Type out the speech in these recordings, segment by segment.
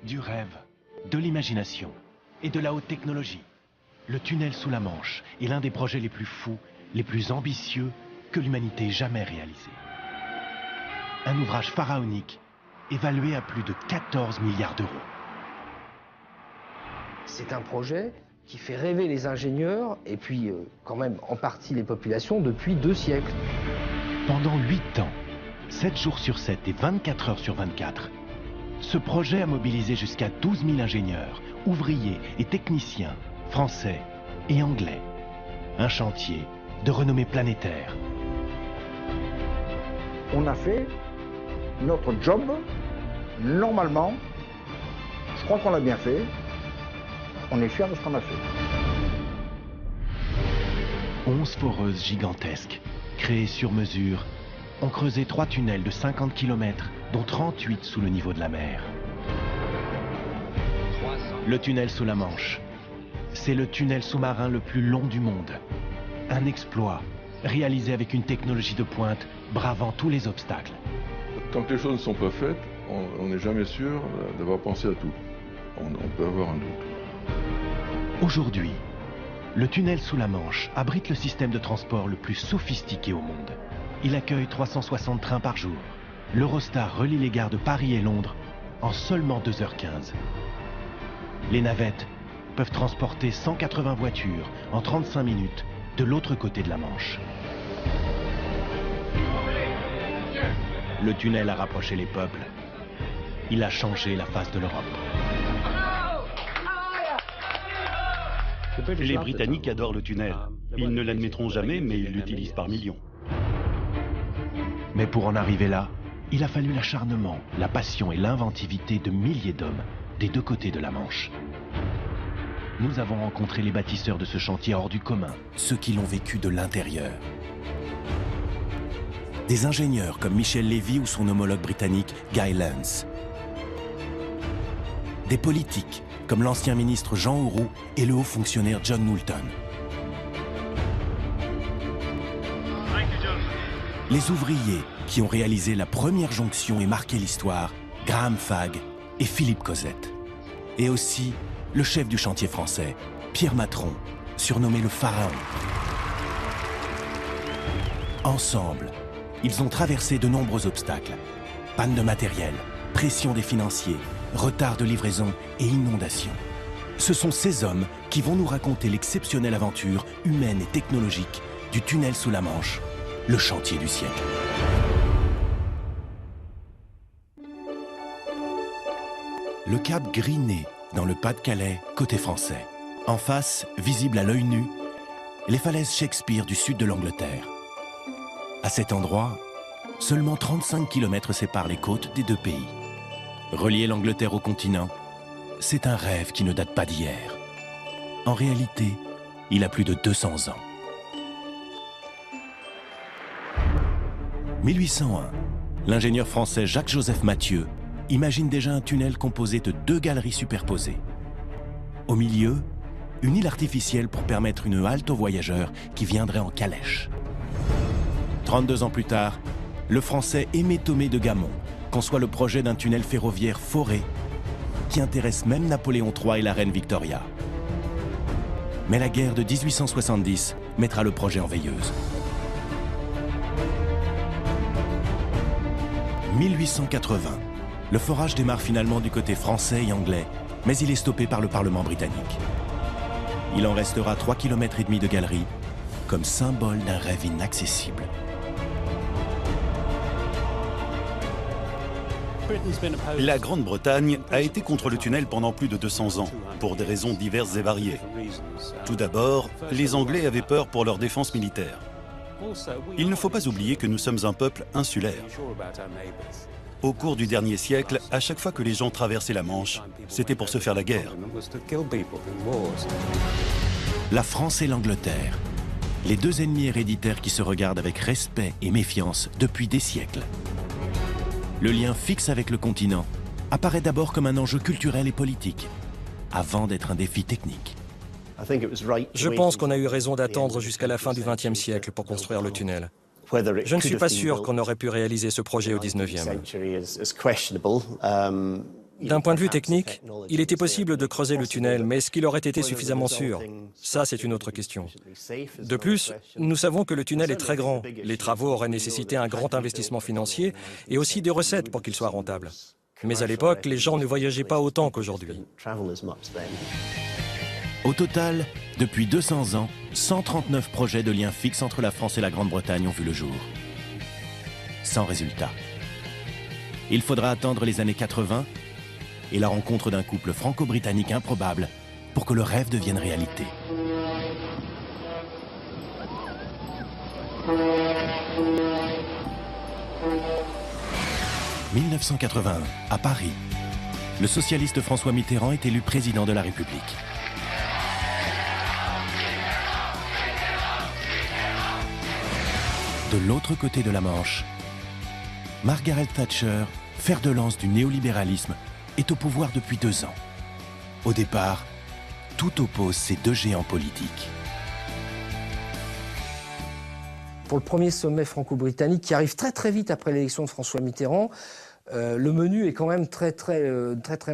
Du rêve, de l'imagination et de la haute technologie. Le tunnel sous la Manche est l'un des projets les plus fous, les plus ambitieux que l'humanité ait jamais réalisé. Un ouvrage pharaonique évalué à plus de 14 milliards d'euros. C'est un projet qui fait rêver les ingénieurs et puis quand même en partie les populations depuis 2 siècles. Pendant 8 ans, 7 jours sur 7 et 24 heures sur 24, ce projet a mobilisé jusqu'à 12 000 ingénieurs, ouvriers et techniciens, français et anglais. Un chantier de renommée planétaire. On a fait notre job, normalement, je crois qu'on l'a bien fait. On est fiers de ce qu'on a fait. 11 foreuses gigantesques, créées sur mesure, ont creusé 3 tunnels de 50 km, dont 38 sous le niveau de la mer. Le tunnel sous la Manche, c'est le tunnel sous-marin le plus long du monde. Un exploit réalisé avec une technologie de pointe, bravant tous les obstacles. Tant que les choses ne sont pas faites, on n'est jamais sûr d'avoir pensé à tout. On peut avoir un doute. Aujourd'hui, le tunnel sous la Manche abrite le système de transport le plus sophistiqué au monde. Il accueille 360 trains par jour. L'Eurostar relie les gares de Paris et Londres en seulement 2h15. Les navettes peuvent transporter 180 voitures en 35 minutes de l'autre côté de la Manche. Le tunnel a rapproché les peuples. Il a changé la face de l'Europe. Les Britanniques adorent le tunnel. Ils ne l'admettront jamais, mais ils l'utilisent par millions. Mais pour en arriver là, il a fallu l'acharnement, la passion et l'inventivité de milliers d'hommes des 2 côtés de la Manche. Nous avons rencontré les bâtisseurs de ce chantier hors du commun, ceux qui l'ont vécu de l'intérieur. Des ingénieurs comme Michel Lévy ou son homologue britannique Guy Lance. Des politiques comme l'ancien ministre Jean Auroux et le haut fonctionnaire John Moulton. Les ouvriers qui ont réalisé la première jonction et marqué l'histoire, Graham Fagg et Philippe Cosette. Et aussi le chef du chantier français, Pierre Matron, surnommé le Pharaon. Ensemble, ils ont traversé de nombreux obstacles. Panne de matériel, pression des financiers, retard de livraison et inondations. Ce sont ces hommes qui vont nous raconter l'exceptionnelle aventure humaine et technologique du tunnel sous la Manche, le chantier du siècle. Le cap Griné, dans le Pas-de-Calais, côté français. En face, visible à l'œil nu, les falaises Shakespeare du sud de l'Angleterre. À cet endroit, seulement 35 km séparent les côtes des 2 pays. Relier l'Angleterre au continent, c'est un rêve qui ne date pas d'hier. En réalité, il a plus de 200 ans. 1801, l'ingénieur français Jacques-Joseph Mathieu imagine déjà un tunnel composé de 2 galeries superposées. Au milieu, une île artificielle pour permettre une halte aux voyageurs qui viendraient en calèche. 32 ans plus tard, le français Aimé Thomé de Gamon conçoit le projet d'un tunnel ferroviaire foré qui intéresse même Napoléon III et la reine Victoria. Mais la guerre de 1870 mettra le projet en veilleuse. 1880, le forage démarre finalement du côté français et anglais, mais il est stoppé par le Parlement britannique. Il en restera 3,5 km de galerie, comme symbole d'un rêve inaccessible. La Grande-Bretagne a été contre le tunnel pendant plus de 200 ans, pour des raisons diverses et variées. Tout d'abord, les Anglais avaient peur pour leur défense militaire. Il ne faut pas oublier que nous sommes un peuple insulaire. Au cours du dernier siècle, à chaque fois que les gens traversaient la Manche, c'était pour se faire la guerre. La France et l'Angleterre, les 2 ennemis héréditaires qui se regardent avec respect et méfiance depuis des siècles. Le lien fixe avec le continent apparaît d'abord comme un enjeu culturel et politique, avant d'être un défi technique. Je pense qu'on a eu raison d'attendre jusqu'à la fin du XXe siècle pour construire le tunnel. Je ne suis pas sûr qu'on aurait pu réaliser ce projet au XIXe. D'un point de vue technique, il était possible de creuser le tunnel, mais est-ce qu'il aurait été suffisamment sûr? Ça, c'est une autre question. De plus, nous savons que le tunnel est très grand. Les travaux auraient nécessité un grand investissement financier et aussi des recettes pour qu'il soit rentable. Mais à l'époque, les gens ne voyageaient pas autant qu'aujourd'hui. Au total, depuis 200 ans, 139 projets de lien fixe entre la France et la Grande-Bretagne ont vu le jour. Sans résultat. Il faudra attendre les années 80 et la rencontre d'un couple franco-britannique improbable pour que le rêve devienne réalité. « 1981, à Paris, le socialiste François Mitterrand est élu président de la République. De l'autre côté de la Manche, Margaret Thatcher, fer de lance du néolibéralisme, est au pouvoir depuis 2 ans. Au départ, tout oppose ces deux géants politiques. Pour le premier sommet franco-britannique qui arrive très vite après l'élection de François Mitterrand, le menu est quand même très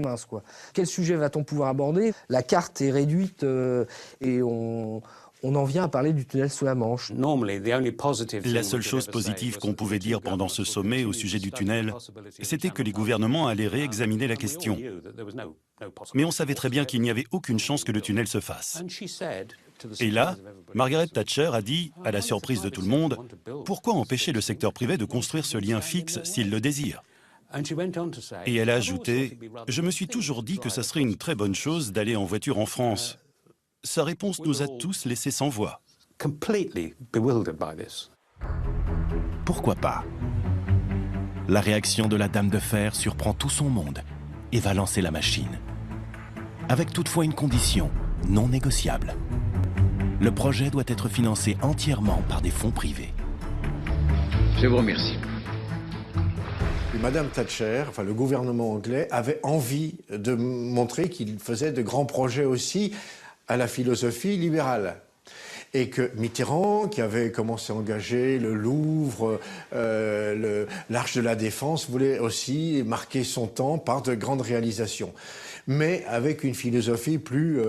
mince, quoi. Quel sujet va-t-on pouvoir aborder? La carte est réduite et on en vient à parler du tunnel sous la Manche. La seule chose positive qu'on pouvait dire pendant ce sommet au sujet du tunnel, c'était que les gouvernements allaient réexaminer la question. Mais on savait très bien qu'il n'y avait aucune chance que le tunnel se fasse. Et là, Margaret Thatcher a dit, à la surprise de tout le monde, « Pourquoi empêcher le secteur privé de construire ce lien fixe s'il le désire ?» Et elle a ajouté, « Je me suis toujours dit que ça serait une très bonne chose d'aller en voiture en France. » Sa réponse nous a tous laissés sans voix. Pourquoi pas? La réaction de la Dame de Fer surprend tout son monde et va lancer la machine. Avec toutefois une condition non négociable. Le projet doit être financé entièrement par des fonds privés. Je vous remercie. Madame Thatcher, enfin le gouvernement anglais, avait envie de montrer qu'il faisait de grands projets aussi à la philosophie libérale. Et que Mitterrand, qui avait commencé à engager le Louvre, l'Arche de la Défense, voulait aussi marquer son temps par de grandes réalisations. Mais avec une philosophie plus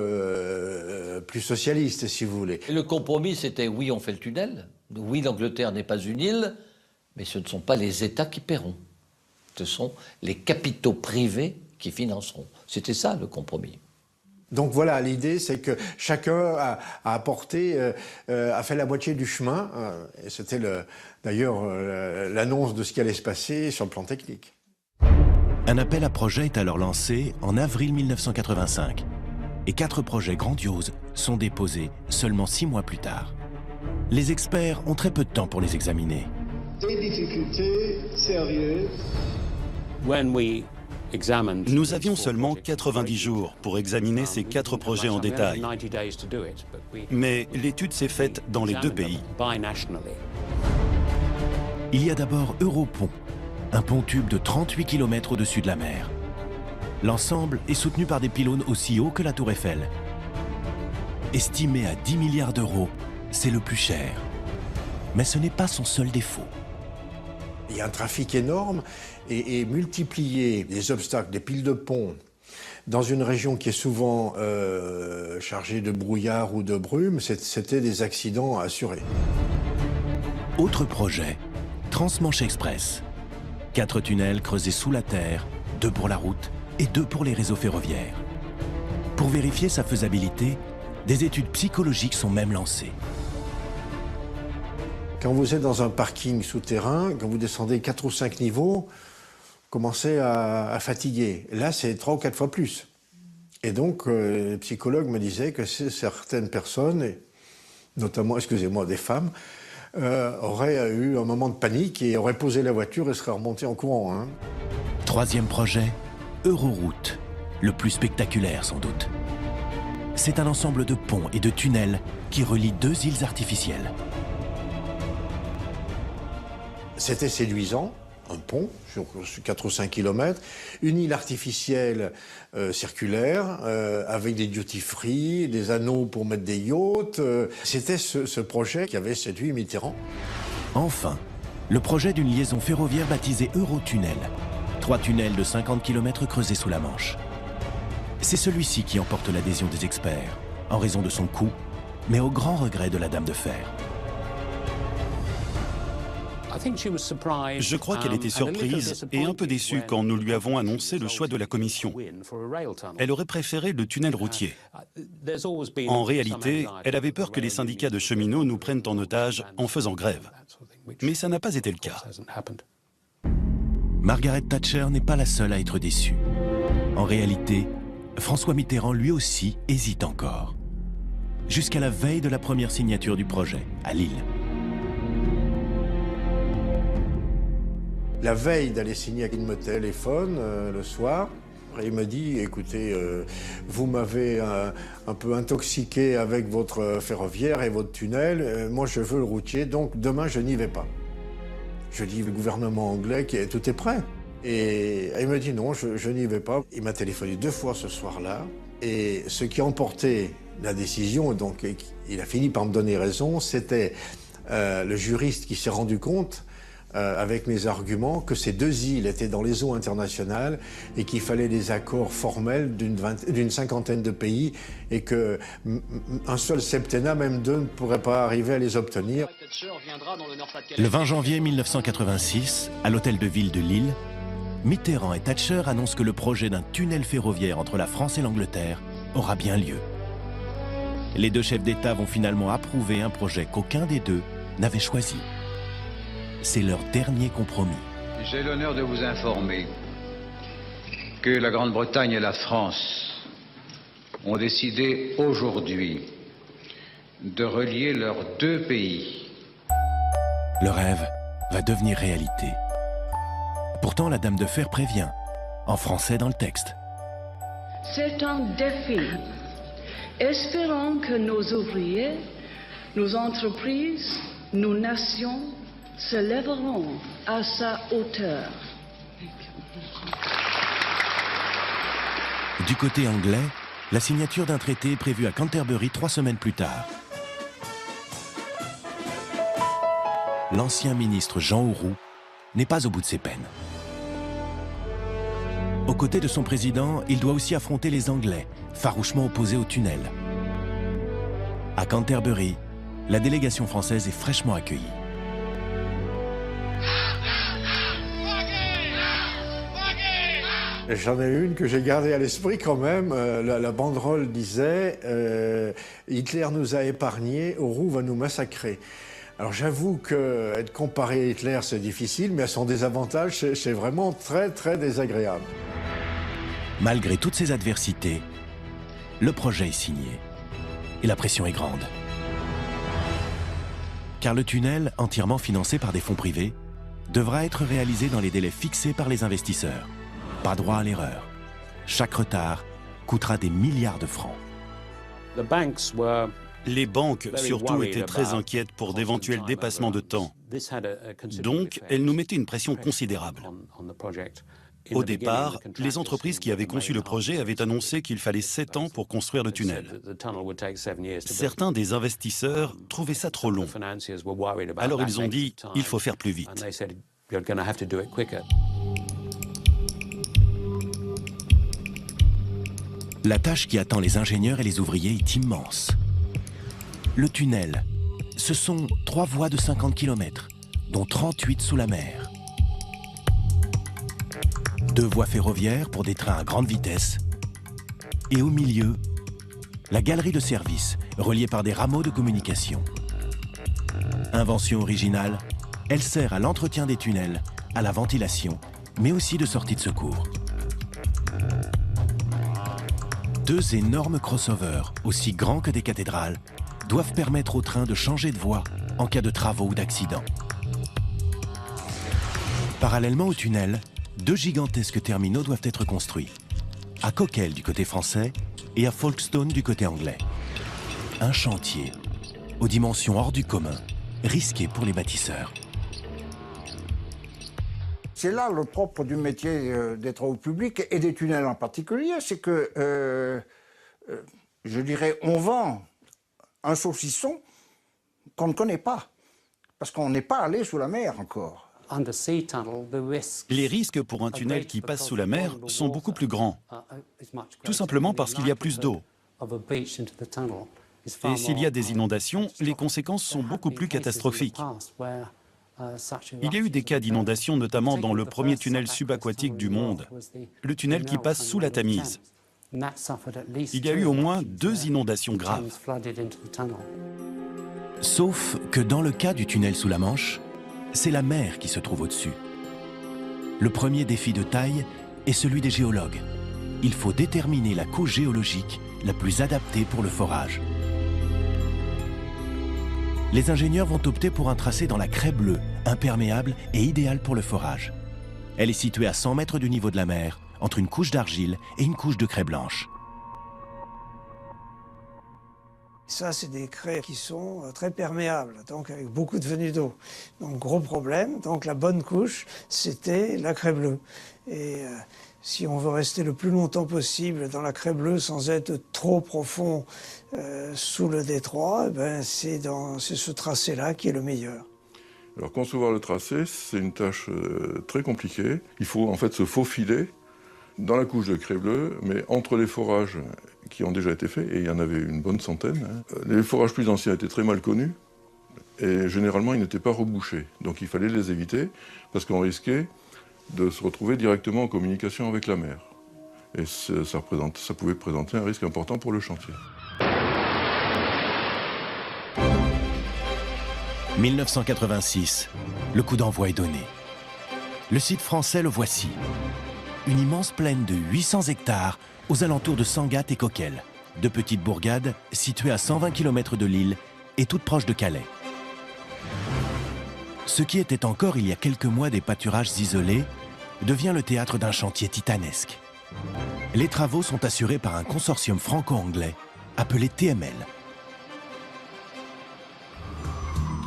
socialiste, si vous voulez. Et le compromis, c'était oui, on fait le tunnel. Oui, l'Angleterre n'est pas une île, mais ce ne sont pas les États qui paieront. Ce sont les capitaux privés qui financeront. C'était ça, le compromis. Donc voilà, l'idée, c'est que chacun a apporté, a fait la moitié du chemin. Et c'était d'ailleurs l'annonce de ce qui allait se passer sur le plan technique. Un appel à projets est alors lancé en avril 1985. Et 4 projets grandioses sont déposés seulement 6 mois plus tard. Les experts ont très peu de temps pour les examiner. Des difficultés sérieuses. Nous avions seulement 90 jours pour examiner ces 4 projets en détail. Mais l'étude s'est faite dans les 2 pays. Il y a d'abord Europont, un pont-tube de 38 km au-dessus de la mer. L'ensemble est soutenu par des pylônes aussi hauts que la Tour Eiffel. Estimé à 10 milliards d'euros, c'est le plus cher. Mais ce n'est pas son seul défaut. Il y a un trafic énorme et multiplier les obstacles, des piles de ponts, dans une région qui est souvent chargée de brouillard ou de brume, c'était des accidents assurés. Autre projet, Trans-Manche Express. 4 tunnels creusés sous la terre, 2 pour la route et 2 pour les réseaux ferroviaires. Pour vérifier sa faisabilité, des études psychologiques sont même lancées. Quand vous êtes dans un parking souterrain, quand vous descendez 4 ou 5 niveaux, vous commencez à fatiguer. Là, c'est 3 ou 4 fois plus. Et donc, les psychologues me disaient que certaines personnes, et notamment, excusez-moi, des femmes, auraient eu un moment de panique et auraient posé la voiture et seraient remontées en courant. Hein. 3e projet, Euroroute, le plus spectaculaire sans doute. C'est un ensemble de ponts et de tunnels qui relient 2 îles artificielles. C'était séduisant, un pont sur 4 ou 5 km, une île artificielle circulaire, avec des duty-free, des anneaux pour mettre des yachts. C'était ce projet qui avait séduit Mitterrand. Enfin, le projet d'une liaison ferroviaire baptisée Eurotunnel. 3 tunnels de 50 km creusés sous la Manche. C'est celui-ci qui emporte l'adhésion des experts, en raison de son coût, mais au grand regret de la Dame de Fer. Je crois qu'elle était surprise et un peu déçue quand nous lui avons annoncé le choix de la Commission. Elle aurait préféré le tunnel routier. En réalité, elle avait peur que les syndicats de cheminots nous prennent en otage en faisant grève. Mais ça n'a pas été le cas. Margaret Thatcher n'est pas la seule à être déçue. En réalité, François Mitterrand lui aussi hésite encore. Jusqu'à la veille de la première signature du projet, à Lille. La veille d'aller signer, il me téléphone le soir et il me dit, écoutez, vous m'avez un peu intoxiqué avec votre ferroviaire et votre tunnel, moi je veux le routier, donc demain je n'y vais pas. Je dis, le gouvernement anglais, tout est prêt. Et il me dit non, je n'y vais pas. Il m'a téléphoné 2 fois ce soir-là et ce qui a emporté la décision, donc il a fini par me donner raison, c'était le juriste qui s'est rendu compte avec mes arguments, que ces 2 îles étaient dans les eaux internationales et qu'il fallait des accords formels d'une 50aine de pays et qu'un seul septennat, même 2, ne pourrait pas arriver à les obtenir. Le 20 janvier 1986, à l'hôtel de ville de Lille, Mitterrand et Thatcher annoncent que le projet d'un tunnel ferroviaire entre la France et l'Angleterre aura bien lieu. Les 2 chefs d'État vont finalement approuver un projet qu'aucun des 2 n'avait choisi. C'est leur dernier compromis. J'ai l'honneur de vous informer que la Grande-Bretagne et la France ont décidé aujourd'hui de relier leurs 2 pays. Le rêve va devenir réalité. Pourtant, la Dame de Fer prévient, en français dans le texte. C'est un défi. Espérons que nos ouvriers, nos entreprises, nos nations se lèveront à sa hauteur. Du côté anglais, la signature d'un traité est prévue à Canterbury 3 semaines plus tard. L'ancien ministre Jean Auroux n'est pas au bout de ses peines. Aux côtés de son président, il doit aussi affronter les Anglais, farouchement opposés au tunnel. À Canterbury, la délégation française est fraîchement accueillie. J'en ai une que j'ai gardée à l'esprit quand même. La banderole disait Hitler nous a épargnés, Auroux va nous massacrer. Alors j'avoue qu'être comparé à Hitler, c'est difficile, mais à son désavantage, c'est vraiment très, très désagréable. Malgré toutes ces adversités, le projet est signé. Et la pression est grande. Car le tunnel, entièrement financé par des fonds privés, devra être réalisé dans les délais fixés par les investisseurs. Pas droit à l'erreur. Chaque retard coûtera des milliards de francs. Les banques, surtout, étaient très inquiètes pour d'éventuels dépassements de temps. Donc, elles nous mettaient une pression considérable. Au départ, les entreprises qui avaient conçu le projet avaient annoncé qu'il fallait 7 ans pour construire le tunnel. Certains des investisseurs trouvaient ça trop long. Alors ils ont dit, il faut faire plus vite. La tâche qui attend les ingénieurs et les ouvriers est immense. Le tunnel, ce sont 3 voies de 50 km, dont 38 sous la mer. 2 voies ferroviaires pour des trains à grande vitesse. Et au milieu, la galerie de service, reliée par des rameaux de communication. Invention originale, elle sert à l'entretien des tunnels, à la ventilation, mais aussi de sortie de secours. 2 énormes crossovers, aussi grands que des cathédrales, doivent permettre aux trains de changer de voie en cas de travaux ou d'accidents. Parallèlement au tunnel, 2 gigantesques terminaux doivent être construits, à Coquelles du côté français et à Folkestone du côté anglais. Un chantier aux dimensions hors du commun, risqué pour les bâtisseurs. C'est là le propre du métier des travaux publics et des tunnels en particulier, c'est que, je dirais, on vend un saucisson qu'on ne connaît pas, parce qu'on n'est pas allé sous la mer encore. Les risques pour un tunnel qui passe sous la mer sont beaucoup plus grands, tout simplement parce qu'il y a plus d'eau. Et s'il y a des inondations, les conséquences sont beaucoup plus catastrophiques. Il y a eu des cas d'inondations, notamment dans le premier tunnel subaquatique du monde, le tunnel qui passe sous la Tamise. Il y a eu au moins 2 inondations graves. Sauf que dans le cas du tunnel sous la Manche, c'est la mer qui se trouve au-dessus. Le premier défi de taille est celui des géologues. Il faut déterminer la couche géologique la plus adaptée pour le forage. Les ingénieurs vont opter pour un tracé dans la craie bleue, imperméable et idéal pour le forage. Elle est située à 100 mètres du niveau de la mer, entre une couche d'argile et une couche de craie blanche. Ça, c'est des craies qui sont très perméables, donc avec beaucoup de venue d'eau. Donc gros problème, donc la bonne couche, c'était la craie bleue. Et si on veut rester le plus longtemps possible dans la craie bleue sans être trop profond sous le détroit, ben c'est ce tracé-là qui est le meilleur. Alors concevoir le tracé, c'est une tâche très compliquée. Il faut en fait se faufiler dans la couche de craie bleue, mais entre les forages qui ont déjà été faits, et il y en avait une bonne centaine. Les forages plus anciens étaient très mal connus, et généralement ils n'étaient pas rebouchés. Donc il fallait les éviter, parce qu'on risquait de se retrouver directement en communication avec la mer. Et ça pouvait présenter un risque important pour le chantier. 1986, le coup d'envoi est donné. Le site français, le voici. Une immense plaine de 800 hectares aux alentours de Sangatte et Coquelles, 2 petites bourgades situées à 120 km de Lille et toutes proches de Calais. Ce qui était encore il y a quelques mois des pâturages isolés devient le théâtre d'un chantier titanesque. Les travaux sont assurés par un consortium franco-anglais appelé TML.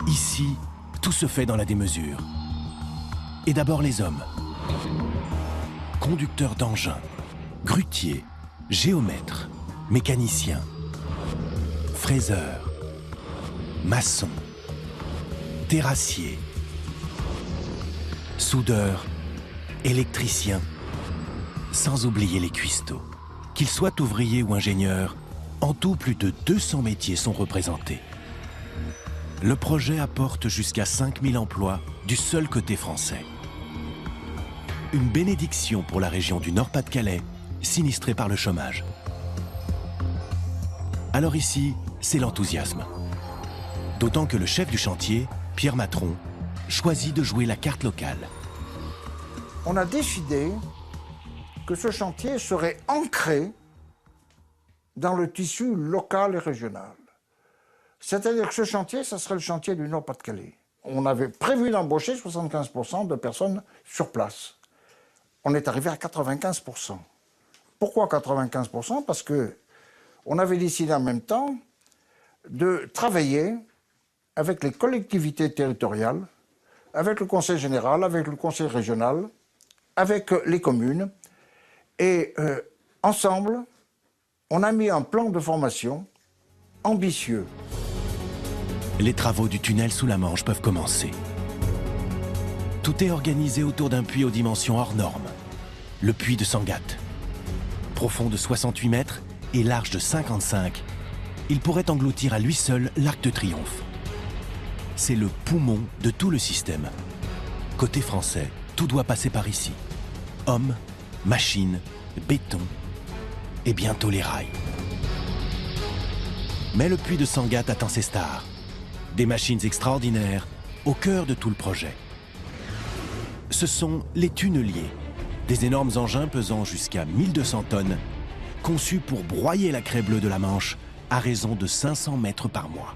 Ici, tout se fait dans la démesure. Et d'abord les hommes. Conducteurs d'engins, grutiers, géomètres, mécaniciens, fraiseurs, maçons, terrassiers, soudeurs, électriciens, sans oublier les cuistots. Qu'ils soient ouvriers ou ingénieurs, en tout plus de 200 métiers sont représentés. Le projet apporte jusqu'à 5000 emplois du seul côté français. Une bénédiction pour la région du Nord-Pas-de-Calais, sinistrée par le chômage. Alors ici, c'est l'enthousiasme. D'autant que le chef du chantier, Pierre Matron, choisit de jouer la carte locale. On a décidé que ce chantier serait ancré dans le tissu local et régional. C'est-à-dire que ce chantier, ça serait le chantier du Nord-Pas-de-Calais. On avait prévu d'embaucher 75% de personnes sur place. On est arrivé à 95%. Pourquoi 95%? Parce qu'on avait décidé en même temps de travailler avec les collectivités territoriales, avec le conseil général, avec le conseil régional, avec les communes. Et ensemble, on a mis un plan de formation ambitieux. Les travaux du tunnel sous la Manche peuvent commencer. Tout est organisé autour d'un puits aux dimensions hors normes, le puits de Sangatte. Profond de 68 mètres et large de 55, il pourrait engloutir à lui seul l'Arc de Triomphe. C'est le poumon de tout le système. Côté français, tout doit passer par ici. Hommes, machines, béton et bientôt les rails. Mais le puits de Sangatte attend ses stars. Des machines extraordinaires au cœur de tout le projet. Ce sont les tunneliers, des énormes engins pesant jusqu'à 1200 tonnes, conçus pour broyer la craie bleue de la Manche à raison de 500 mètres par mois.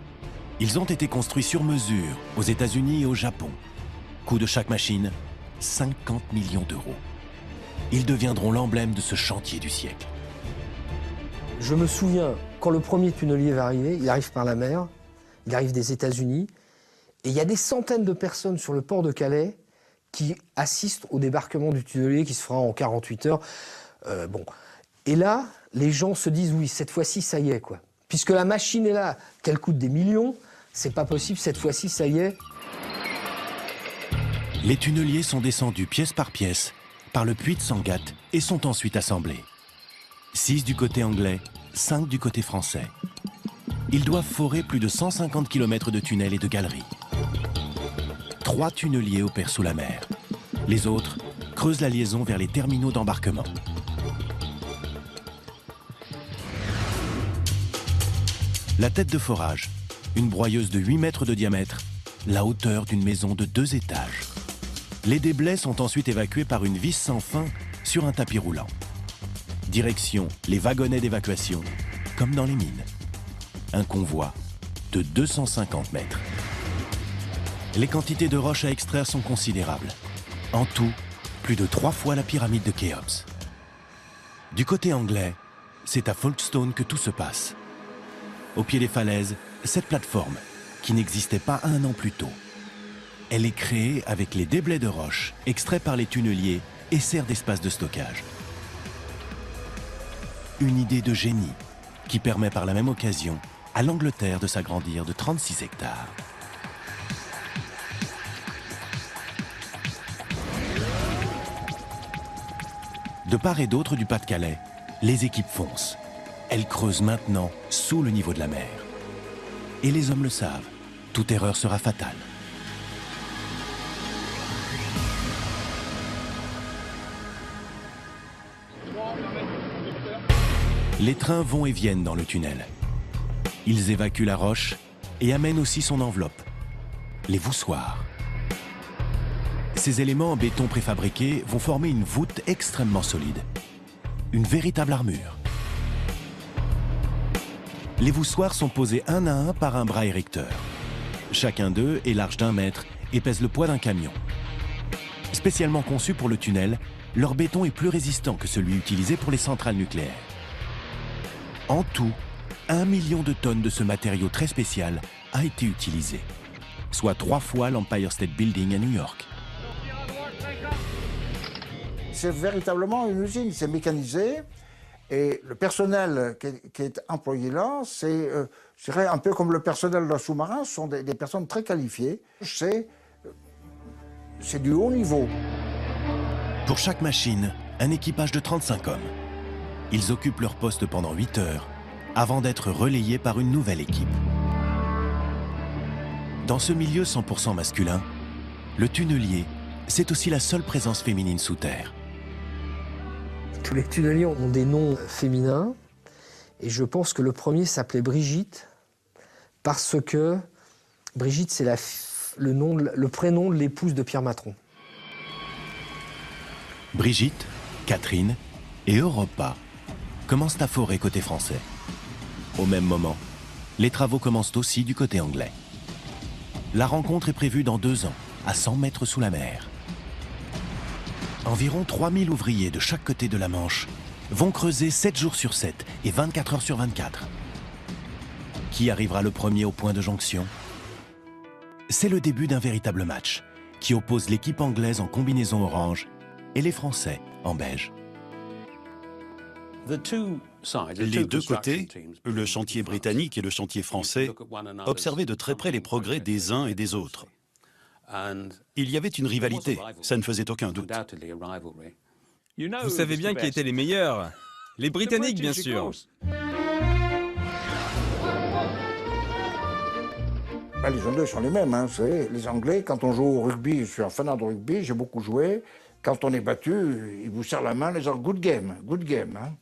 Ils ont été construits sur mesure aux États-Unis et au Japon. Coût de chaque machine, 50 millions d'euros. Ils deviendront l'emblème de ce chantier du siècle. Je me souviens, quand le premier tunnelier va arriver, il arrive par la mer, il arrive des États-Unis, et il y a des centaines de personnes sur le port de Calais qui assistent au débarquement du tunnelier qui se fera en 48 heures. Et là, les gens se disent, oui, cette fois-ci, ça y est, quoi. Puisque la machine est là, qu'elle coûte des millions, c'est pas possible, cette fois-ci, ça y est. Les tunneliers sont descendus pièce par pièce par le puits de Sangatte et sont ensuite assemblés. 6 du côté anglais, 5 du côté français. Ils doivent forer plus de 150 km de tunnels et de galeries. 3 tunneliers opèrent sous la mer. Les autres creusent la liaison vers les terminaux d'embarquement. La tête de forage, une broyeuse de 8 mètres de diamètre, la hauteur d'une maison de 2 étages. Les déblais sont ensuite évacués par une vis sans fin sur un tapis roulant. Direction les wagonnets d'évacuation, comme dans les mines. Un convoi de 250 mètres. Les quantités de roches à extraire sont considérables. En tout, plus de 3 fois la pyramide de Khéops. Du côté anglais, c'est à Folkestone que tout se passe. Au pied des falaises, cette plateforme, qui n'existait pas 1 an plus tôt. Elle est créée avec les déblais de roches extraits par les tunneliers et sert d'espace de stockage. Une idée de génie qui permet par la même occasion à l'Angleterre de s'agrandir de 36 hectares. De part et d'autre du Pas-de-Calais, les équipes foncent. Elles creusent maintenant sous le niveau de la mer. Et les hommes le savent, toute erreur sera fatale. Les trains vont et viennent dans le tunnel. Ils évacuent la roche et amènent aussi son enveloppe, les voussoirs. Ces éléments en béton préfabriqué vont former une voûte extrêmement solide, une véritable armure. Les voussoirs sont posés un à un par un bras érecteur. Chacun d'eux est large d'1 mètre et pèse le poids d'un camion. Spécialement conçus pour le tunnel, leur béton est plus résistant que celui utilisé pour les centrales nucléaires. En tout, 1 million de tonnes de ce matériau très spécial a été utilisé, soit 3 fois l'Empire State Building à New York. C'est véritablement une usine, c'est mécanisé. Et le personnel qui est employé là, c'est je dirais un peu comme le personnel d'un sous-marin, ce sont des personnes très qualifiées. C'est du haut niveau. Pour chaque machine, un équipage de 35 hommes. Ils occupent leur poste pendant 8 heures, avant d'être relayés par une nouvelle équipe. Dans ce milieu 100% masculin, le tunnelier, c'est aussi la seule présence féminine sous terre. Tous les tunneliers ont des noms féminins, et je pense que le premier s'appelait Brigitte, parce que Brigitte, c'est le prénom de l'épouse de Pierre Matron. Brigitte, Catherine et Europa commencent à forer côté français. Au même moment, les travaux commencent aussi du côté anglais. La rencontre est prévue dans 2 ans, à 100 mètres sous la mer. Environ 3000 ouvriers de chaque côté de la Manche vont creuser 7 jours sur 7 et 24 heures sur 24. Qui arrivera le premier au point de jonction? C'est le début d'un véritable match qui oppose l'équipe anglaise en combinaison orange et les Français en beige. Les deux côtés, le chantier britannique et le chantier français, observaient de très près les progrès des uns et des autres. Il y avait une rivalité, ça ne faisait aucun doute. Vous savez bien qui étaient les meilleurs? Les Britanniques, bien sûr. Les Anglais sont les mêmes. Hein, les Anglais, quand on joue au rugby, je suis un fanat de rugby, j'ai beaucoup joué. Quand on est battu, ils vous serrent la main, les gens, good game. Hein.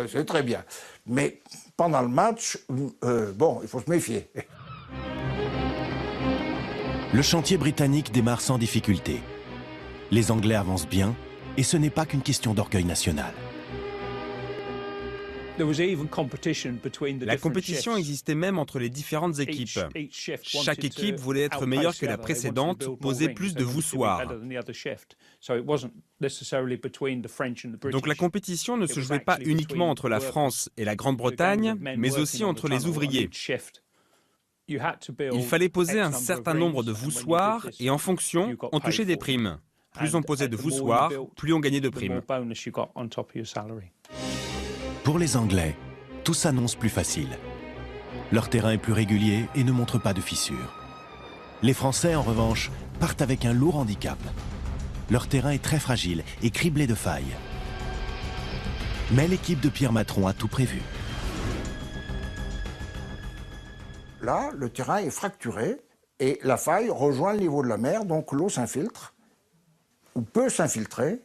C'est très bien. Mais pendant le match, bon, il faut se méfier. Le chantier britannique démarre sans difficulté. Les Anglais avancent bien, et ce n'est pas qu'une question d'orgueil national. La compétition existait même entre les différentes équipes. Chaque équipe voulait être meilleure que la précédente, poser plus de voussoirs. Donc la compétition ne se jouait pas uniquement entre la France et la Grande-Bretagne, mais aussi entre les ouvriers. Il fallait poser un certain nombre de voussoirs et en fonction, on touchait des primes. Plus on posait de voussoirs, plus on gagnait de primes. Pour les Anglais, tout s'annonce plus facile. Leur terrain est plus régulier et ne montre pas de fissures. Les Français, en revanche, partent avec un lourd handicap. Leur terrain est très fragile et criblé de failles. Mais l'équipe de Pierre Matron a tout prévu. Là, le terrain est fracturé et la faille rejoint le niveau de la mer, donc l'eau s'infiltre, ou peut s'infiltrer.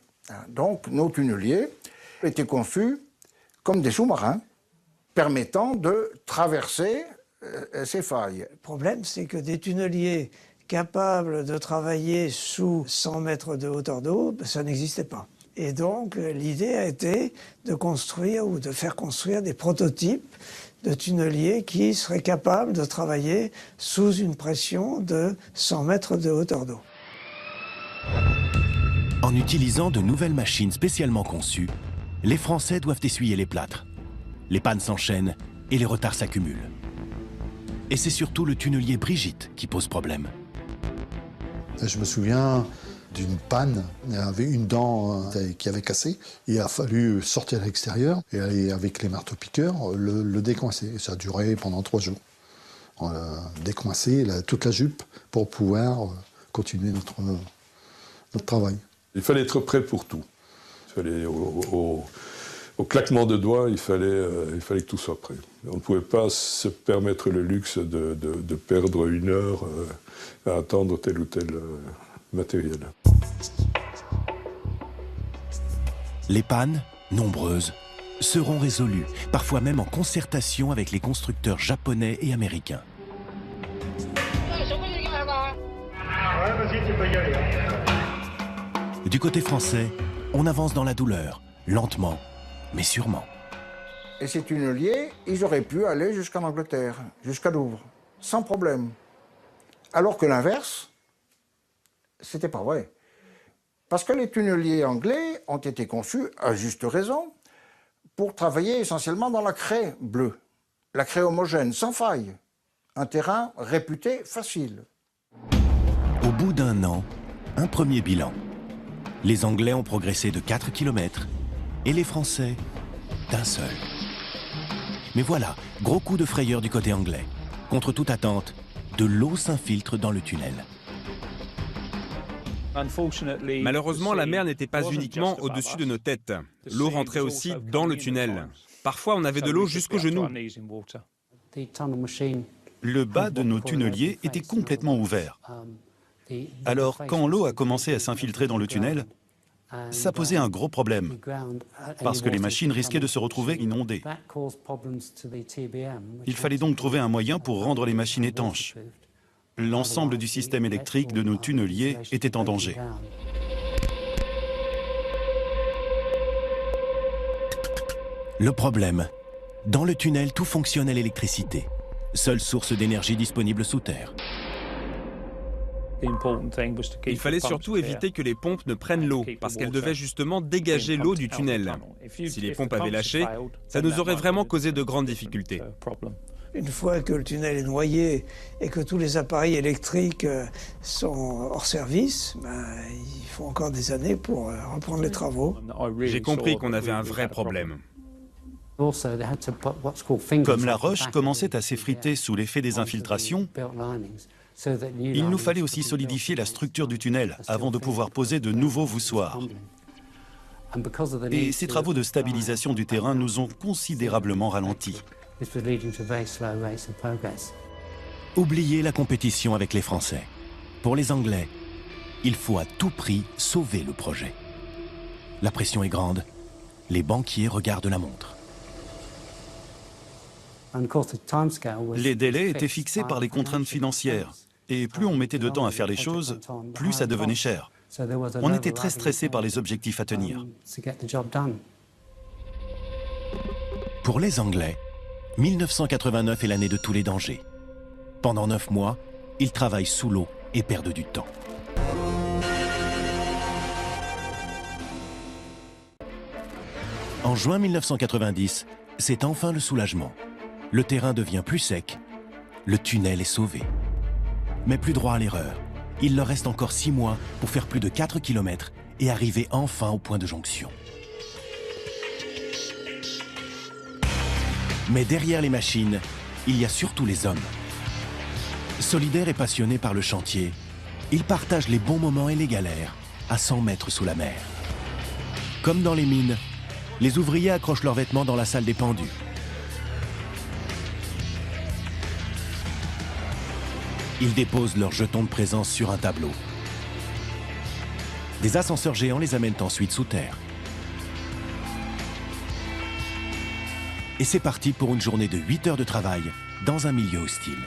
Donc nos tunneliers étaient conçus comme des sous-marins permettant de traverser ces failles. Le problème, c'est que des tunneliers capables de travailler sous 100 mètres de hauteur d'eau, ça n'existait pas. Et donc l'idée a été de construire ou de faire construire des prototypes de tunneliers qui seraient capables de travailler sous une pression de 100 mètres de hauteur d'eau. En utilisant de nouvelles machines spécialement conçues, les Français doivent essuyer les plâtres. Les pannes s'enchaînent et les retards s'accumulent. Et c'est surtout le tunnelier Brigitte qui pose problème. Je me souviens d'une panne, il y avait une dent qui avait cassé. Il a fallu sortir à l'extérieur et aller avec les marteaux-piqueurs le décoincer. Et ça a duré pendant 3 jours. On a décoincé toute la jupe pour pouvoir continuer notre travail. Il fallait être prêt pour tout. Il fallait, au claquement de doigts, il fallait que tout soit prêt. On ne pouvait pas se permettre le luxe de perdre 1 heure à attendre tel ou tel matériel. Les pannes, nombreuses, seront résolues, parfois même en concertation avec les constructeurs japonais et américains. Du côté français, on avance dans la douleur, lentement, mais sûrement. Et ces tunneliers, ils auraient pu aller jusqu'en Angleterre, jusqu'à Douvres, sans problème. Alors que l'inverse, c'était pas vrai. Parce que les tunneliers anglais ont été conçus, à juste raison, pour travailler essentiellement dans la craie bleue, la craie homogène, sans faille. Un terrain réputé facile. Au bout d'1 an, un premier bilan. Les Anglais ont progressé de 4 km et les Français d'1 seul. Mais voilà, gros coup de frayeur du côté anglais. Contre toute attente, de l'eau s'infiltre dans le tunnel. Malheureusement, la mer n'était pas uniquement au-dessus de nos têtes. L'eau rentrait aussi dans le tunnel. Parfois, on avait de l'eau jusqu'aux genoux. Le bas de nos tunneliers était complètement ouvert. Alors, quand l'eau a commencé à s'infiltrer dans le tunnel, ça posait un gros problème, parce que les machines risquaient de se retrouver inondées. Il fallait donc trouver un moyen pour rendre les machines étanches. L'ensemble du système électrique de nos tunneliers était en danger. Le problème, dans le tunnel, tout fonctionne à l'électricité. Seule source d'énergie disponible sous terre. Il fallait surtout éviter que les pompes ne prennent l'eau, parce qu'elles devaient justement dégager l'eau du tunnel. Si les pompes avaient lâché, ça nous aurait vraiment causé de grandes difficultés. Une fois que le tunnel est noyé et que tous les appareils électriques sont hors service, il faut encore des années pour reprendre les travaux. J'ai compris qu'on avait un vrai problème. Comme la roche commençait à s'effriter sous l'effet des infiltrations, il nous fallait aussi solidifier la structure du tunnel avant de pouvoir poser de nouveaux voussoirs. Et ces travaux de stabilisation du terrain nous ont considérablement ralentis. Oubliez la compétition avec les Français. Pour les Anglais, il faut à tout prix sauver le projet. La pression est grande. Les banquiers regardent la montre. Les délais étaient fixés par les contraintes financières. Et plus on mettait de temps à faire les choses, plus ça devenait cher. On était très stressé par les objectifs à tenir. Pour les Anglais, 1989 est l'année de tous les dangers. Pendant 9 mois, ils travaillent sous l'eau et perdent du temps. En juin 1990, c'est enfin le soulagement. Le terrain devient plus sec, le tunnel est sauvé. Mais plus droit à l'erreur. Il leur reste encore 6 mois pour faire plus de 4 km et arriver enfin au point de jonction. Mais derrière les machines, il y a surtout les hommes. Solidaires et passionnés par le chantier, Ils partagent les bons moments et les galères à 100 mètres sous la mer. Comme dans les mines, les ouvriers accrochent leurs vêtements dans la salle des pendus. Ils déposent leurs jetons de présence sur un tableau. Des ascenseurs géants les amènent ensuite sous terre. Et c'est parti pour une journée de 8 heures de travail dans un milieu hostile.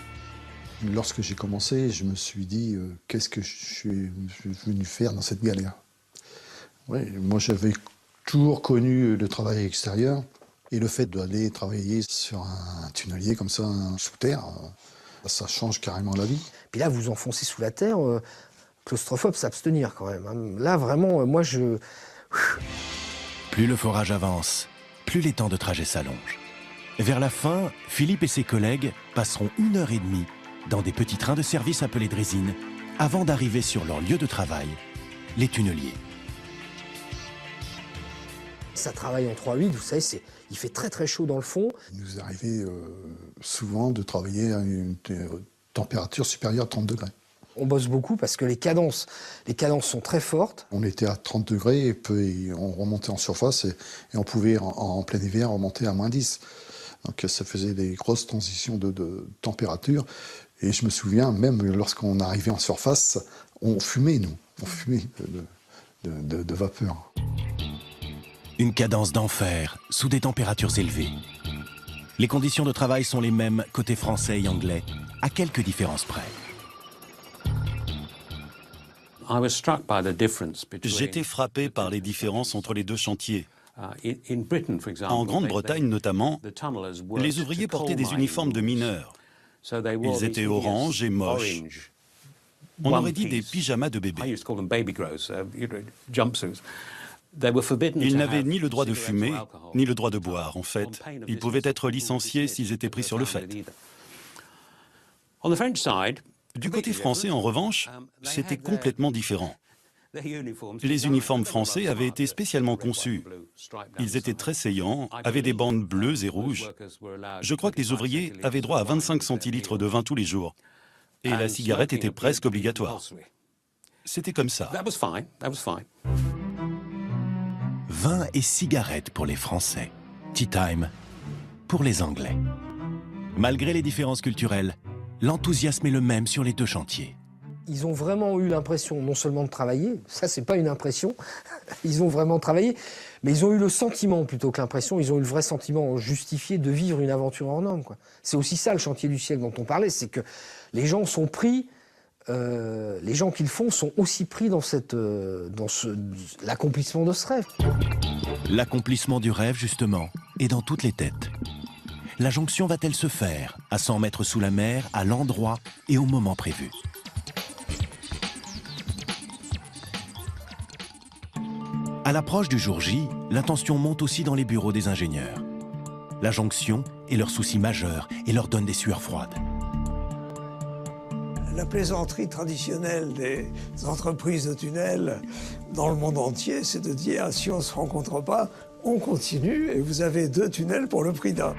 Lorsque j'ai commencé, je me suis dit qu'est-ce que je suis venu faire dans cette galère. Ouais, moi, j'avais toujours connu le travail extérieur et le fait d'aller travailler sur un tunnelier comme ça, sous terre, ça change carrément la vie. Puis là, vous enfoncez sous la terre, claustrophobe, s'abstenir quand même. Hein. Là, vraiment, moi, je... Plus le forage avance, plus les temps de trajet s'allongent. Vers la fin, Philippe et ses collègues passeront 1h30 dans des petits trains de service appelés draisines avant d'arriver sur leur lieu de travail, les tunneliers. Ça travaille en 3-8, vous savez, il fait très très chaud dans le fond. Il nous arrivait souvent de travailler à une température supérieure à 30 degrés. On bosse beaucoup parce que les cadences sont très fortes. On était à 30 degrés et on remontait en surface et on pouvait en plein hiver remonter à -10. Donc ça faisait des grosses transitions de température. Et je me souviens, même lorsqu'on arrivait en surface, on fumait, nous. On fumait de vapeur. Une cadence d'enfer, sous des températures élevées. Les conditions de travail sont les mêmes côté français et anglais, à quelques différences près. J'étais frappé par les différences entre les deux chantiers. En Grande-Bretagne notamment, les ouvriers portaient des uniformes de mineurs. Ils étaient orange et moches. On aurait dit des pyjamas de bébé. Ils n'avaient ni le droit de fumer, ni le droit de boire, en fait. Ils pouvaient être licenciés s'ils étaient pris sur le fait. Du côté français, en revanche, c'était complètement différent. Les uniformes français avaient été spécialement conçus. Ils étaient très saillants, avaient des bandes bleues et rouges. Je crois que les ouvriers avaient droit à 25 centilitres de vin tous les jours. Et la cigarette était presque obligatoire. C'était comme ça. Vin et cigarettes pour les Français. Tea time pour les Anglais. Malgré les différences culturelles, l'enthousiasme est le même sur les deux chantiers. Ils ont vraiment eu l'impression non seulement de travailler, ça c'est pas une impression, ils ont vraiment travaillé, mais ils ont eu le sentiment plutôt que l'impression, ils ont eu le vrai sentiment justifié de vivre une aventure hors norme. C'est aussi ça le chantier du siècle dont on parlait, c'est que les gens sont pris, les gens qui le font sont aussi pris dans l'accomplissement de ce rêve. L'accomplissement du rêve justement est dans toutes les têtes. La jonction va-t-elle se faire à 100 mètres sous la mer, à l'endroit et au moment prévu? À l'approche du jour J, la tension monte aussi dans les bureaux des ingénieurs. La jonction est leur souci majeur et leur donne des sueurs froides. La plaisanterie traditionnelle des entreprises de tunnels dans le monde entier, c'est de dire si on ne se rencontre pas, on continue et vous avez 2 tunnels pour le prix d'un.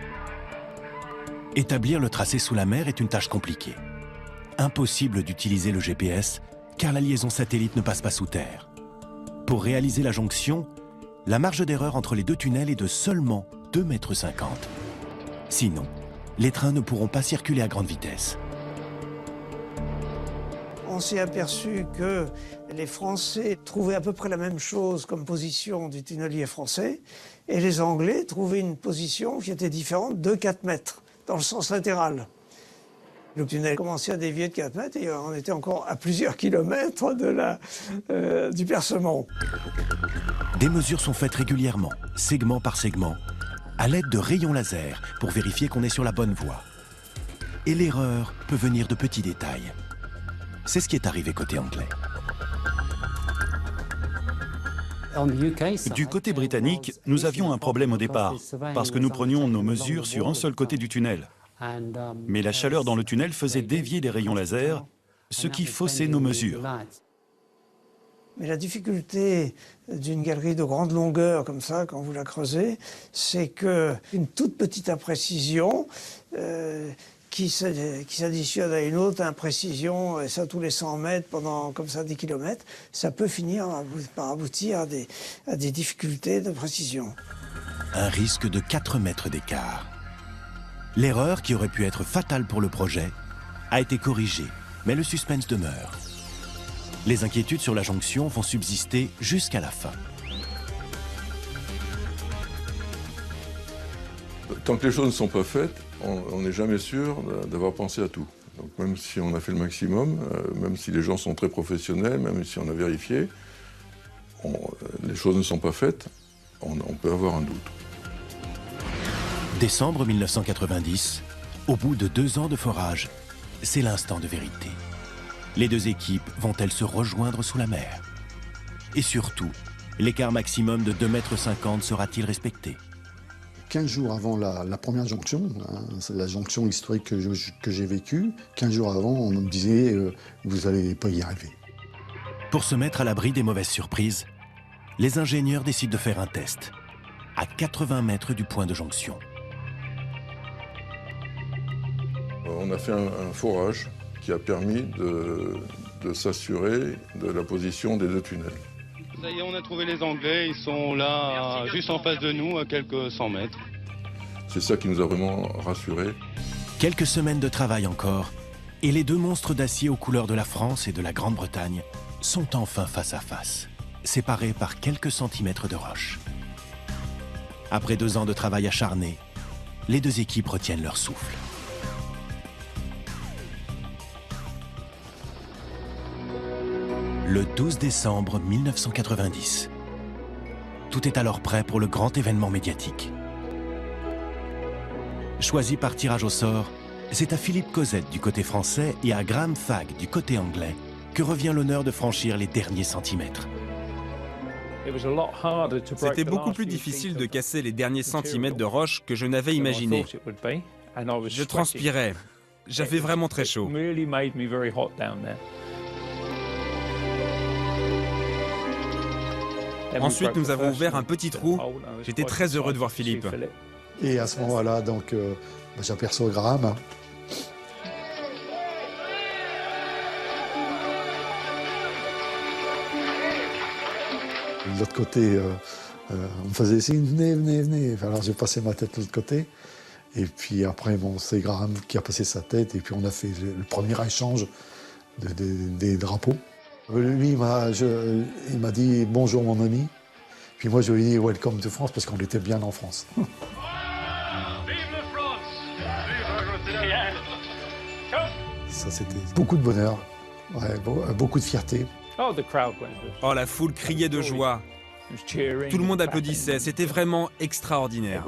Établir le tracé sous la mer est une tâche compliquée. Impossible d'utiliser le GPS car la liaison satellite ne passe pas sous terre. Pour réaliser la jonction, la marge d'erreur entre les deux tunnels est de seulement 2,50 mètres. Sinon, les trains ne pourront pas circuler à grande vitesse. On s'est aperçu que les Français trouvaient à peu près la même chose comme position du tunnelier français et les Anglais trouvaient une position qui était différente de 4 mètres dans le sens latéral. Le tunnel commençait à dévier de 4 mètres et on était encore à plusieurs kilomètres du percement. Des mesures sont faites régulièrement, segment par segment, à l'aide de rayons laser pour vérifier qu'on est sur la bonne voie. Et l'erreur peut venir de petits détails. C'est ce qui est arrivé côté anglais. Du côté britannique, nous avions un problème au départ, parce que nous prenions nos mesures sur un seul côté du tunnel. Mais la chaleur dans le tunnel faisait dévier les rayons laser, ce qui faussait nos mesures. Mais la difficulté d'une galerie de grande longueur comme ça, quand vous la creusez, c'est qu'une toute petite imprécision qui s'additionne à une autre imprécision, et ça tous les 100 mètres pendant comme ça 10 km, ça peut finir par aboutir à des difficultés de précision. Un risque de 4 mètres d'écart. L'erreur, qui aurait pu être fatale pour le projet, a été corrigée, mais le suspense demeure. Les inquiétudes sur la jonction vont subsister jusqu'à la fin. Tant que les choses ne sont pas faites, on n'est jamais sûr d'avoir pensé à tout. Donc même si on a fait le maximum, même si les gens sont très professionnels, même si on a vérifié, les choses ne sont pas faites, on peut avoir un doute. Décembre 1990, au bout de 2 ans de forage, c'est l'instant de vérité. Les deux équipes vont-elles se rejoindre sous la mer? Et surtout, l'écart maximum de 2,50 m sera-t-il respecté? 15 jours avant la première jonction, hein, c'est la jonction historique que j'ai vécue, 15 jours avant, on me disait vous n'allez pas y arriver. Pour se mettre à l'abri des mauvaises surprises, les ingénieurs décident de faire un test, à 80 mètres du point de jonction. On a fait un forage qui a permis de s'assurer de la position des deux tunnels. Ça y est, on a trouvé les Anglais, ils sont là, juste en face de nous, à quelques 100 mètres. C'est ça qui nous a vraiment rassurés. Quelques semaines de travail encore, et les deux monstres d'acier aux couleurs de la France et de la Grande-Bretagne sont enfin face à face, séparés par quelques centimètres de roche. Après 2 ans de travail acharné, les deux équipes retiennent leur souffle. Le 12 décembre 1990. Tout est alors prêt pour le grand événement médiatique. Choisi par tirage au sort, c'est à Philippe Cosette du côté français et à Graham Fagg du côté anglais que revient l'honneur de franchir les derniers centimètres. C'était beaucoup plus difficile de casser les derniers centimètres de roche que je n'avais imaginé. Je transpirais. J'avais vraiment très chaud. Ensuite, nous avons ouvert un petit trou. J'étais très heureux de voir Philippe. Et à ce moment-là, donc, j'aperçois Graham. De l'autre côté, on me faisait signe, venez. Alors j'ai passé ma tête de l'autre côté. Et puis après, bon, c'est Graham qui a passé sa tête. Et puis on a fait le premier échange des drapeaux. Lui, il m'a dit « Bonjour mon ami ». Puis moi, je lui ai dit « Welcome to France » parce qu'on était bien en France. Ça, c'était beaucoup de bonheur, ouais, beaucoup de fierté. Oh, la foule criait de joie. Tout le monde applaudissait. C'était vraiment extraordinaire.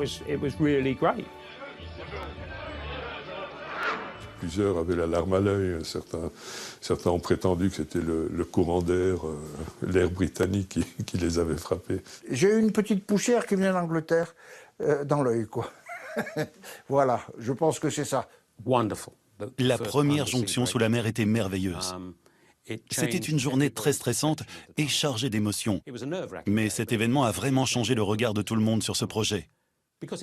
Plusieurs avaient la larme à l'œil. Certains ont prétendu que c'était le courant d'air, l'air britannique qui les avait frappés. J'ai eu une petite poussière qui venait d'Angleterre dans l'œil, quoi. Voilà, je pense que c'est ça. La première jonction sous la mer était merveilleuse. C'était une journée très stressante et chargée d'émotions. Mais cet événement a vraiment changé le regard de tout le monde sur ce projet.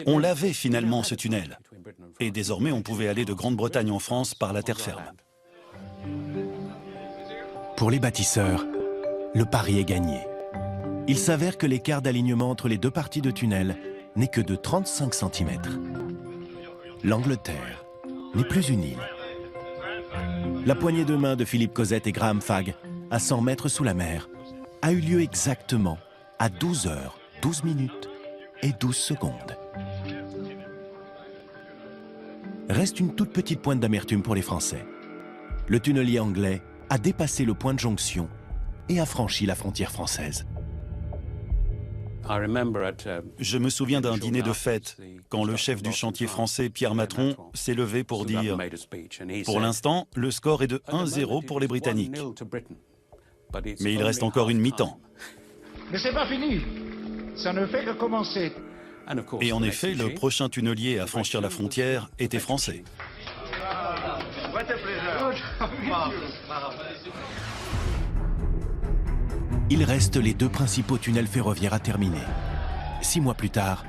On l'avait finalement, ce tunnel. Et désormais, on pouvait aller de Grande-Bretagne en France par la terre ferme. Pour les bâtisseurs, le pari est gagné. Il s'avère que l'écart d'alignement entre les deux parties de tunnel n'est que de 35 cm. L'Angleterre n'est plus une île. La poignée de main de Philippe Cosette et Graham Fagg, à 100 mètres sous la mer, a eu lieu exactement à 12 h, 12 minutes et 12 secondes. Reste une toute petite pointe d'amertume pour les Français. Le tunnelier anglais a dépassé le point de jonction et a franchi la frontière française. Je me souviens d'un dîner de fête, quand le chef du chantier français, Pierre Matron, s'est levé pour dire « Pour l'instant, le score est de 1-0 pour les Britanniques. Mais il reste encore une mi-temps. » Mais c'est pas fini. Ça ne fait que commencer. Et en effet, le prochain tunnelier à franchir la frontière était français. Il reste les deux principaux tunnels ferroviaires à terminer. 6 mois plus tard,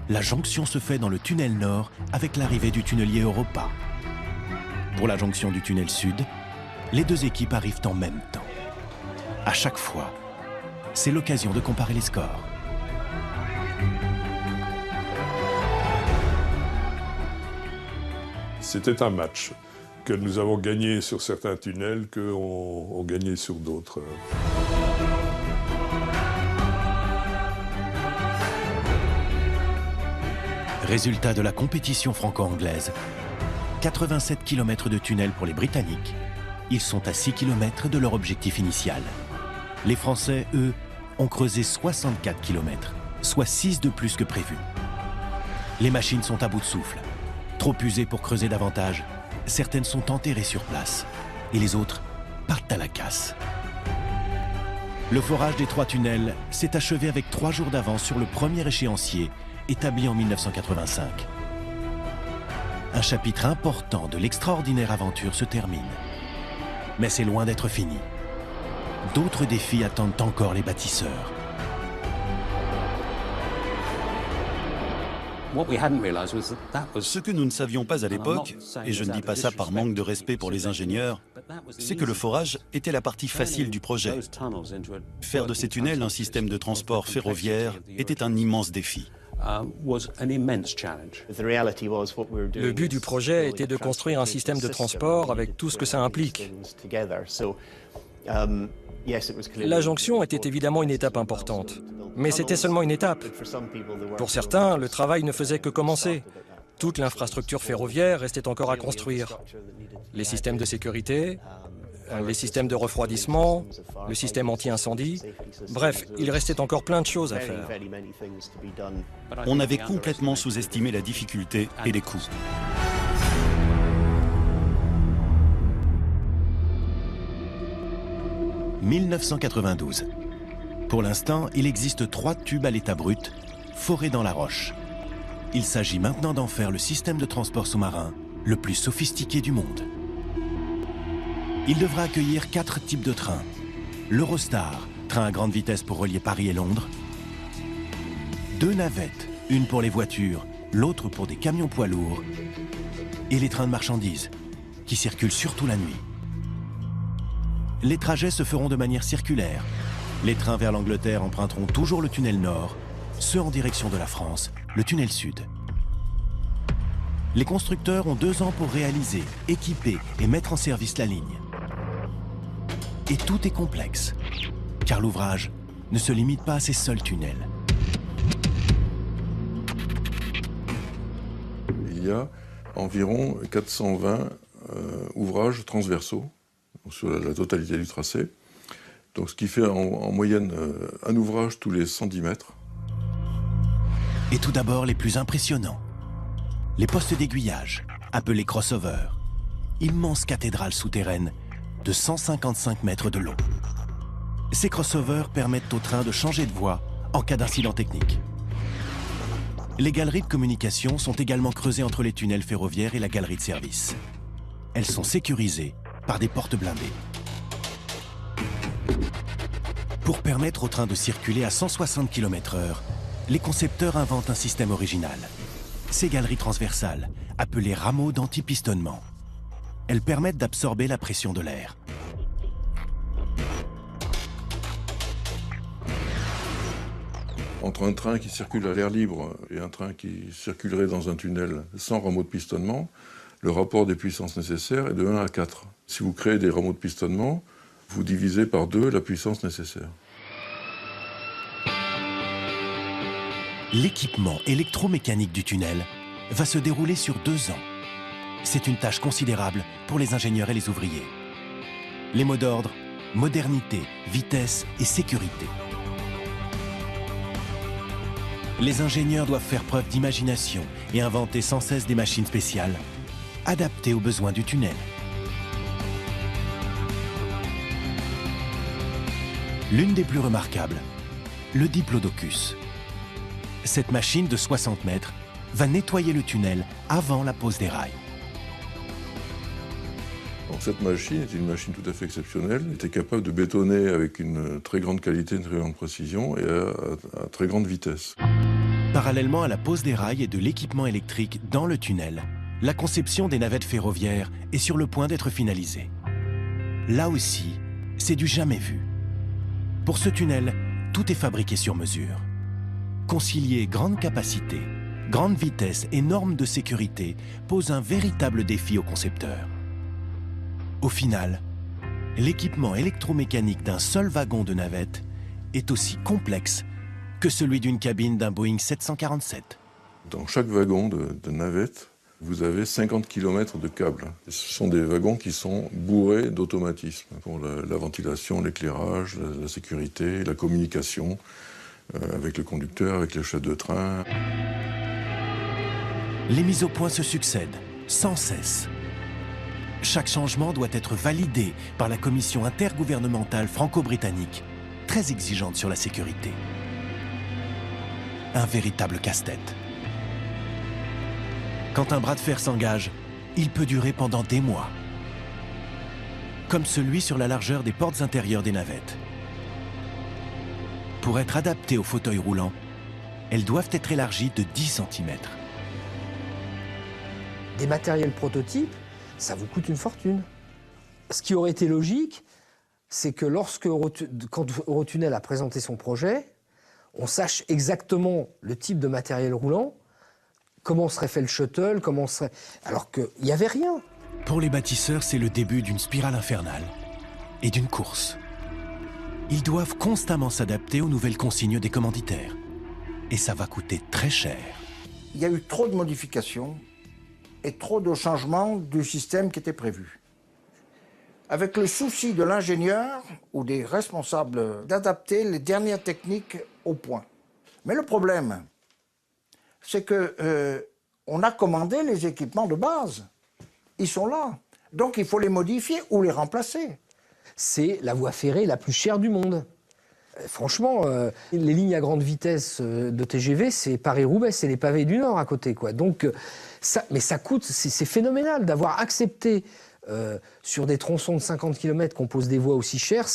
la jonction se fait dans le tunnel nord avec l'arrivée du tunnelier Europa. Pour la jonction du tunnel sud, les deux équipes arrivent en même temps. À chaque fois, c'est l'occasion de comparer les scores. C'était un match que nous avons gagné sur certains tunnels, qu'on gagné sur d'autres. Résultat de la compétition franco-anglaise, 87 km de tunnel pour les Britanniques. Ils sont à 6 km de leur objectif initial. Les Français, eux, ont creusé 64 km, soit 6 de plus que prévu. Les machines sont à bout de souffle. Trop usées pour creuser davantage, certaines sont enterrées sur place et les autres partent à la casse. Le forage des 3 tunnels s'est achevé avec 3 jours d'avance sur le premier échéancier établi en 1985. Un chapitre important de l'extraordinaire aventure se termine. Mais c'est loin d'être fini. D'autres défis attendent encore les bâtisseurs. Ce que nous ne savions pas à l'époque, et je ne dis pas ça par manque de respect pour les ingénieurs, c'est que le forage était la partie facile du projet. Faire de ces tunnels un système de transport ferroviaire était un immense défi. Le but du projet était de construire un système de transport avec tout ce que ça implique. La jonction était évidemment une étape importante, mais c'était seulement une étape. Pour certains, le travail ne faisait que commencer. Toute l'infrastructure ferroviaire restait encore à construire. Les systèmes de sécurité, les systèmes de refroidissement, le système anti-incendie. Bref, il restait encore plein de choses à faire. On avait complètement sous-estimé la difficulté et les coûts. « 1992. Pour l'instant, il existe 3 tubes à l'état brut, forés dans la roche. Il s'agit maintenant d'en faire le système de transport sous-marin le plus sophistiqué du monde. Il devra accueillir 4 types de trains. L'Eurostar, train à grande vitesse pour relier Paris et Londres. 2 navettes, une pour les voitures, l'autre pour des camions poids lourds. Et les trains de marchandises, qui circulent surtout la nuit. Les trajets se feront de manière circulaire. Les trains vers l'Angleterre emprunteront toujours le tunnel nord, ceux en direction de la France, le tunnel sud. Les constructeurs ont 2 ans pour réaliser, équiper et mettre en service la ligne. Et tout est complexe, car l'ouvrage ne se limite pas à ces seuls tunnels. Il y a environ 420 ouvrages transversaux sur la totalité du tracé. Donc, ce qui fait en moyenne un ouvrage tous les 110 mètres. Et tout d'abord, les plus impressionnants. Les postes d'aiguillage, appelés crossovers. Immenses cathédrales souterraines de 155 mètres de long. Ces crossovers permettent au train de changer de voie en cas d'incident technique. Les galeries de communication sont également creusées entre les tunnels ferroviaires et la galerie de service. Elles sont sécurisées par des portes blindées. Pour permettre au train de circuler à 160 km/h, les concepteurs inventent un système original. Ces galeries transversales, appelées rameaux d'antipistonnement. Elles permettent d'absorber la pression de l'air. Entre un train qui circule à l'air libre et un train qui circulerait dans un tunnel sans rameaux de pistonnement, le rapport des puissances nécessaires est de 1 à 4. Si vous créez des rameaux de pistonnement, vous divisez par 2 la puissance nécessaire. L'équipement électromécanique du tunnel va se dérouler sur 2 ans. C'est une tâche considérable pour les ingénieurs et les ouvriers. Les mots d'ordre, modernité, vitesse et sécurité. Les ingénieurs doivent faire preuve d'imagination et inventer sans cesse des machines spéciales, adaptées aux besoins du tunnel. L'une des plus remarquables, le diplodocus. Cette machine de 60 mètres va nettoyer le tunnel avant la pose des rails. Donc cette machine est une machine tout à fait exceptionnelle. Elle était capable de bétonner avec une très grande qualité, une très grande précision et à très grande vitesse. Parallèlement à la pose des rails et de l'équipement électrique dans le tunnel, la conception des navettes ferroviaires est sur le point d'être finalisée. Là aussi, c'est du jamais vu. Pour ce tunnel, tout est fabriqué sur mesure. Concilier grande capacité, grande vitesse et normes de sécurité pose un véritable défi aux concepteurs. Au final, l'équipement électromécanique d'un seul wagon de navette est aussi complexe que celui d'une cabine d'un Boeing 747. Dans chaque wagon de navette, vous avez 50 km de câbles. Ce sont des wagons qui sont bourrés d'automatismes pour la ventilation, l'éclairage, la sécurité, la communication avec le conducteur, avec le chef de train. Les mises au point se succèdent, sans cesse. Chaque changement doit être validé par la commission intergouvernementale franco-britannique, très exigeante sur la sécurité. Un véritable casse-tête. Quand un bras de fer s'engage, il peut durer pendant des mois. Comme celui sur la largeur des portes intérieures des navettes. Pour être adaptées aux fauteuils roulants, elles doivent être élargies de 10 cm. Des matériels prototypes, ça vous coûte une fortune. Ce qui aurait été logique, c'est que quand Eurotunnel a présenté son projet, on sache exactement le type de matériel roulant, comment serait fait le shuttle, alors qu'il n'y avait rien. Pour les bâtisseurs, c'est le début d'une spirale infernale et d'une course. Ils doivent constamment s'adapter aux nouvelles consignes des commanditaires. Et ça va coûter très cher. Il y a eu trop de modifications et trop de changements du système qui était prévu. Avec le souci de l'ingénieur ou des responsables d'adapter les dernières techniques au point. Mais le problème, c'est qu'on a commandé les équipements de base. Ils sont là. Donc il faut les modifier ou les remplacer. C'est la voie ferrée la plus chère du monde. Franchement, les lignes à grande vitesse de TGV, c'est Paris-Roubaix, c'est les pavés du Nord à côté, quoi. Donc, mais ça coûte, c'est phénoménal d'avoir accepté sur des tronçons de 50 km qu'on pose des voies aussi chères.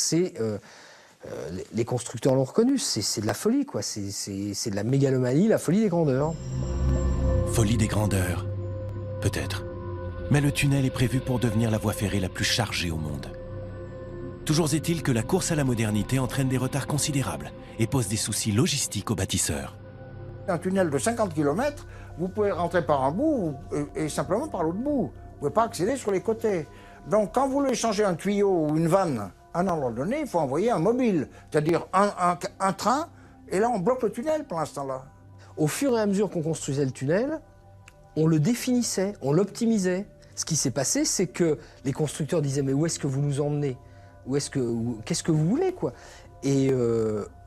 Les constructeurs l'ont reconnu, c'est de la folie, quoi. C'est de la mégalomanie, la folie des grandeurs. Folie des grandeurs, peut-être. Mais le tunnel est prévu pour devenir la voie ferrée la plus chargée au monde. Toujours est-il que la course à la modernité entraîne des retards considérables et pose des soucis logistiques aux bâtisseurs. Un tunnel de 50 km, vous pouvez rentrer par un bout et simplement par l'autre bout. Vous ne pouvez pas accéder sur les côtés. Donc quand vous voulez changer un tuyau ou une vanne à un endroit donné, il faut envoyer un mobile, c'est-à-dire un train, et là on bloque le tunnel pour l'instant-là. Au fur et à mesure qu'on construisait le tunnel, on le définissait, on l'optimisait. Ce qui s'est passé, c'est que les constructeurs disaient « mais où est-ce que vous nous emmenez ? Qu'est-ce que vous voulez, quoi ?» Et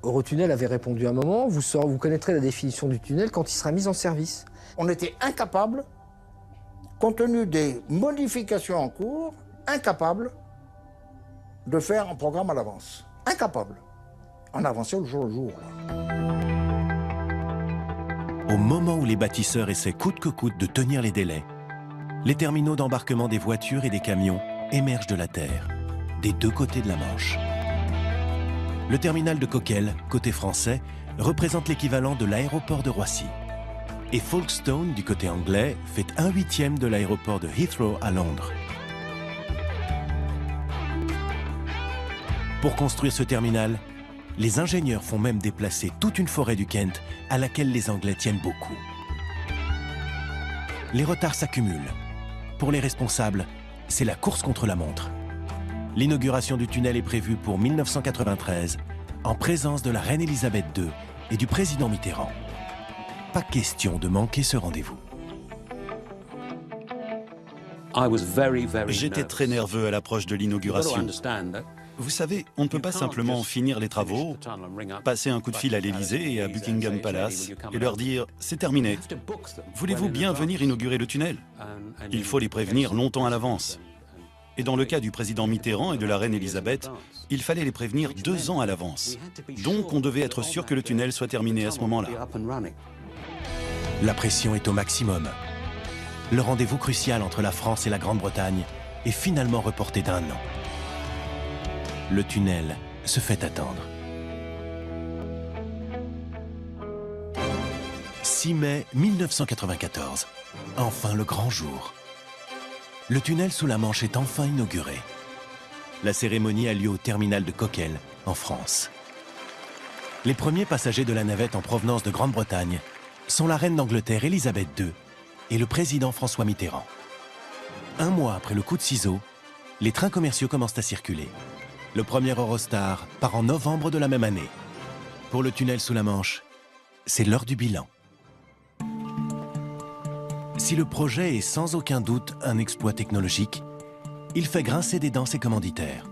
Eurotunnel avait répondu à un moment, vous connaîtrez la définition du tunnel quand il sera mis en service. On était incapable, compte tenu des modifications en cours, incapable de faire un programme à l'avance. Incapable. On avançait au jour le jour. Là. Au moment où les bâtisseurs essaient coûte que coûte de tenir les délais, les terminaux d'embarquement des voitures et des camions émergent de la terre, des deux côtés de la Manche. Le terminal de Coquelles, côté français, représente l'équivalent de l'aéroport de Roissy. Et Folkestone, du côté anglais, fait 1/8 de l'aéroport de Heathrow à Londres. Pour construire ce terminal, les ingénieurs font même déplacer toute une forêt du Kent à laquelle les Anglais tiennent beaucoup. Les retards s'accumulent. Pour les responsables, c'est la course contre la montre. L'inauguration du tunnel est prévue pour 1993, en présence de la reine Elisabeth II et du président Mitterrand. Pas question de manquer ce rendez-vous. J'étais très nerveux à l'approche de l'inauguration. Vous savez, on ne peut pas simplement finir les travaux, passer un coup de fil à l'Élysée et à Buckingham Palace et leur dire « c'est terminé. Voulez-vous bien venir inaugurer le tunnel ?» Il faut les prévenir longtemps à l'avance. Et dans le cas du président Mitterrand et de la reine Elisabeth, il fallait les prévenir 2 ans à l'avance. Donc on devait être sûr que le tunnel soit terminé à ce moment-là. La pression est au maximum. Le rendez-vous crucial entre la France et la Grande-Bretagne est finalement reporté d'1 an. Le tunnel se fait attendre. 6 mai 1994. Enfin le grand jour. Le tunnel sous la Manche est enfin inauguré. La cérémonie a lieu au terminal de Coquel, en France. Les premiers passagers de la navette en provenance de Grande-Bretagne sont la reine d'Angleterre Elisabeth II et le président François Mitterrand. Un mois après le coup de ciseau, les trains commerciaux commencent à circuler. Le premier Eurostar part en novembre de la même année. Pour le tunnel sous la Manche, c'est l'heure du bilan. Si le projet est sans aucun doute un exploit technologique, il fait grincer des dents ses commanditaires.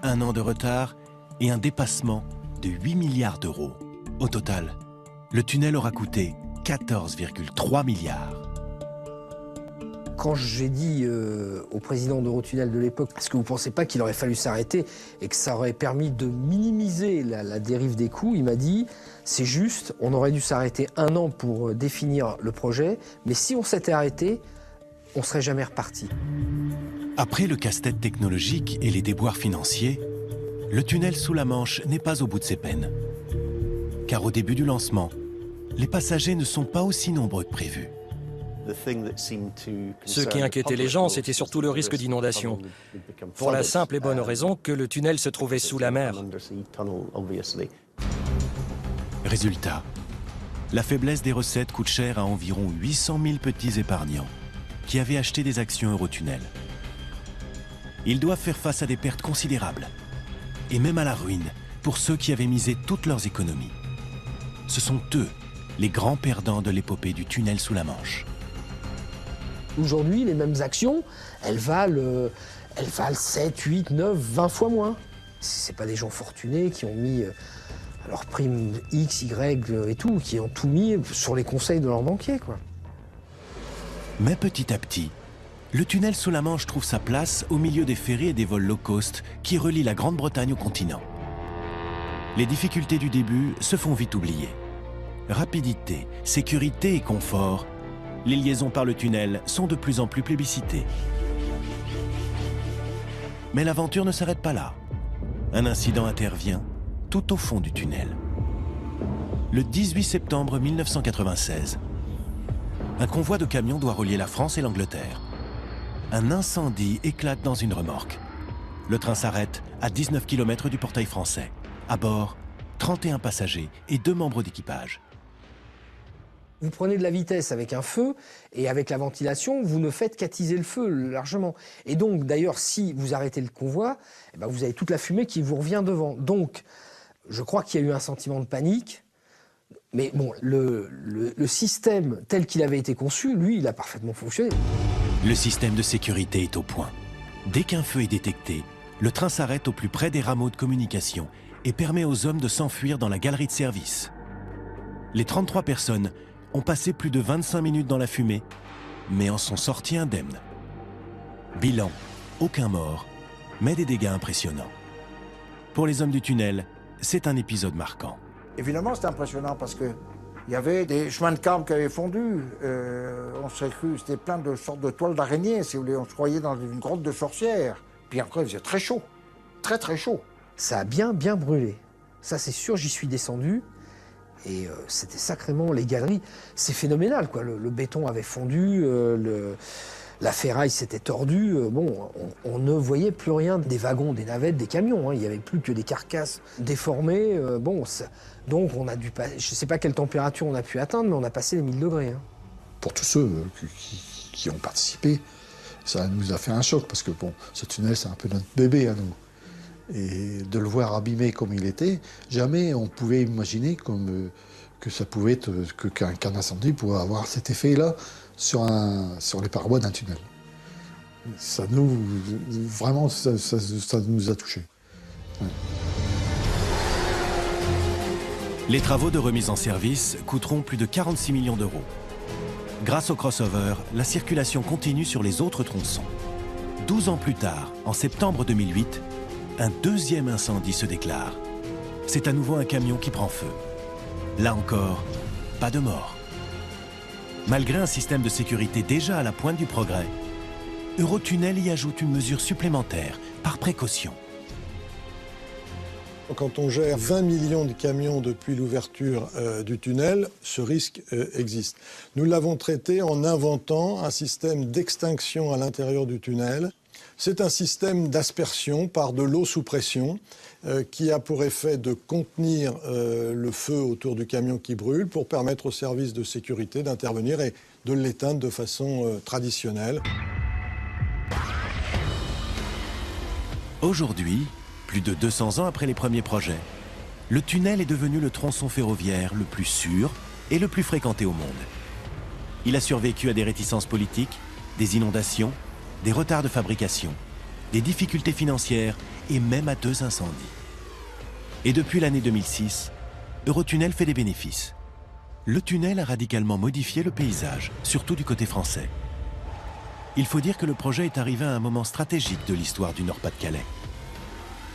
1 an de retard et un dépassement de 8 milliards d'euros. Au total, le tunnel aura coûté 14,3 milliards. Quand j'ai dit au président d'Eurotunnel de l'époque, est-ce que vous ne pensez pas qu'il aurait fallu s'arrêter et que ça aurait permis de minimiser la dérive des coûts, il m'a dit, c'est juste, on aurait dû s'arrêter 1 an pour définir le projet, mais si on s'était arrêté, on ne serait jamais reparti. Après le casse-tête technologique et les déboires financiers, le tunnel sous la Manche n'est pas au bout de ses peines. Car au début du lancement, les passagers ne sont pas aussi nombreux que prévu. Ce qui inquiétait les gens, c'était surtout le risque d'inondation. Pour la simple et bonne raison que le tunnel se trouvait sous la mer. Résultat, la faiblesse des recettes coûte cher à environ 800 000 petits épargnants qui avaient acheté des actions Eurotunnel. Ils doivent faire face à des pertes considérables et même à la ruine pour ceux qui avaient misé toutes leurs économies. Ce sont eux, les grands perdants de l'épopée du tunnel sous la Manche. Aujourd'hui, les mêmes actions, elles valent 7, 8, 9, 20 fois moins. Ce n'est pas des gens fortunés qui ont mis leur prime X, Y et tout, qui ont tout mis sur les conseils de leurs banquiers, quoi. Mais petit à petit, le tunnel sous la Manche trouve sa place au milieu des ferries et des vols low cost qui relient la Grande-Bretagne au continent. Les difficultés du début se font vite oublier. Rapidité, sécurité et confort, les liaisons par le tunnel sont de plus en plus plébiscitées. Mais l'aventure ne s'arrête pas là. Un incident intervient tout au fond du tunnel. Le 18 septembre 1996, un convoi de camions doit relier la France et l'Angleterre. Un incendie éclate dans une remorque. Le train s'arrête à 19 km du portail français. À bord, 31 passagers et 2 membres d'équipage. Vous prenez de la vitesse avec un feu et avec la ventilation, vous ne faites qu'attiser le feu largement. Et donc, d'ailleurs, si vous arrêtez le convoi, eh ben, vous avez toute la fumée qui vous revient devant. Donc, je crois qu'il y a eu un sentiment de panique. Mais bon, le système tel qu'il avait été conçu, lui, il a parfaitement fonctionné. Le système de sécurité est au point. Dès qu'un feu est détecté, le train s'arrête au plus près des rameaux de communication et permet aux hommes de s'enfuir dans la galerie de service. Les 33 personnes ont passé plus de 25 minutes dans la fumée, mais en sont sortis indemnes. Bilan, aucun mort, mais des dégâts impressionnants. Pour les hommes du tunnel, c'est un épisode marquant. Évidemment, c'est impressionnant parce que il y avait des chemins de câbles qui avaient fondu. On s'est cru, c'était plein de sortes de toiles d'araignée, si vous voulez. On se croyait dans une grotte de sorcières. Puis après, il faisait très chaud. Très, très chaud. Ça a bien brûlé. Ça, c'est sûr, j'y suis descendu. Et c'était sacrément les galeries. C'est phénoménal, quoi. Le béton avait fondu, la ferraille s'était tordue. Bon, on ne voyait plus rien des wagons, des navettes, des camions. Hein. Il n'y avait plus que des carcasses déformées. Donc, on a dû je ne sais pas quelle température on a pu atteindre, mais on a passé les 1000 degrés. Hein. Pour tous ceux qui ont participé, ça nous a fait un choc, parce que bon, ce tunnel, c'est un peu notre bébé à nous. Et de le voir abîmé comme il était, jamais on pouvait imaginer que ça pouvait être, qu'un incendie pouvait avoir cet effet-là sur les parois d'un tunnel. Ça nous, vraiment, ça nous a touchés. Ouais. Les travaux de remise en service coûteront plus de 46 millions d'euros. Grâce au crossover, la circulation continue sur les autres tronçons. 12 ans plus tard, en septembre 2008, un deuxième incendie se déclare. C'est à nouveau un camion qui prend feu. Là encore, pas de mort. Malgré un système de sécurité déjà à la pointe du progrès, Eurotunnel y ajoute une mesure supplémentaire, par précaution. Quand on gère 20 millions de camions depuis l'ouverture du tunnel, ce risque existe. Nous l'avons traité en inventant un système d'extinction à l'intérieur du tunnel. C'est un système d'aspersion par de l'eau sous pression qui a pour effet de contenir le feu autour du camion qui brûle pour permettre aux services de sécurité d'intervenir et de l'éteindre de façon traditionnelle. Aujourd'hui, plus de 200 ans après les premiers projets, le tunnel est devenu le tronçon ferroviaire le plus sûr et le plus fréquenté au monde. Il a survécu à des réticences politiques, des inondations, des retards de fabrication, des difficultés financières et même à 2 incendies. Et depuis l'année 2006, Eurotunnel fait des bénéfices. Le tunnel a radicalement modifié le paysage, surtout du côté français. Il faut dire que le projet est arrivé à un moment stratégique de l'histoire du Nord-Pas-de-Calais.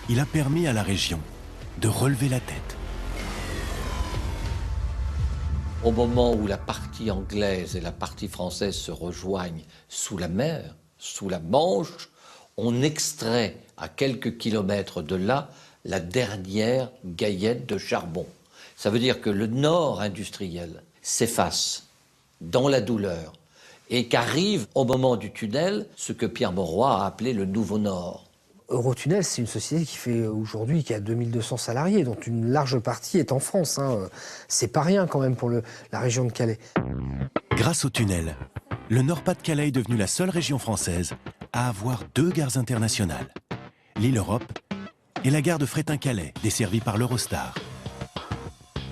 Il a permis à la région de relever la tête. Au moment où la partie anglaise et la partie française se rejoignent sous la mer, sous la Manche, on extrait à quelques kilomètres de là la dernière gaillette de charbon. Ça veut dire que le nord industriel s'efface dans la douleur et qu'arrive au moment du tunnel ce que Pierre Mauroy a appelé le nouveau nord. Eurotunnel, c'est une société qui fait aujourd'hui qui a 2200 salariés, dont une large partie est en France. C'est pas rien quand même pour la région de Calais. Grâce au tunnel, le Nord-Pas-de-Calais est devenu la seule région française à avoir 2 gares internationales. L'île Europe et la gare de Fréthun-Calais, desservie par l'Eurostar.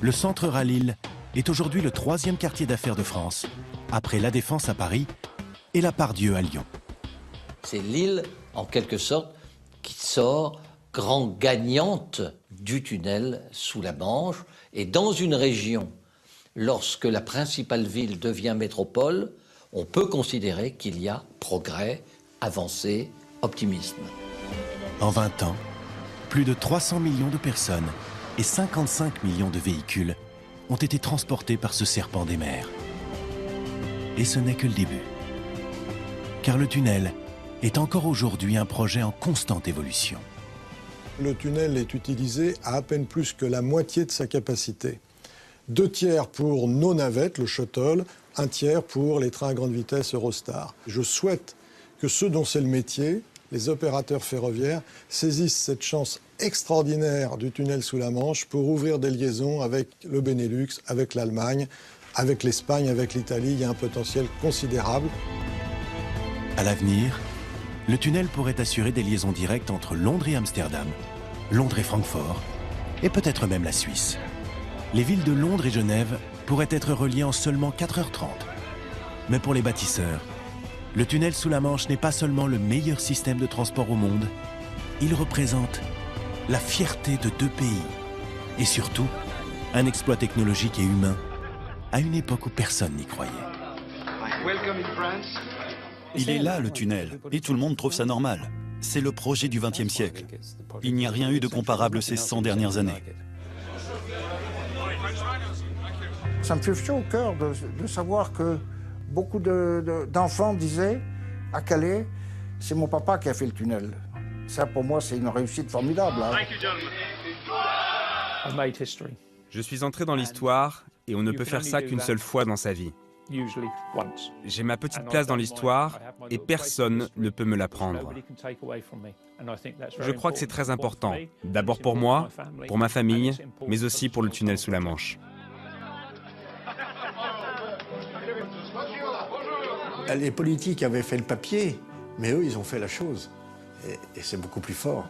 Le centre Rallye est aujourd'hui le 3e quartier d'affaires de France, après La Défense à Paris et la Part-Dieu à Lyon. C'est l'île, en quelque sorte, qui sort grande gagnante du tunnel sous la Manche. Et dans une région, lorsque la principale ville devient métropole, on peut considérer qu'il y a progrès, avancée, optimisme. En 20 ans, plus de 300 millions de personnes et 55 millions de véhicules ont été transportés par ce serpent des mers. Et ce n'est que le début. Car le tunnel est encore aujourd'hui un projet en constante évolution. Le tunnel est utilisé à peine plus que la moitié de sa capacité. 2 tiers pour nos navettes, le shuttle, 1 tiers pour les trains à grande vitesse Eurostar. Je souhaite que ceux dont c'est le métier, les opérateurs ferroviaires, saisissent cette chance extraordinaire du tunnel sous la Manche pour ouvrir des liaisons avec le Benelux, avec l'Allemagne, avec l'Espagne, avec l'Italie. Il y a un potentiel considérable. À l'avenir, le tunnel pourrait assurer des liaisons directes entre Londres et Amsterdam, Londres et Francfort, et peut-être même la Suisse. Les villes de Londres et Genève pourraient être reliées en seulement 4h30. Mais pour les bâtisseurs, le tunnel sous la Manche n'est pas seulement le meilleur système de transport au monde, il représente la fierté de 2 pays, et surtout, un exploit technologique et humain à une époque où personne n'y croyait. Il est là, le tunnel, et tout le monde trouve ça normal. C'est le projet du XXe siècle. Il n'y a rien eu de comparable ces 100 dernières années. Ça me fait chaud au cœur de savoir que beaucoup d'enfants disaient à Calais, c'est mon papa qui a fait le tunnel. Ça, pour moi, c'est une réussite formidable. Je suis entré dans l'histoire et on ne peut faire ça qu'une seule fois dans sa vie. J'ai ma petite place dans l'histoire et personne ne peut me la prendre. Je crois que c'est très important, d'abord pour moi, pour ma famille, mais aussi pour le tunnel sous la Manche. Les politiques avaient fait le papier, mais eux, ils ont fait la chose. Et c'est beaucoup plus fort.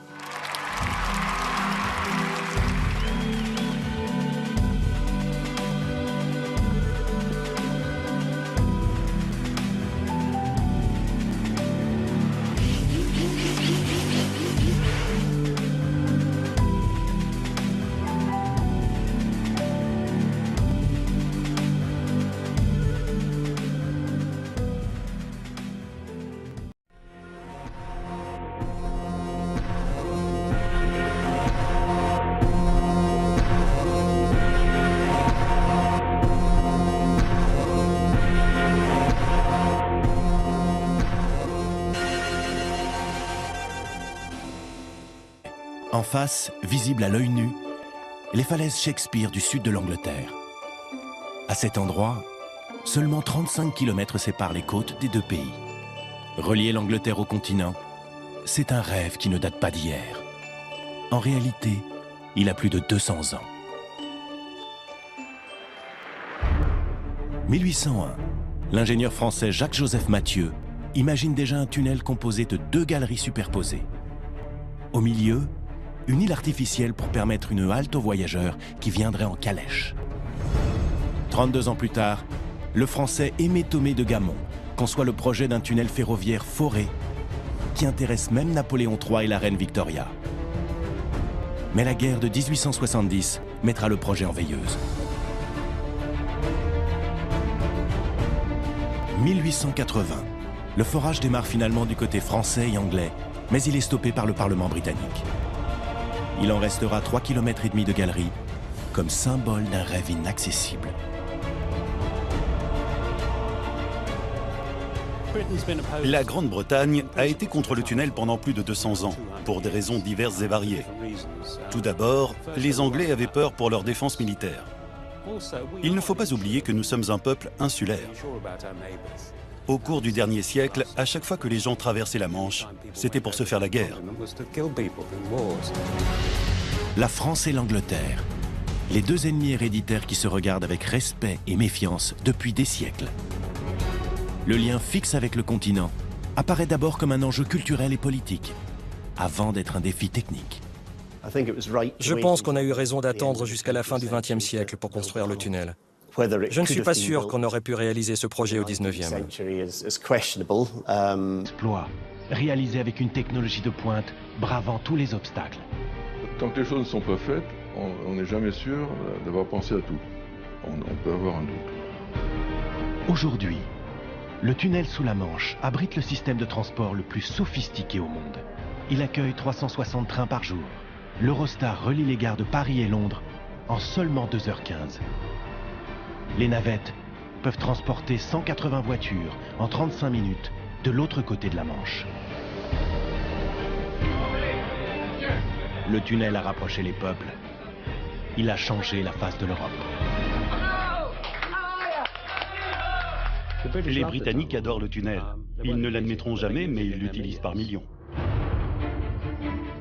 En face, visible à l'œil nu, les falaises Shakespeare du sud de l'Angleterre. À cet endroit, seulement 35 km séparent les côtes des deux pays. Relier l'Angleterre au continent, c'est un rêve qui ne date pas d'hier. En réalité, il a plus de 200 ans. 1801, l'ingénieur français Jacques-Joseph Mathieu imagine déjà un tunnel composé de 2 galeries superposées. Au milieu, une île artificielle pour permettre une halte aux voyageurs qui viendraient en calèche. 32 ans plus tard, le français Aimé Thomé de Gamon conçoit le projet d'un tunnel ferroviaire foré qui intéresse même Napoléon III et la reine Victoria. Mais la guerre de 1870 mettra le projet en veilleuse. 1880, le forage démarre finalement du côté français et anglais, mais il est stoppé par le Parlement britannique. Il en restera 3,5 km de galeries, comme symbole d'un rêve inaccessible. La Grande-Bretagne a été contre le tunnel pendant plus de 200 ans, pour des raisons diverses et variées. Tout d'abord, les Anglais avaient peur pour leur défense militaire. Il ne faut pas oublier que nous sommes un peuple insulaire. Au cours du dernier siècle, à chaque fois que les gens traversaient la Manche, c'était pour se faire la guerre. La France et l'Angleterre, les deux ennemis héréditaires qui se regardent avec respect et méfiance depuis des siècles. Le lien fixe avec le continent apparaît d'abord comme un enjeu culturel et politique, avant d'être un défi technique. Je pense qu'on a eu raison d'attendre jusqu'à la fin du XXe siècle pour construire le tunnel. Je ne suis pas sûr qu'on aurait pu réaliser ce projet au XIXe. Exploit, réalisé avec une technologie de pointe, bravant tous les obstacles. Tant que les choses ne sont pas faites, on n'est jamais sûr d'avoir pensé à tout. On peut avoir un doute. Aujourd'hui, le tunnel sous la Manche abrite le système de transport le plus sophistiqué au monde. Il accueille 360 trains par jour. L'Eurostar relie les gares de Paris et Londres en seulement 2h15. Les navettes peuvent transporter 180 voitures en 35 minutes de l'autre côté de la Manche. Le tunnel a rapproché les peuples. Il a changé la face de l'Europe. Les Britanniques adorent le tunnel. Ils ne l'admettront jamais, mais ils l'utilisent par millions.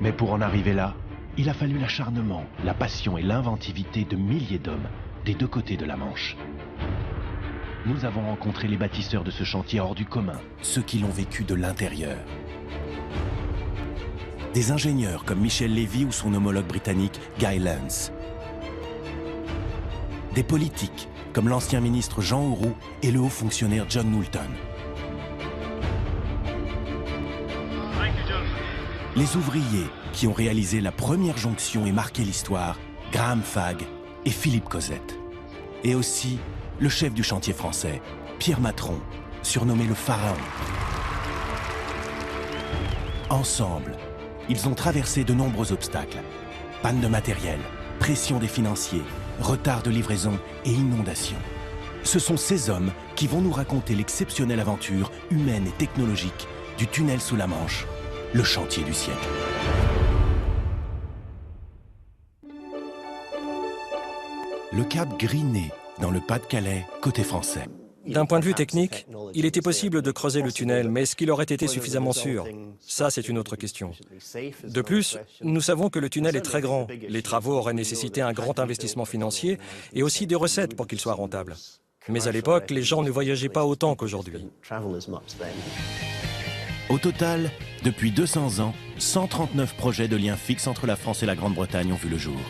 Mais pour en arriver là, il a fallu l'acharnement, la passion et l'inventivité de milliers d'hommes des deux côtés de la Manche. Nous avons rencontré les bâtisseurs de ce chantier hors du commun, ceux qui l'ont vécu de l'intérieur. Des ingénieurs comme Michel Lévy ou son homologue britannique Guy Lance. Des politiques comme l'ancien ministre Jean Auroux et le haut fonctionnaire John Moulton. Les ouvriers qui ont réalisé la première jonction et marqué l'histoire, Graham Fagg et Philippe Cosette. Et aussi le chef du chantier français, Pierre Matron, surnommé le Pharaon. Ensemble, ils ont traversé de nombreux obstacles. Panne de matériel, pression des financiers, retard de livraison et inondations. Ce sont ces hommes qui vont nous raconter l'exceptionnelle aventure humaine et technologique du tunnel sous la Manche, le chantier du siècle. Le cap Griné, dans le Pas-de-Calais, côté français. D'un point de vue technique, il était possible de creuser le tunnel, mais est-ce qu'il aurait été suffisamment sûr? Ça, c'est une autre question. De plus, nous savons que le tunnel est très grand. Les travaux auraient nécessité un grand investissement financier et aussi des recettes pour qu'il soit rentable. Mais à l'époque, les gens ne voyageaient pas autant qu'aujourd'hui. Au total, depuis 200 ans, 139 projets de liens fixes entre la France et la Grande-Bretagne ont vu le jour.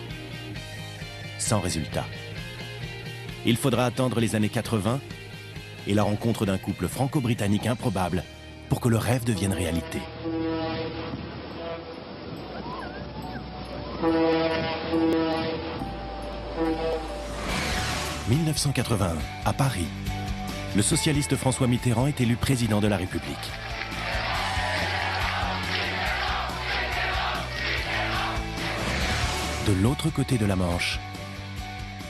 Sans résultat. Il faudra attendre les années 80 et la rencontre d'un couple franco-britannique improbable pour que le rêve devienne réalité. « 1981, à Paris, le socialiste François Mitterrand est élu président de la République. De l'autre côté de la Manche,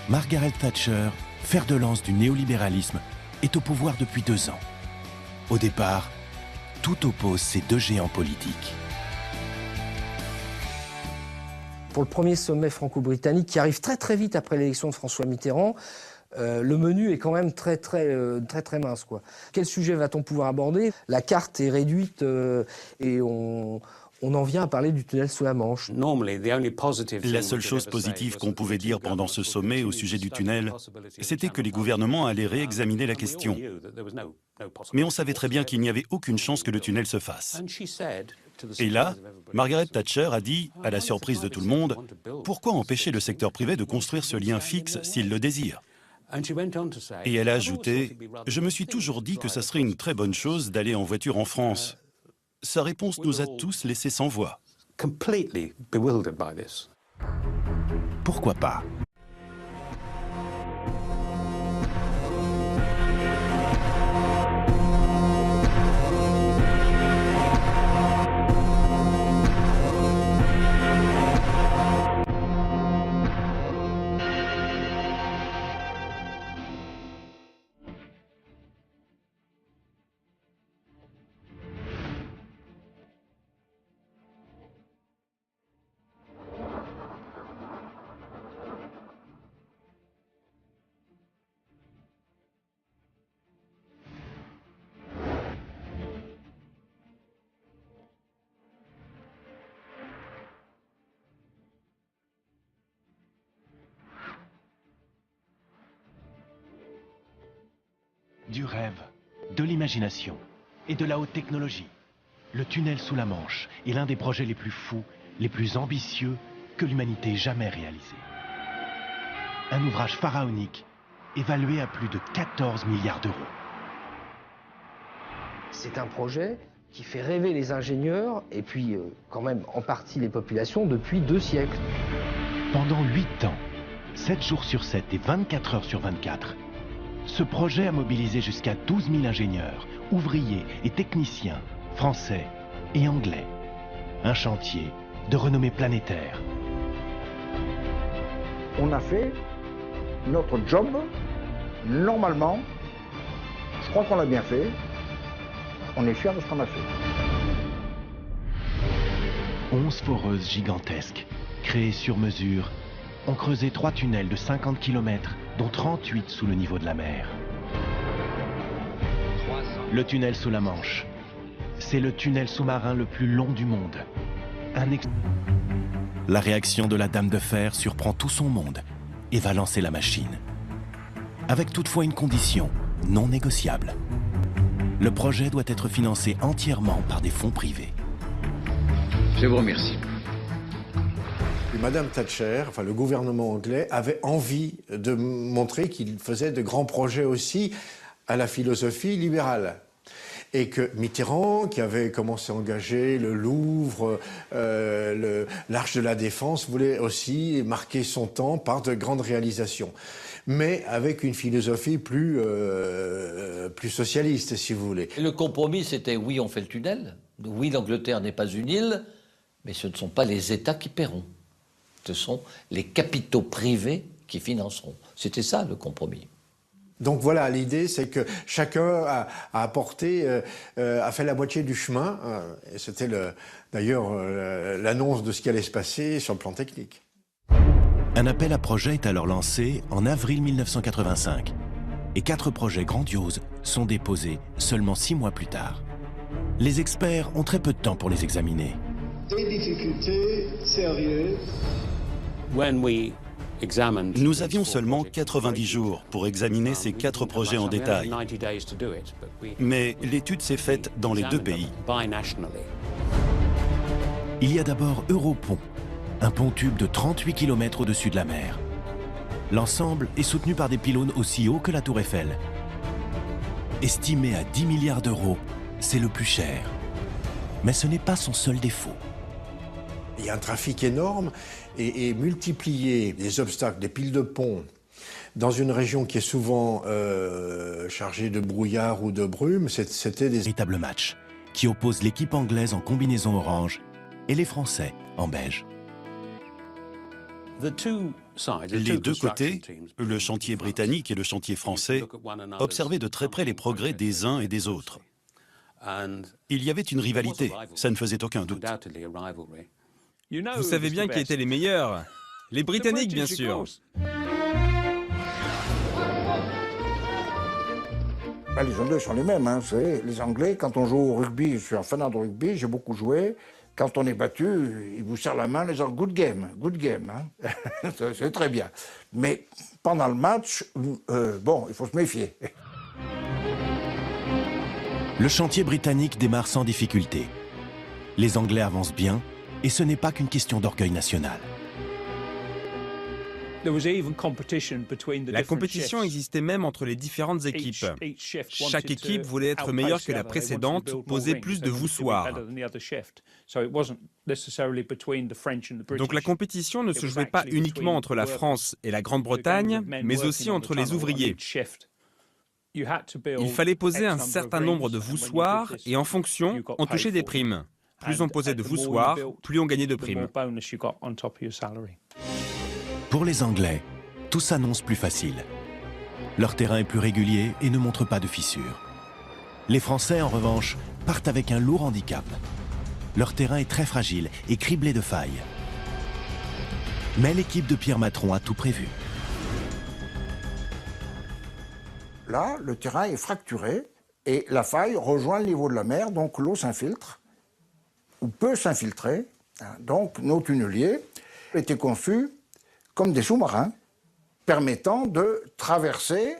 Margaret Thatcher, fer de lance du néolibéralisme, est au pouvoir depuis 2 ans. Au départ, tout oppose ces deux géants politiques. Pour le premier sommet franco-britannique qui arrive très très vite après l'élection de François Mitterrand, le menu est quand même très mince, quoi. Quel sujet va-t-on pouvoir aborder? La carte est réduite et on en vient à parler du tunnel sous la Manche. La seule chose positive qu'on pouvait dire pendant ce sommet au sujet du tunnel, c'était que les gouvernements allaient réexaminer la question. Mais on savait très bien qu'il n'y avait aucune chance que le tunnel se fasse. Et là, Margaret Thatcher a dit, à la surprise de tout le monde, pourquoi empêcher le secteur privé de construire ce lien fixe s'il le désire? Et elle a ajouté, je me suis toujours dit que ça serait une très bonne chose d'aller en voiture en France. Sa réponse nous a tous laissés sans voix. Pourquoi pas? Du rêve, de l'imagination et de la haute technologie. Le tunnel sous la Manche est l'un des projets les plus fous, les plus ambitieux que l'humanité ait jamais réalisé. Un ouvrage pharaonique évalué à plus de 14 milliards d'euros. C'est un projet qui fait rêver les ingénieurs et puis quand même en partie les populations depuis 2 siècles. Pendant 8 ans, 7 jours sur 7 et 24 heures sur 24, ce projet a mobilisé jusqu'à 12 000 ingénieurs, ouvriers et techniciens, français et anglais. Un chantier de renommée planétaire. On a fait notre job, normalement, je crois qu'on l'a bien fait, on est fiers de ce qu'on a fait. 11 foreuses gigantesques, créées sur mesure, ont creusé 3 tunnels de 50 km, dont 38 sous le niveau de la mer. Le tunnel sous la Manche, c'est le tunnel sous-marin le plus long du monde. La réaction de la Dame de Fer surprend tout son monde et va lancer la machine. Avec toutefois une condition non négociable. Le projet doit être financé entièrement par des fonds privés. Je vous remercie. Madame Thatcher, enfin le gouvernement anglais, avait envie de montrer qu'il faisait de grands projets aussi à la philosophie libérale. Et que Mitterrand, qui avait commencé à engager le Louvre, l'Arche de la Défense, voulait aussi marquer son temps par de grandes réalisations. Mais avec une philosophie plus socialiste, si vous voulez. Le compromis, c'était oui, on fait le tunnel. Oui, l'Angleterre n'est pas une île, mais ce ne sont pas les États qui paieront. Ce sont les capitaux privés qui financeront. C'était ça, le compromis. Donc voilà, l'idée, c'est que chacun a apporté, a fait la moitié du chemin. Et c'était d'ailleurs l'annonce de ce qui allait se passer sur le plan technique. Un appel à projet est alors lancé en avril 1985. Et 4 projets grandioses sont déposés seulement 6 mois plus tard. Les experts ont très peu de temps pour les examiner. Des difficultés sérieuses. Nous avions seulement 90 jours pour examiner ces 4 projets en détail. Mais l'étude s'est faite dans les 2 pays. Il y a d'abord Europont, un pont-tube de 38 km au-dessus de la mer. L'ensemble est soutenu par des pylônes aussi hauts que la Tour Eiffel. Estimé à 10 milliards d'euros, c'est le plus cher. Mais ce n'est pas son seul défaut. Il y a un trafic énorme et multiplier des obstacles, des piles de ponts, dans une région qui est souvent chargée de brouillard ou de brume, c'était des véritables matchs qui opposent l'équipe anglaise en combinaison orange et les Français en beige. Les 2 côtés, le chantier britannique et le chantier français, observaient de très près les progrès des uns et des autres. Il y avait une rivalité, ça ne faisait aucun doute. Vous savez bien qui étaient les meilleurs. Les Britanniques, bien sûr. Ben, les Anglais sont les mêmes. Hein, vous savez, les Anglais, quand on joue au rugby, je suis un fanat de rugby, j'ai beaucoup joué. Quand on est battu, ils vous serrent la main en disant « good game ». Hein. C'est très bien. Mais pendant le match, bon, il faut se méfier. Le chantier britannique démarre sans difficulté. Les Anglais avancent bien, et ce n'est pas qu'une question d'orgueil national. La compétition existait même entre les différentes équipes. Chaque équipe voulait être meilleure que la précédente, poser plus de voussoirs. Donc la compétition ne se jouait pas uniquement entre la France et la Grande-Bretagne, mais aussi entre les ouvriers. Il fallait poser un certain nombre de voussoirs et en fonction, on touchait des primes. Plus on posait de voussoirs, plus on gagnait de primes. Pour les Anglais, tout s'annonce plus facile. Leur terrain est plus régulier et ne montre pas de fissures. Les Français, en revanche, partent avec un lourd handicap. Leur terrain est très fragile et criblé de failles. Mais l'équipe de Pierre Matron a tout prévu. Là, le terrain est fracturé et la faille rejoint le niveau de la mer, donc l'eau s'infiltre, ou peut s'infiltrer. Donc nos tunneliers étaient conçus comme des sous-marins permettant de traverser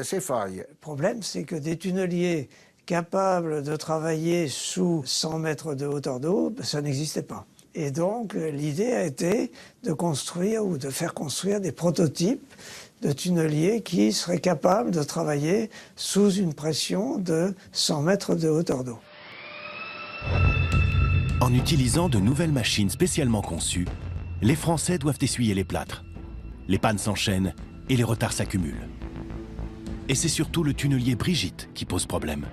ces failles. Le problème, c'est que des tunneliers capables de travailler sous 100 mètres de hauteur d'eau, ça n'existait pas. Et donc, l'idée a été de construire ou de faire construire des prototypes de tunneliers qui seraient capables de travailler sous une pression de 100 mètres de hauteur d'eau. En utilisant de nouvelles machines spécialement conçues, les Français doivent essuyer les plâtres. Les pannes s'enchaînent et les retards s'accumulent. Et c'est surtout le tunnelier Brigitte qui pose problème.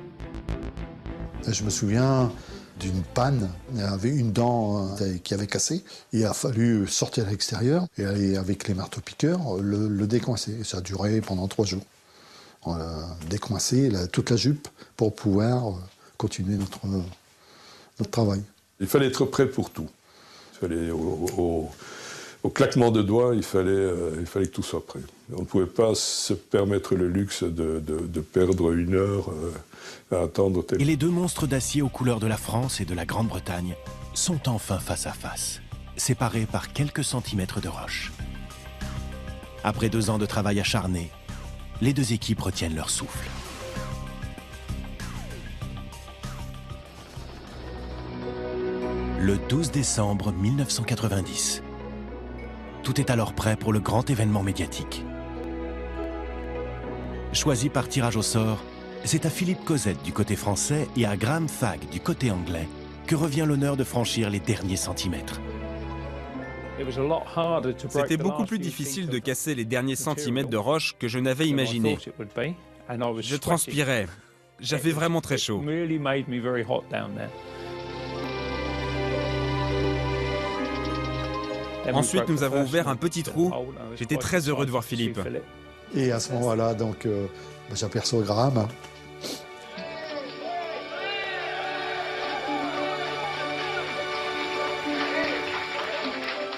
Je me souviens d'une panne, il y avait une dent qui avait cassé. Il a fallu sortir à l'extérieur et aller avec les marteaux-piqueurs le décoincer. Ça a duré pendant 3 jours. On a décoincé toute la jupe pour pouvoir continuer notre travail. Il fallait être prêt pour tout. Il fallait, au claquement de doigts, il fallait que tout soit prêt. On ne pouvait pas se permettre le luxe de perdre 1 heure à attendre. Et les 2 monstres d'acier aux couleurs de la France et de la Grande-Bretagne sont enfin face à face, séparés par quelques centimètres de roche. Après 2 ans de travail acharné, les 2 équipes retiennent leur souffle. Le 12 décembre 1990. Tout est alors prêt pour le grand événement médiatique. Choisi par tirage au sort, c'est à Philippe Cosette du côté français et à Graham Fagg du côté anglais que revient l'honneur de franchir les derniers centimètres. C'était beaucoup plus difficile de casser les derniers centimètres de roche que je n'avais imaginé. Je transpirais. J'avais vraiment très chaud. Ensuite, nous avons ouvert un petit trou. J'étais très heureux de voir Philippe. Et à ce moment-là, donc, j'aperçois Graham.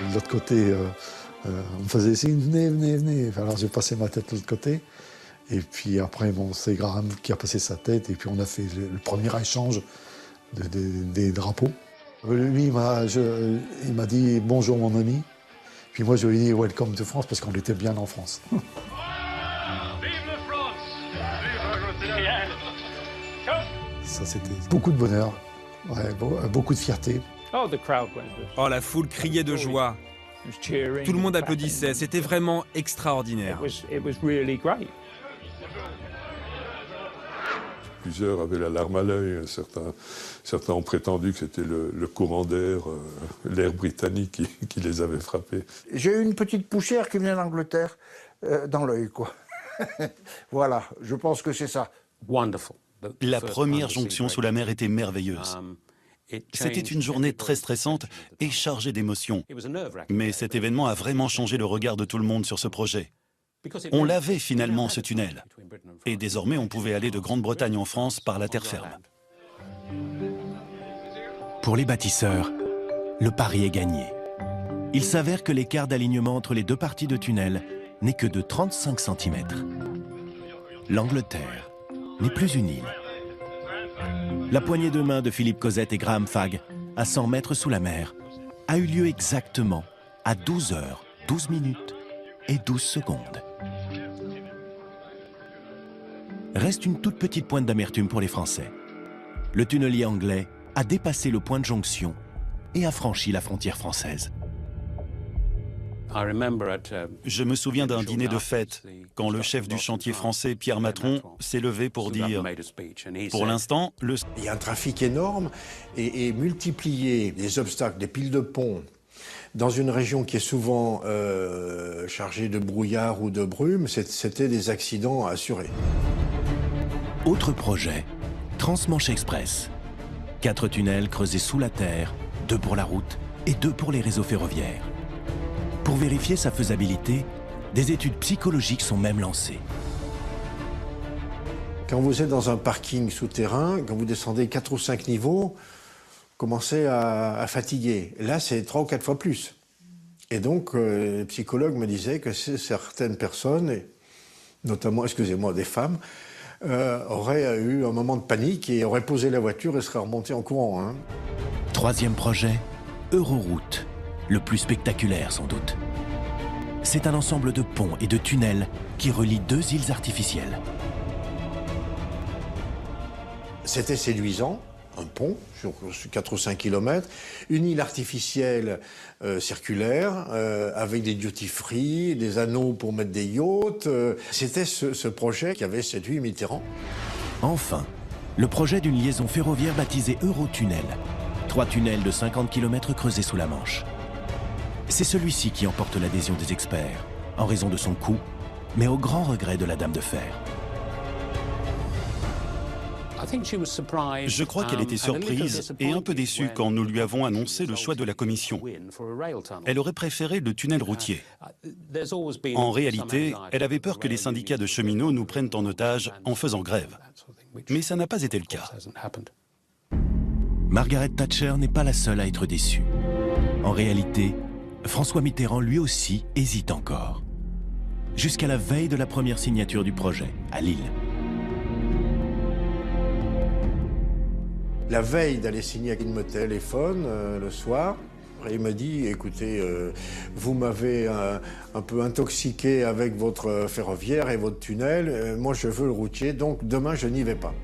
De l'autre côté, on me faisait signe, venez. Alors j'ai passé ma tête de l'autre côté. Et puis après, bon, c'est Graham qui a passé sa tête. Et puis on a fait le premier échange des drapeaux. Lui, il m'a dit « Bonjour mon ami ». Puis moi, je lui ai dit « Welcome to France » parce qu'on était bien en France. Ça, c'était beaucoup de bonheur, ouais, beaucoup de fierté. Oh, la foule criait de joie. Tout le monde applaudissait. C'était vraiment extraordinaire. Plusieurs avaient la larme à l'œil. Certains ont prétendu que c'était le courant d'air, l'air britannique qui les avait frappés. J'ai eu une petite poussière qui venait d'Angleterre dans l'œil, quoi. Voilà, je pense que c'est ça. La première jonction sous la mer était merveilleuse. C'était une journée très stressante et chargée d'émotions. Mais cet événement a vraiment changé le regard de tout le monde sur ce projet. On l'avait finalement, ce tunnel. Et désormais, on pouvait aller de Grande-Bretagne en France par la terre ferme. Pour les bâtisseurs, le pari est gagné. Il s'avère que l'écart d'alignement entre les deux parties de tunnel n'est que de 35 cm. L'Angleterre n'est plus une île. La poignée de main de Philippe Cosette et Graham Fagg, à 100 mètres sous la mer, a eu lieu exactement à 12 heures, 12 minutes et 12 secondes. Reste une toute petite pointe d'amertume pour les Français. Le tunnelier anglais a dépassé le point de jonction et a franchi la frontière française. Je me souviens d'un dîner de fête, quand le chef du chantier français, Pierre Matron, s'est levé pour dire « Pour l'instant, le... » Il y a un trafic énorme et multiplier des obstacles, des piles de ponts, dans une région qui est souvent chargée de brouillard ou de brume, c'était des accidents assurés. Autre projet, Trans-Manche Express. 4 tunnels creusés sous la terre, 2 pour la route et 2 pour les réseaux ferroviaires. Pour vérifier sa faisabilité, des études psychologiques sont même lancées. Quand vous êtes dans un parking souterrain, quand vous descendez 4 ou 5 niveaux, vous commencez à fatiguer. Là, c'est 3 ou 4 fois plus. Et donc, les psychologues me disaient que certaines personnes, et notamment, excusez-moi, des femmes, auraient eu un moment de panique et auraient posé la voiture et seraient remontées en courant. Hein. 3e projet, Euroroute, le plus spectaculaire sans doute. C'est un ensemble de ponts et de tunnels qui relient 2 îles artificielles. C'était séduisant, un pont sur 4 ou 5 km, une île artificielle circulaire, avec des duty-free, des anneaux pour mettre des yachts. C'était ce projet qui avait séduit Mitterrand. Enfin, le projet d'une liaison ferroviaire baptisée Eurotunnel. 3 tunnels de 50 km creusés sous la Manche. C'est celui-ci qui emporte l'adhésion des experts, en raison de son coût, mais au grand regret de la Dame de Fer. Je crois qu'elle était surprise et un peu déçue quand nous lui avons annoncé le choix de la commission. Elle aurait préféré le tunnel routier. En réalité, elle avait peur que les syndicats de cheminots nous prennent en otage en faisant grève. Mais ça n'a pas été le cas. Margaret Thatcher n'est pas la seule à être déçue. En réalité, François Mitterrand lui aussi hésite encore. Jusqu'à la veille de la première signature du projet, à Lille. La veille d'aller signer, il me téléphone le soir et il me dit « Écoutez, vous m'avez un peu intoxiqué avec votre ferroviaire et votre tunnel, moi je veux le routier, donc demain je n'y vais pas. »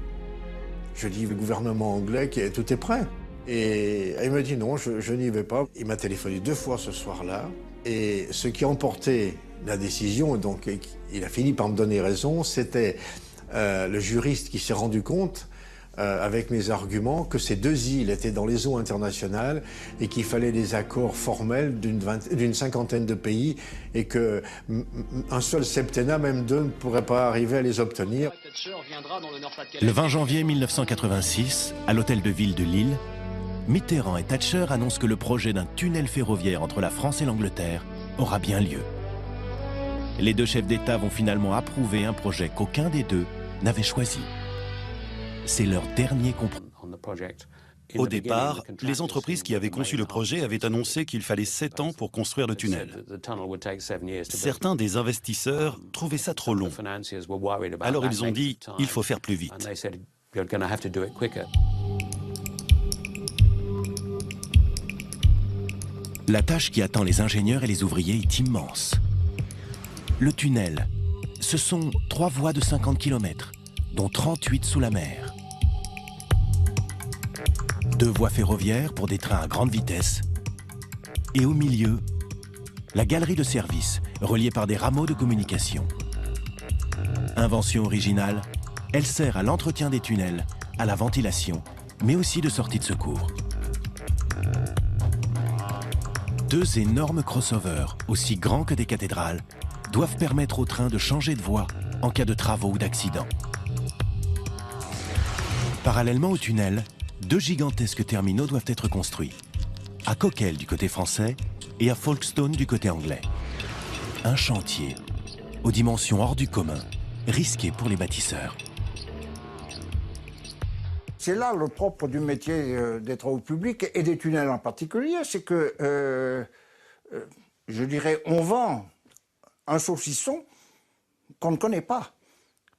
Je dis « Le gouvernement anglais, tout est prêt. » Et il me dit « Non, je n'y vais pas. » Il m'a téléphoné 2 fois ce soir-là et ce qui a emporté la décision, donc il a fini par me donner raison, c'était le juriste qui s'est rendu compte avec mes arguments, que ces 2 îles étaient dans les eaux internationales et qu'il fallait des accords formels d'une 50aine de pays et qu'un seul septennat, même 2, ne pourrait pas arriver à les obtenir. Le 20 janvier 1986, à l'hôtel de ville de Lille, Mitterrand et Thatcher annoncent que le projet d'un tunnel ferroviaire entre la France et l'Angleterre aura bien lieu. Les 2 chefs d'État vont finalement approuver un projet qu'aucun des 2 n'avait choisi. C'est leur dernier compromis. Au départ, les entreprises qui avaient conçu le projet avaient annoncé qu'il fallait 7 ans pour construire le tunnel. Certains des investisseurs trouvaient ça trop long. Alors ils ont dit « il faut faire plus vite ». La tâche qui attend les ingénieurs et les ouvriers est immense. Le tunnel, ce sont 3 voies de 50 km, dont 38 sous la mer. 2 voies ferroviaires pour des trains à grande vitesse. Et au milieu, la galerie de service, reliée par des rameaux de communication. Invention originale, elle sert à l'entretien des tunnels, à la ventilation, mais aussi de sortie de secours. 2 énormes crossovers, aussi grands que des cathédrales, doivent permettre aux trains de changer de voie en cas de travaux ou d'accidents. Parallèlement au tunnel, 2 gigantesques terminaux doivent être construits, à Coquelles du côté français et à Folkestone du côté anglais. Un chantier aux dimensions hors du commun, risqué pour les bâtisseurs. C'est là le propre du métier des travaux publics et des tunnels en particulier, c'est que, je dirais, on vend un saucisson qu'on ne connaît pas,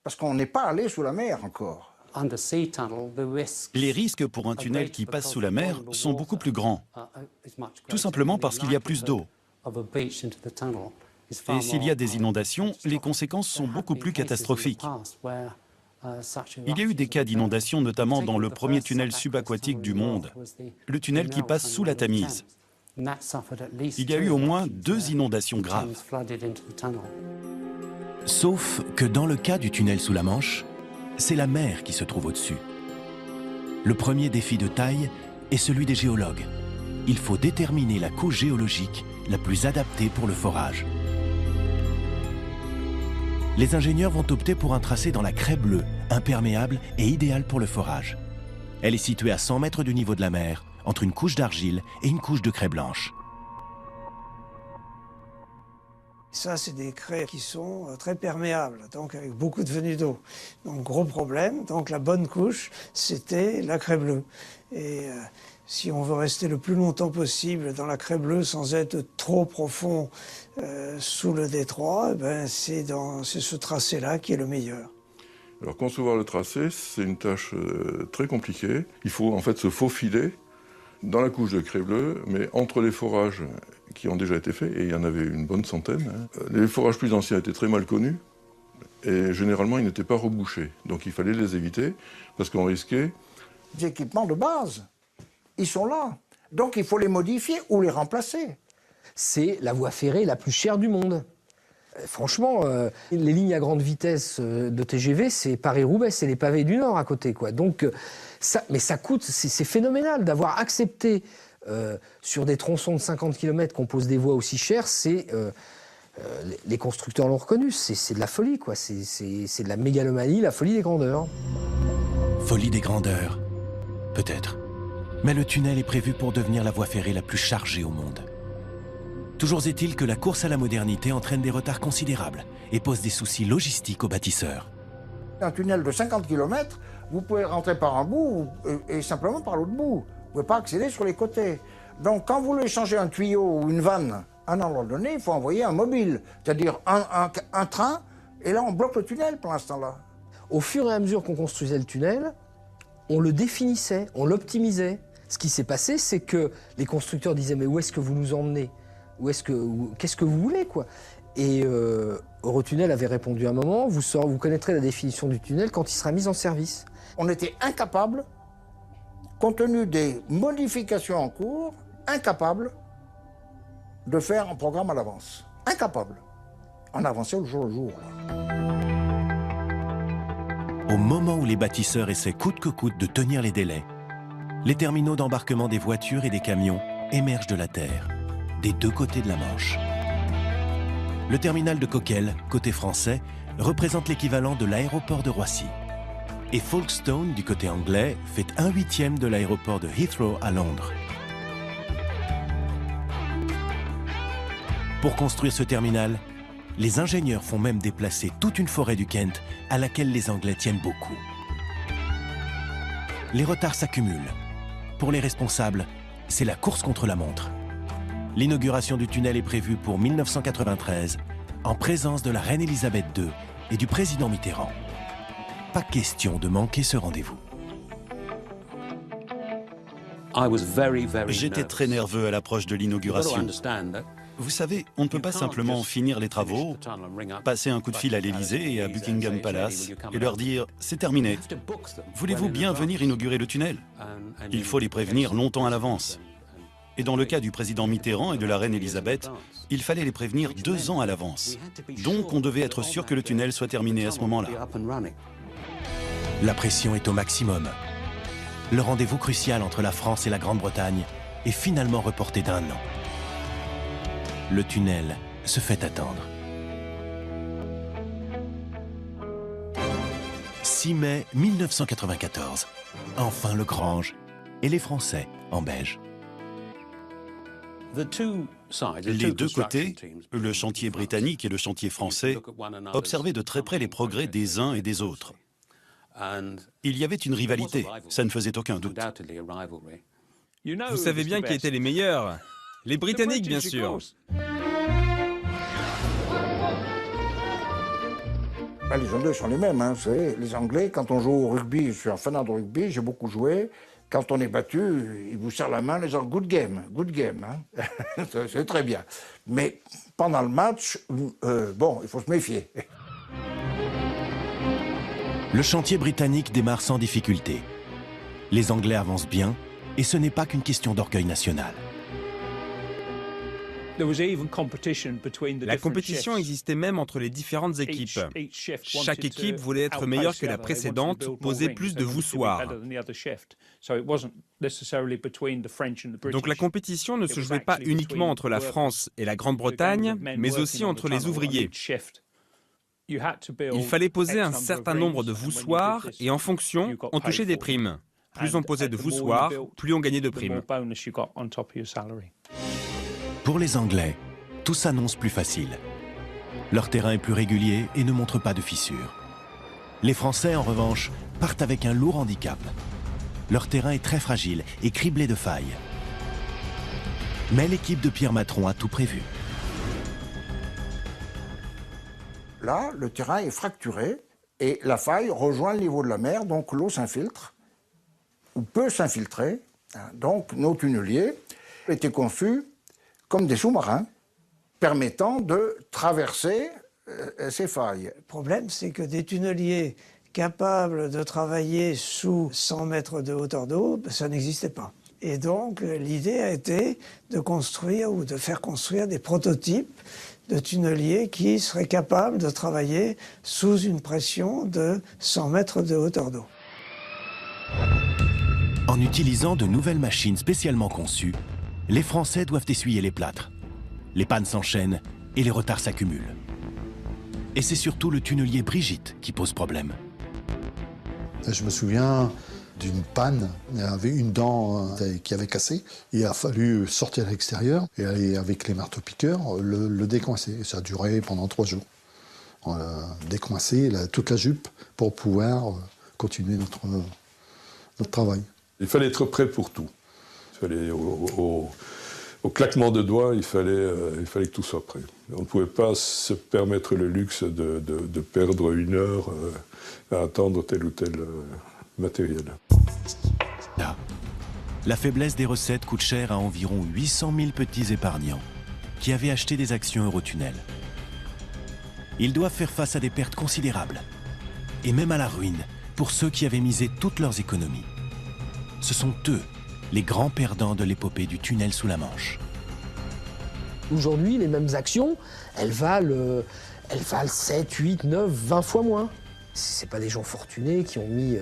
parce qu'on n'est pas allé sous la mer encore. Les risques pour un tunnel qui passe sous la mer sont beaucoup plus grands, tout simplement parce qu'il y a plus d'eau. Et s'il y a des inondations, les conséquences sont beaucoup plus catastrophiques. Il y a eu des cas d'inondation, notamment dans le premier tunnel subaquatique du monde, le tunnel qui passe sous la Tamise. Il y a eu au moins 2 inondations graves. Sauf que dans le cas du tunnel sous la Manche, c'est la mer qui se trouve au-dessus. Le premier défi de taille est celui des géologues. Il faut déterminer la couche géologique la plus adaptée pour le forage. Les ingénieurs vont opter pour un tracé dans la craie bleue, imperméable et idéal pour le forage. Elle est située à 100 mètres du niveau de la mer, entre une couche d'argile et une couche de craie blanche. Ça, c'est des craies qui sont très perméables, donc avec beaucoup de venues d'eau. Donc gros problème, donc la bonne couche, c'était la craie bleue. Et si on veut rester le plus longtemps possible dans la craie bleue sans être trop profond sous le détroit, ben c'est ce tracé-là qui est le meilleur. Alors concevoir le tracé, c'est une tâche très compliquée. Il faut en fait se faufiler dans la couche de craie bleue, mais entre les forages qui ont déjà été faits, et il y en avait une bonne centaine. Les forages plus anciens étaient très mal connus, et généralement ils n'étaient pas rebouchés. Donc il fallait les éviter, parce qu'on risquait... Les équipements de base, ils sont là. Donc il faut les modifier ou les remplacer. C'est la voie ferrée la plus chère du monde. Franchement, les lignes à grande vitesse de TGV, c'est Paris-Roubaix, c'est les pavés du Nord à côté, quoi. Donc, mais ça coûte, c'est phénoménal d'avoir accepté sur des tronçons de 50 km qu'on pose des voies aussi chères. Les constructeurs l'ont reconnu, c'est de la folie, quoi. C'est de la mégalomanie, la folie des grandeurs. Folie des grandeurs, peut-être. Mais le tunnel est prévu pour devenir la voie ferrée la plus chargée au monde. Toujours est-il que la course à la modernité entraîne des retards considérables et pose des soucis logistiques aux bâtisseurs. Un tunnel de 50 km, vous pouvez rentrer par un bout et simplement par l'autre bout. Vous ne pouvez pas accéder sur les côtés. Donc quand vous voulez changer un tuyau ou une vanne à un endroit donné, il faut envoyer un mobile, c'est-à-dire un train, et là on bloque le tunnel pour l'instant-là. Au fur et à mesure qu'on construisait le tunnel, on le définissait, on l'optimisait. Ce qui s'est passé, c'est que les constructeurs disaient « mais où est-ce que vous nous emmenez ? Qu'est-ce que vous voulez, quoi ?» Et Eurotunnel avait répondu à un moment, vous connaîtrez la définition du tunnel quand il sera mis en service. On était incapable, compte tenu des modifications en cours, incapable de faire un programme à l'avance. Incapable. On avançait au jour le jour. Au moment où les bâtisseurs essaient coûte que coûte de tenir les délais, les terminaux d'embarquement des voitures et des camions émergent de la terre, des deux côtés de la Manche. Le terminal de Coquelles, côté français, représente l'équivalent de l'aéroport de Roissy. Et Folkestone, du côté anglais, fait 1/8 de l'aéroport de Heathrow à Londres. Pour construire ce terminal, les ingénieurs font même déplacer toute une forêt du Kent à laquelle les Anglais tiennent beaucoup. Les retards s'accumulent. Pour les responsables, c'est la course contre la montre. L'inauguration du tunnel est prévue pour 1993, en présence de la reine Elisabeth II et du président Mitterrand. Pas question de manquer ce rendez-vous. J'étais très nerveux à l'approche de l'inauguration. Vous savez, on ne peut pas simplement finir les travaux, passer un coup de fil à l'Élysée et à Buckingham Palace et leur dire « c'est terminé. Voulez-vous bien venir inaugurer le tunnel ?» Il faut les prévenir longtemps à l'avance. Et dans le cas du président Mitterrand et de la reine Elisabeth, il fallait les prévenir 2 ans à l'avance. Donc on devait être sûr que le tunnel soit terminé à ce moment-là. La pression est au maximum. Le rendez-vous crucial entre la France et la Grande-Bretagne est finalement reporté d'1 an. Le tunnel se fait attendre. 6 mai 1994. Enfin le Grange et les Français en beige. Les deux côtés, le chantier britannique et le chantier français, observaient de très près les progrès des uns et des autres. Il y avait une rivalité, ça ne faisait aucun doute. Vous savez bien qui étaient les meilleurs. Les Britanniques, bien sûr. Ben, les Anglais sont les mêmes. Hein, vous savez, les Anglais, quand on joue au rugby, je suis un fanat de rugby, j'ai beaucoup joué. Quand on est battu, ils vous serrent la main en disant « good game ». Hein. C'est très bien. Mais pendant le match, bon, il faut se méfier. Le chantier britannique démarre sans difficulté. Les Anglais avancent bien, et ce n'est pas qu'une question d'orgueil national. La compétition existait même entre les différentes équipes. Chaque équipe voulait être meilleure que la précédente, poser plus de voussoirs. Donc la compétition ne se jouait pas uniquement entre la France et la Grande-Bretagne, mais aussi entre les ouvriers. Il fallait poser un certain nombre de voussoirs et en fonction, on touchait des primes. Plus on posait de voussoirs, plus on gagnait de primes. Pour les Anglais, tout s'annonce plus facile. Leur terrain est plus régulier et ne montre pas de fissures. Les Français, en revanche, partent avec un lourd handicap. Leur terrain est très fragile et criblé de failles. Mais l'équipe de Pierre Matron a tout prévu. Là, le terrain est fracturé et la faille rejoint le niveau de la mer, donc l'eau s'infiltre, ou peut s'infiltrer. Donc nos tunneliers étaient conçus comme des sous-marins permettant de traverser ces failles. Le problème, c'est que des tunneliers capables de travailler sous 100 mètres de hauteur d'eau, ça n'existait pas. Et donc, l'idée a été de construire ou de faire construire des prototypes de tunneliers qui seraient capables de travailler sous une pression de 100 mètres de hauteur d'eau. En utilisant de nouvelles machines spécialement conçues, les Français doivent essuyer les plâtres. Les pannes s'enchaînent et les retards s'accumulent. Et c'est surtout le tunnelier Brigitte qui pose problème. Je me souviens d'une panne, il y avait une dent qui avait cassé. Il a fallu sortir à l'extérieur et aller avec les marteaux-piqueurs le décoincer. Ça a duré pendant 3 jours. On a décoincé toute la jupe pour pouvoir continuer notre travail. Il fallait être prêt pour tout. Il fallait, au claquement de doigts, il fallait que tout soit prêt. On ne pouvait pas se permettre le luxe de perdre 1 heure à attendre tel ou tel matériel. Là, la faiblesse des recettes coûte cher à environ 800 000 petits épargnants qui avaient acheté des actions Eurotunnel. Ils doivent faire face à des pertes considérables et même à la ruine pour ceux qui avaient misé toutes leurs économies. Ce sont eux les grands perdants de l'épopée du tunnel sous la Manche. Aujourd'hui, les mêmes actions, elles valent 7, 8, 9, 20 fois moins. Ce pas des gens fortunés qui ont mis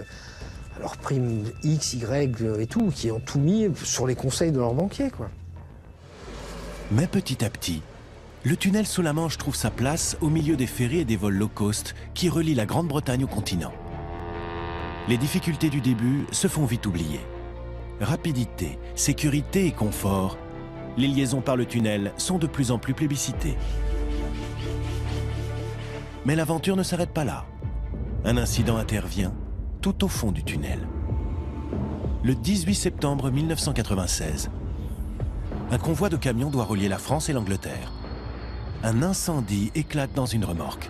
leur prime X, Y et tout, qui ont tout mis sur les conseils de leurs banquiers, quoi. Mais petit à petit, le tunnel sous la Manche trouve sa place au milieu des ferries et des vols low cost qui relient la Grande-Bretagne au continent. Les difficultés du début se font vite oublier. Rapidité, sécurité et confort, les liaisons par le tunnel sont de plus en plus plébiscitées. Mais l'aventure ne s'arrête pas là. Un incident intervient tout au fond du tunnel. Le 18 septembre 1996, un convoi de camions doit relier la France et l'Angleterre. Un incendie éclate dans une remorque.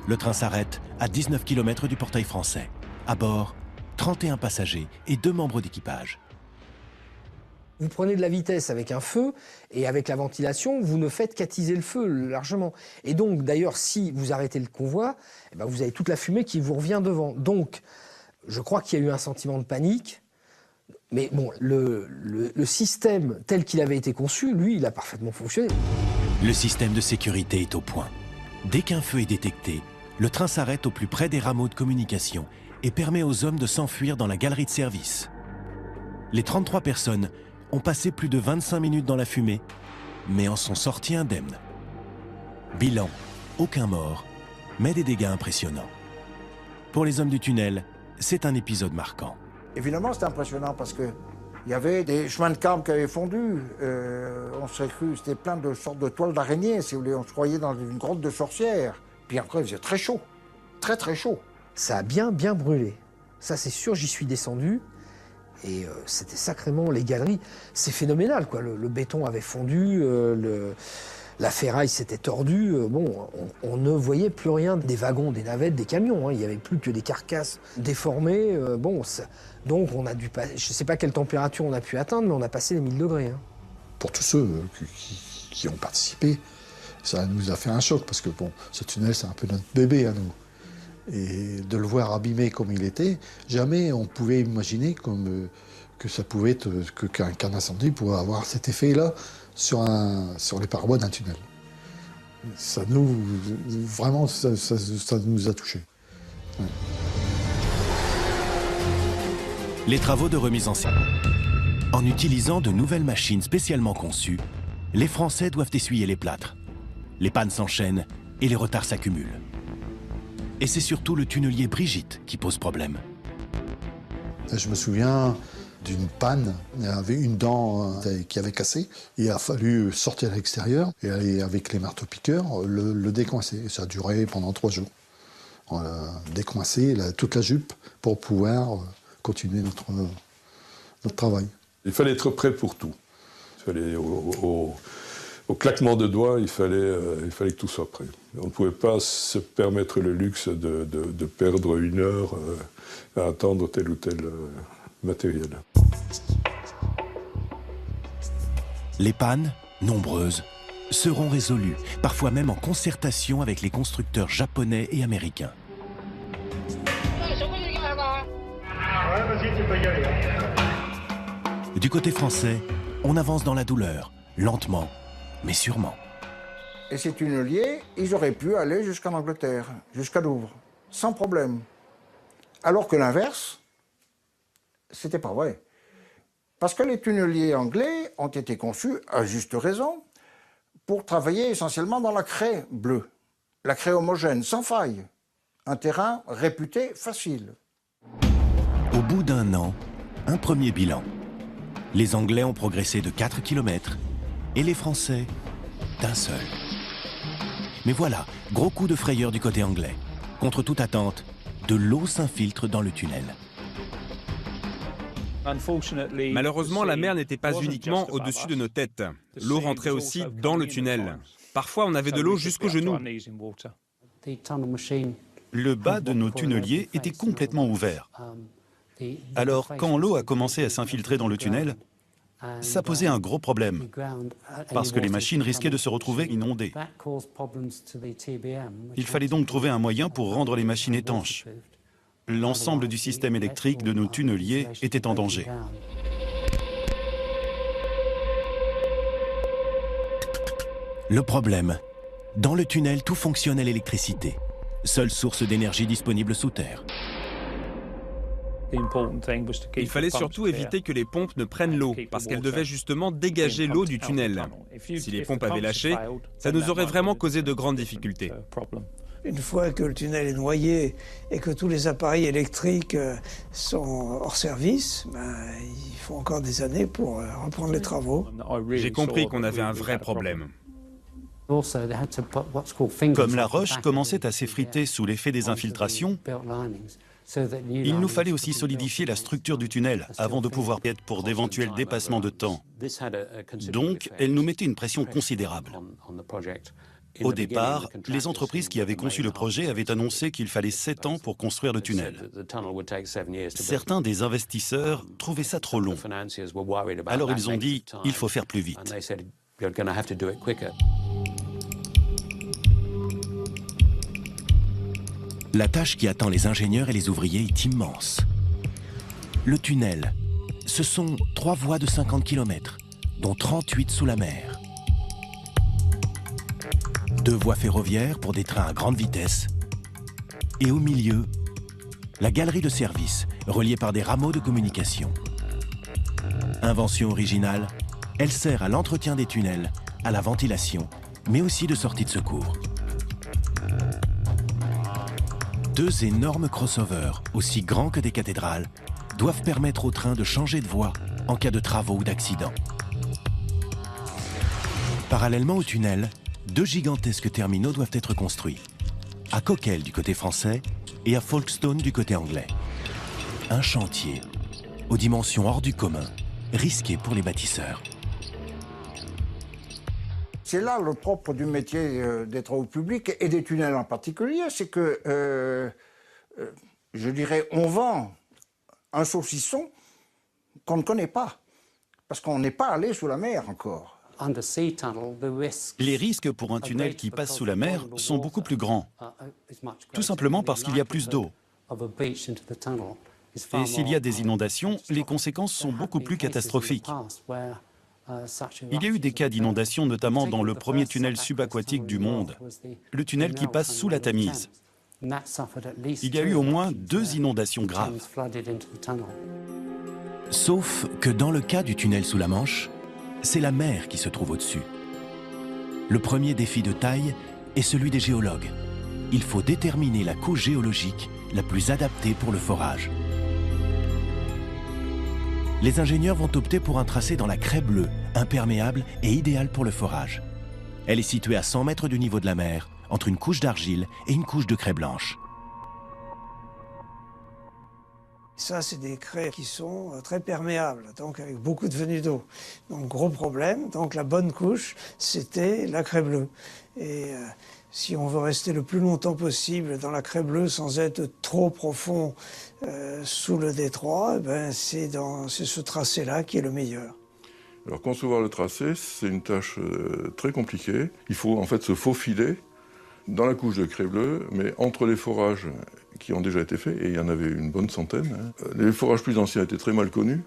Le train s'arrête à 19 km du portail français. À bord, 31 passagers et 2 membres d'équipage. Vous prenez de la vitesse avec un feu et avec la ventilation, vous ne faites qu'attiser le feu largement. Et donc, d'ailleurs, si vous arrêtez le convoi, eh ben, vous avez toute la fumée qui vous revient devant. Donc, je crois qu'il y a eu un sentiment de panique. Mais bon, le système tel qu'il avait été conçu, lui, il a parfaitement fonctionné. Le système de sécurité est au point. Dès qu'un feu est détecté, le train s'arrête au plus près des rameaux de communication et permet aux hommes de s'enfuir dans la galerie de service. Les 33 personnes ont passé plus de 25 minutes dans la fumée, mais en sont sortis indemnes. Bilan, aucun mort, mais des dégâts impressionnants. Pour les hommes du tunnel, c'est un épisode marquant. Évidemment, c'était impressionnant parce qu'il y avait des chemins de câble qui avaient fondu. On s'est cru, c'était plein de sortes de toiles d'araignée, si vous voulez. On se croyait dans une grotte de sorcières. Puis après, il faisait très chaud, très très chaud. Ça a bien brûlé. Ça c'est sûr, j'y suis descendu. Et c'était sacrément, les galeries, c'est phénoménal, quoi. Le béton avait fondu, la ferraille s'était tordue. On ne voyait plus rien des wagons, des navettes, des camions. Hein. Il n'y avait plus que des carcasses déformées. Donc on a dû, je ne sais pas quelle température on a pu atteindre, mais on a passé les 1000 degrés. Hein. Pour tous ceux qui ont participé, ça nous a fait un choc, parce que ce tunnel, c'est un peu notre bébé à nous. Et de le voir abîmé comme il était, jamais on pouvait imaginer que ça pouvait être, qu'un incendie pouvait avoir cet effet-là sur les parois d'un tunnel. Ça nous, vraiment, ça nous a touchés. Ouais. Les travaux de remise en service. En utilisant de nouvelles machines spécialement conçues, les Français doivent essuyer les plâtres. Les pannes s'enchaînent et les retards s'accumulent. Et c'est surtout le tunnelier Brigitte qui pose problème. Je me souviens d'une panne, il y avait une dent qui avait cassé. Il a fallu sortir à l'extérieur et aller avec les marteaux-piqueurs le décoincer. Et ça a duré pendant 3 jours. On a décoincé toute la jupe pour pouvoir continuer notre travail. Il fallait être prêt pour tout. Il fallait, au claquement de doigts, il fallait que tout soit prêt. On ne pouvait pas se permettre le luxe de perdre 1 heure à attendre tel ou tel matériel. Les pannes, nombreuses, seront résolues, parfois même en concertation avec les constructeurs japonais et américains. Du côté français, on avance dans la douleur, lentement, mais sûrement. Et ces tunneliers, ils auraient pu aller jusqu'en Angleterre, jusqu'à Douvres, sans problème. Alors que l'inverse, c'était pas vrai. Parce que les tunneliers anglais ont été conçus, à juste raison, pour travailler essentiellement dans la craie bleue. La craie homogène, sans faille. Un terrain réputé facile. Au bout d'1 an, un premier bilan. Les Anglais ont progressé de 4 km et les Français d'un seul. Mais voilà, gros coup de frayeur du côté anglais. Contre toute attente, de l'eau s'infiltre dans le tunnel. Malheureusement, la mer n'était pas uniquement au-dessus de nos têtes. L'eau rentrait aussi dans le tunnel. Parfois, on avait de l'eau jusqu'aux genoux. Le bas de nos tunneliers était complètement ouvert. Alors, quand l'eau a commencé à s'infiltrer dans le tunnel, ça posait un gros problème, parce que les machines risquaient de se retrouver inondées. Il fallait donc trouver un moyen pour rendre les machines étanches. L'ensemble du système électrique de nos tunneliers était en danger. Le problème, dans le tunnel, tout fonctionne à l'électricité. Seule source d'énergie disponible sous terre. Il fallait surtout éviter que les pompes ne prennent l'eau, parce qu'elles devaient justement dégager l'eau du tunnel. Si les pompes avaient lâché, ça nous aurait vraiment causé de grandes difficultés. Une fois que le tunnel est noyé et que tous les appareils électriques sont hors service, il faut encore des années pour reprendre les travaux. J'ai compris qu'on avait un vrai problème. Comme la roche commençait à s'effriter sous l'effet des infiltrations, il nous fallait aussi solidifier la structure du tunnel avant de pouvoir être pour d'éventuels dépassements de temps. Donc, elle nous mettait une pression considérable. Au départ, les entreprises qui avaient conçu le projet avaient annoncé qu'il fallait 7 ans pour construire le tunnel. Certains des investisseurs trouvaient ça trop long. Alors ils ont dit, il faut faire plus vite. La tâche qui attend les ingénieurs et les ouvriers est immense. Le tunnel, ce sont 3 voies de 50 km, dont 38 sous la mer. 2 voies ferroviaires pour des trains à grande vitesse. Et au milieu, la galerie de service, reliée par des rameaux de communication. Invention originale, elle sert à l'entretien des tunnels, à la ventilation, mais aussi de sortie de secours. 2 énormes crossovers, aussi grands que des cathédrales, doivent permettre aux trains de changer de voie en cas de travaux ou d'accidents. Parallèlement au tunnel, 2 gigantesques terminaux doivent être construits, à Coquelles du côté français et à Folkestone du côté anglais. un chantier aux dimensions hors du commun, risqué pour les bâtisseurs. C'est là le propre du métier des travaux publics et des tunnels en particulier, c'est que, je dirais, on vend un saucisson qu'on ne connaît pas, parce qu'on n'est pas allé sous la mer encore. Les risques pour un tunnel qui passe sous la mer sont beaucoup plus grands, tout simplement parce qu'il y a plus d'eau. Et s'il y a des inondations, les conséquences sont beaucoup plus catastrophiques. Il y a eu des cas d'inondation, notamment dans le premier tunnel subaquatique du monde, le tunnel qui passe sous la Tamise. Il y a eu au moins 2 inondations graves. Sauf que dans le cas du tunnel sous la Manche, c'est la mer qui se trouve au-dessus. Le premier défi de taille est celui des géologues. Il faut déterminer la couche géologique la plus adaptée pour le forage. Les ingénieurs vont opter pour un tracé dans la craie bleue, imperméable et idéal pour le forage. Elle est située à 100 mètres du niveau de la mer, entre une couche d'argile et une couche de craie blanche. Ça, c'est des craies qui sont très perméables, donc avec beaucoup de venues d'eau. Donc gros problème, donc la bonne couche, c'était la craie bleue. Et si on veut rester le plus longtemps possible dans la craie bleue sans être trop profond sous le détroit, ben c'est ce tracé-là qui est le meilleur. Alors concevoir le tracé, c'est une tâche très compliquée. Il faut en fait se faufiler dans la couche de craie bleue, mais entre les forages qui ont déjà été faits, et il y en avait une bonne centaine. Les forages plus anciens étaient très mal connus.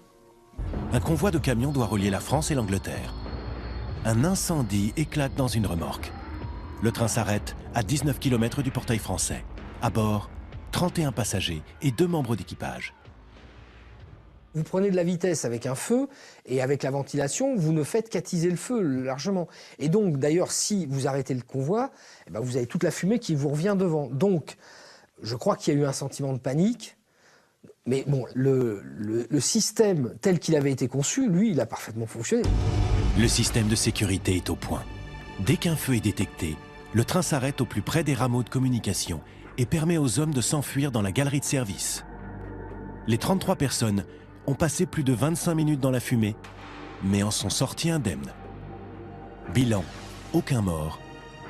Un convoi de camions doit relier la France et l'Angleterre. Un incendie éclate dans une remorque. Le train s'arrête à 19 km du portail français. À bord, 31 passagers et 2 membres d'équipage. Vous prenez de la vitesse avec un feu, et avec la ventilation, vous ne faites qu'attiser le feu largement. Et donc, d'ailleurs, si vous arrêtez le convoi, eh ben, vous avez toute la fumée qui vous revient devant. Donc, je crois qu'il y a eu un sentiment de panique. Mais bon, le système tel qu'il avait été conçu, lui, il a parfaitement fonctionné. Le système de sécurité est au point. Dès qu'un feu est détecté, le train s'arrête au plus près des rameaux de communication et permet aux hommes de s'enfuir dans la galerie de service. Les 33 personnes ont passé plus de 25 minutes dans la fumée, mais en sont sortis indemnes. Bilan, aucun mort,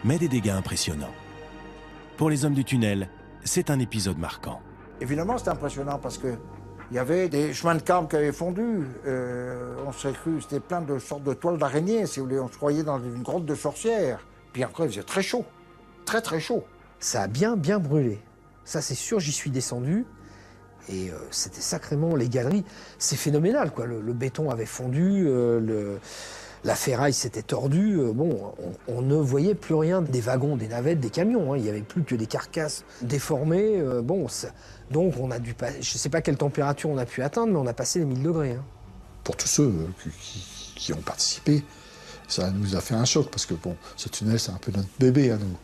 mais des dégâts impressionnants. Pour les hommes du tunnel, c'est un épisode marquant. Évidemment, c'était impressionnant parce qu'il y avait des chemins de câbles qui avaient fondu. On s'est cru, c'était plein de sortes de toiles d'araignée, si vous voulez. On se croyait dans une grotte de sorcières. Puis après, il faisait très chaud, très très chaud. Ça a bien brûlé. Ça, c'est sûr, j'y suis descendu. Et c'était sacrément les galeries. C'est phénoménal, quoi. Le béton avait fondu, la ferraille s'était tordue. Bon, on ne voyait plus rien des wagons, des navettes, des camions. Hein. Il n'y avait plus que des carcasses déformées. Donc, on a dû je ne sais pas quelle température on a pu atteindre, mais on a passé les 1000 degrés. Hein. Pour tous ceux qui ont participé, ça nous a fait un choc, parce que bon, ce tunnel, c'est un peu notre bébé à nous.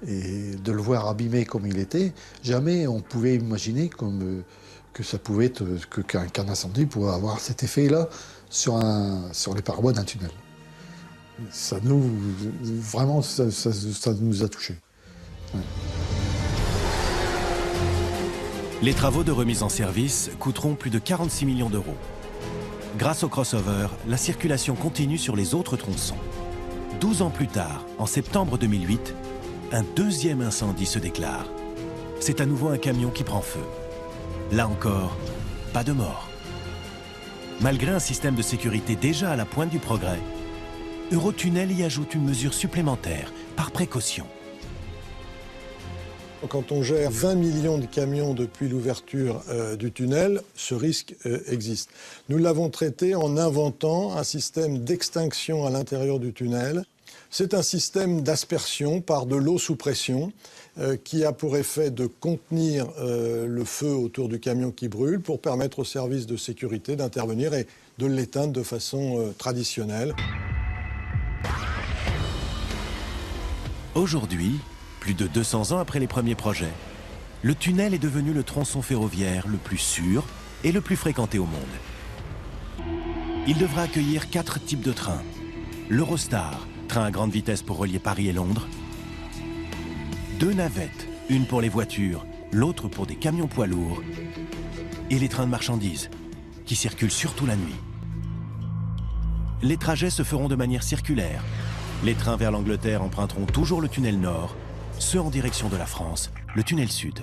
Et de le voir abîmé comme il était, jamais on pouvait imaginer que ça pouvait être, qu'un incendie pouvait avoir cet effet-là sur les parois d'un tunnel. Ça nous, vraiment, ça nous a touchés. Ouais. Les travaux de remise en service coûteront plus de 46 millions d'euros. Grâce au crossover, la circulation continue sur les autres tronçons. 12 ans plus tard, en septembre 2008, un deuxième incendie se déclare. C'est à nouveau un camion qui prend feu. Là encore, pas de mort. Malgré un système de sécurité déjà à la pointe du progrès, Eurotunnel y ajoute une mesure supplémentaire, par précaution. Quand on gère 20 millions de camions depuis l'ouverture du tunnel, ce risque existe. Nous l'avons traité en inventant un système d'extinction à l'intérieur du tunnel. C'est un système d'aspersion par de l'eau sous pression qui a pour effet de contenir le feu autour du camion qui brûle pour permettre aux services de sécurité d'intervenir et de l'éteindre de façon traditionnelle. Aujourd'hui, plus de 200 ans après les premiers projets, le tunnel est devenu le tronçon ferroviaire le plus sûr et le plus fréquenté au monde. Il devra accueillir 4 types de trains. L'Eurostar, train à grande vitesse pour relier Paris et Londres. 2 navettes, une pour les voitures, l'autre pour des camions poids lourds. et les trains de marchandises, qui circulent surtout la nuit. Les trajets se feront de manière circulaire. Les trains vers l'Angleterre emprunteront toujours le tunnel nord, ceux en direction de la France, le tunnel sud.